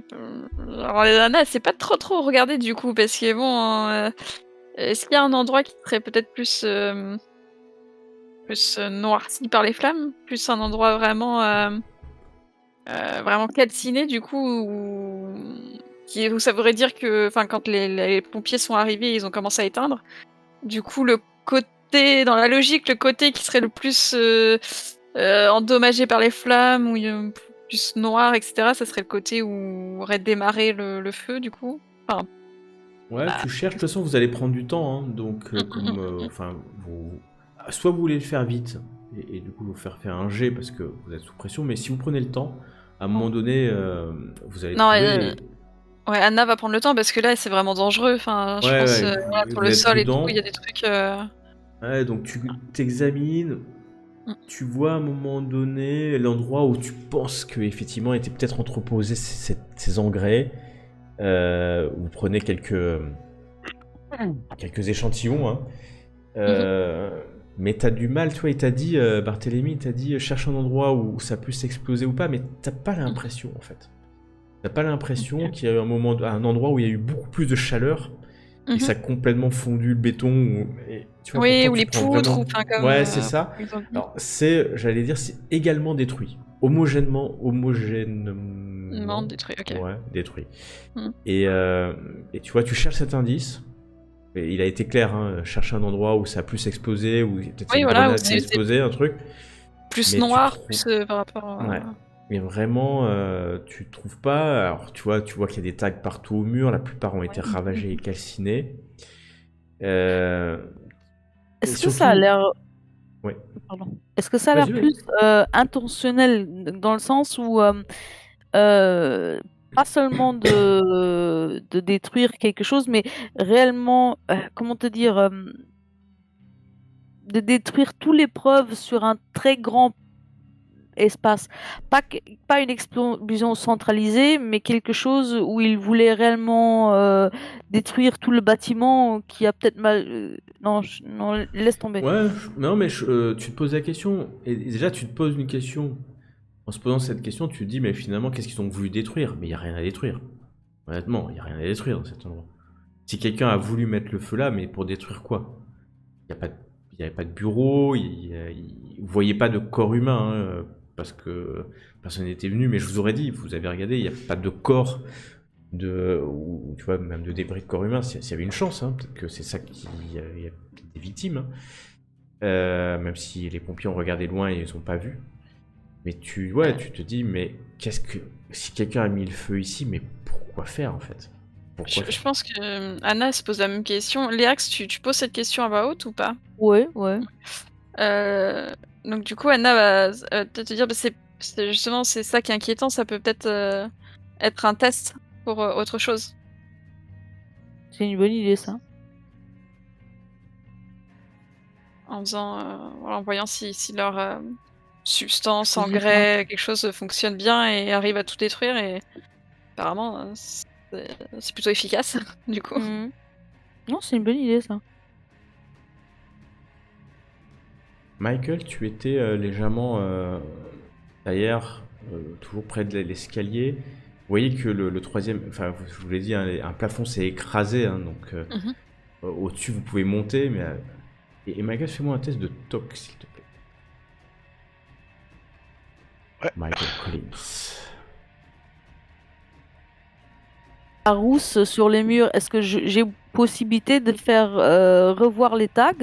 S3: alors Anna, c'est pas trop regarder du coup, parce que bon, est-ce qu'il y a un endroit qui serait peut-être plus noirci par les flammes, plus un endroit vraiment calciné du coup, où ça voudrait dire que, enfin, quand les pompiers sont arrivés, ils ont commencé à éteindre. Du coup, le côté, dans la logique, le côté qui serait le plus endommagé par les flammes, ou plus noir, etc., ça serait le côté où aurait démarré le feu, du coup. Enfin,
S2: ouais, tu cherches. De toute façon, vous allez prendre du temps, hein, donc soit vous voulez le faire vite et du coup vous faire un jet parce que vous êtes sous pression, mais si vous prenez le temps, à un moment donné, vous allez trouver.
S3: Ouais, Anna va prendre le temps parce que là c'est vraiment dangereux. Enfin, je pense pour le sol et tout, il y a des trucs.
S2: Ouais, donc tu t'examines. Tu vois à un moment donné l'endroit où tu penses qu'effectivement était peut-être entreposé ces engrais. Vous prenez quelques échantillons. Hein. Mais t'as du mal, toi, il t'a dit, Barthélemy, il t'a dit cherche un endroit où ça peut s'exploser ou pas, mais t'as pas l'impression en fait. T'as pas l'impression qu'il y a eu un endroit où il y a eu beaucoup plus de chaleur et ça a complètement fondu le béton. Tu vois,
S3: oui, ou les poutres, ou enfin comme.
S2: Ouais, c'est ça. Alors, j'allais dire, c'est également détruit. Homogènement
S3: détruit, ok.
S2: Ouais, détruit. Et tu vois, tu cherches cet indice, Et il a été clair, hein, cherche un endroit où ça a plus explosé, où peut-être
S3: Oui,
S2: une
S3: voilà, où
S2: grenade qui a
S3: c'est
S2: explosé, un truc.
S3: plus
S2: Mais tu
S3: noir,
S2: trouves-
S3: plus par rapport à...
S2: Ouais. Mais vraiment, tu trouves pas. Alors, tu vois qu'il y a des tags partout au mur, la plupart ont été ravagés et calcinés.
S4: Est-ce
S2: Et
S4: que ça a
S2: surtout-
S4: l'air...
S2: Ouais.
S4: Pardon. Est-ce que ça a
S2: Vas-y,
S4: l'air
S2: vas-y.
S4: plus intentionnel dans le sens où pas seulement de détruire quelque chose, mais réellement, comment te dire, de détruire toutes les preuves sur un très grand espace. Pas une explosion centralisée, mais quelque chose où il voulait réellement détruire tout le bâtiment qui a peut-être mal... non, non, laisse tomber.
S2: Ouais, non, mais tu te poses la question. Et déjà, tu te poses une question. En se posant cette question, tu te dis, mais finalement, qu'est-ce qu'ils ont voulu détruire? Mais il n'y a rien à détruire. Honnêtement, il n'y a rien à détruire dans cet endroit. Si quelqu'un a voulu mettre le feu là, mais pour détruire quoi? Il n'y avait pas de bureau, vous voyez pas de corps humain, hein, parce que personne n'était venu, mais je vous aurais dit, vous avez regardé, il n'y a pas de corps, ou tu vois, même de débris de corps humain, s'il y avait une chance, hein, peut-être que c'est ça il y a des victimes, hein. Même si les pompiers ont regardé loin et ils les ont pas vus. Mais tu te dis, mais si quelqu'un a mis le feu ici, mais pourquoi faire en fait? Pourquoi
S3: Je
S2: faire?
S3: pense que Anna se pose la même question. Léax, tu poses cette question à voix haute ou pas?
S4: Ouais, ouais.
S3: Donc du coup, Anna va peut-être te dire, bah, c'est justement c'est ça qui est inquiétant, ça peut peut-être être un test pour autre chose.
S4: C'est une bonne idée, ça.
S3: En faisant, voilà, en voyant si leur substance,
S4: Explosif,
S3: engrais, quelque chose fonctionne bien et arrive à tout détruire. Et apparemment, c'est plutôt efficace, du coup.
S4: Mhm. Non, c'est une bonne idée, ça.
S2: Michael, tu étais légèrement derrière, toujours près de l'escalier. Vous voyez que le troisième, enfin, je vous l'ai dit, hein, un plafond s'est écrasé, hein, donc
S3: Mhm.
S2: au-dessus vous pouvez monter, mais et Michael, fais-moi un test de toc, s'il te plaît.
S1: Ouais.
S2: Michael Collins.
S4: La rousse sur les murs, est-ce que j'ai possibilité de faire revoir les tags?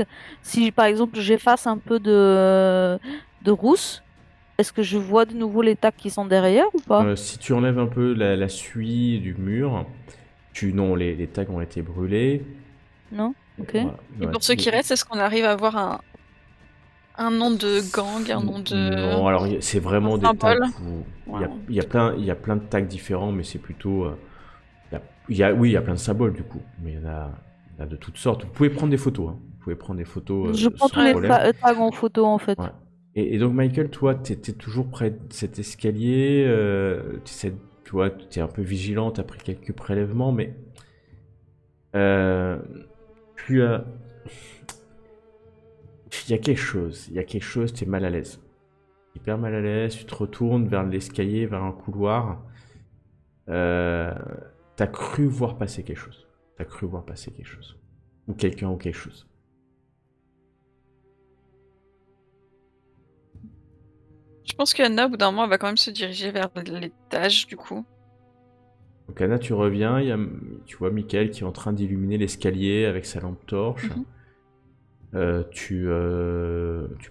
S4: Si par exemple j'efface un peu de rousse, est-ce que je vois de nouveau les tags qui sont derrière ou pas?
S2: Si tu enlèves un peu la suie du mur, non, les tags ont été brûlés.
S4: Non? Ok.
S2: Voilà.
S3: Et pour ceux qui restent, est-ce qu'on arrive à avoir un nom de gang, un nom de...
S2: Non, alors c'est vraiment
S3: un
S2: des tags
S3: symbole.
S2: où
S3: Ouais.
S2: il y a plein de tags différents, mais c'est plutôt oui, il y a plein de symboles du coup, mais il y en a de toutes sortes. Vous pouvez prendre des photos, hein. Vous pouvez prendre des photos
S4: Je prends
S2: sans
S4: tous les
S2: problème.
S4: tags en photo en fait.
S2: Ouais. Et donc Michael, toi, t'étais toujours près de cet escalier, tu vois, t'es un peu vigilant, t'as pris quelques prélèvements, mais tu as... il y a quelque chose, t'es mal à l'aise. Hyper mal à l'aise, tu te retournes vers l'escalier, vers un couloir. T'as cru voir passer quelque chose. T'as cru voir passer quelque chose. Ou quelqu'un ou quelque chose.
S3: Je pense qu'Anna, au bout d'un moment, elle va quand même se diriger vers l'étage, du coup.
S2: Donc Anna, tu reviens, tu vois Michael qui est en train d'illuminer l'escalier avec sa lampe torche. Tu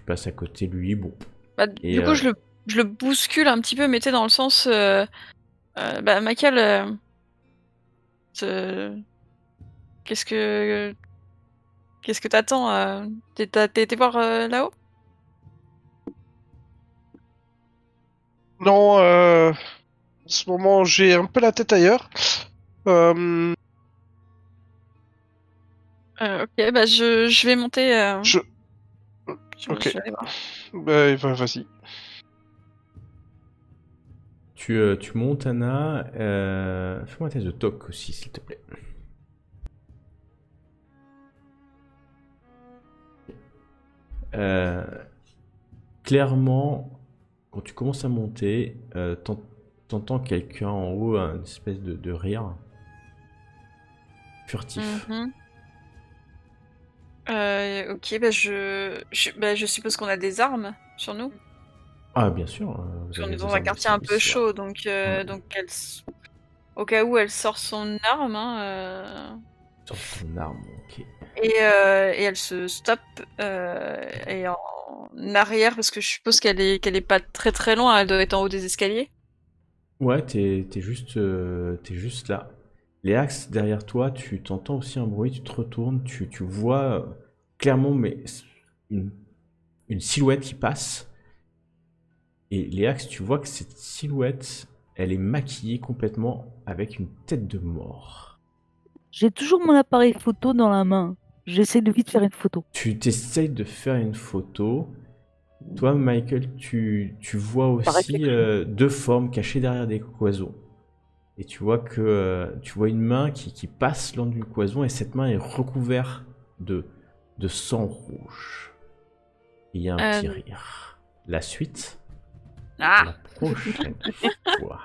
S2: passes à côté de lui, bon.
S3: Bah, du coup, je le bouscule un petit peu, mais tu sais, dans le sens... bah, Michael, qu'est-ce que t'attends? T'as été voir là-haut?
S1: Non, en ce moment, j'ai un peu la tête ailleurs.
S3: Ok, bah je vais monter.
S1: Ok.
S3: Je vais aller voir.
S1: Bah, vas-y.
S2: Tu montes, Anna. Fais-moi un test de toc aussi, s'il te plaît. Clairement, quand tu commences à monter, t'entends quelqu'un en haut, une espèce de rire furtif.
S3: Ok, bah je suppose qu'on a des armes sur nous.
S2: Ah, bien sûr.
S3: Parce qu'on est dans un quartier un peu chaud, donc au cas où elle sort son arme, hein,
S2: Sors ton arme, ok.
S3: Et elle se stoppe et en arrière, parce que je suppose qu'elle est pas très très loin, elle doit être en haut des escaliers.
S2: Ouais, t'es juste là. Léax, derrière toi, tu t'entends aussi un bruit, tu te retournes, tu vois clairement mais une silhouette qui passe. Et Léax, tu vois que cette silhouette, elle est maquillée complètement avec une tête de mort.
S4: J'ai toujours mon appareil photo dans la main. J'essaie de vite faire une photo.
S2: Tu t'essayes de faire une photo. Toi, Michael, tu vois aussi deux formes cachées derrière des cloisons. Et tu vois que tu vois une main qui passe le long d'une cloison et cette main est recouverte de sang rouge. Et il y a un petit rire. La suite, la prochaine fois.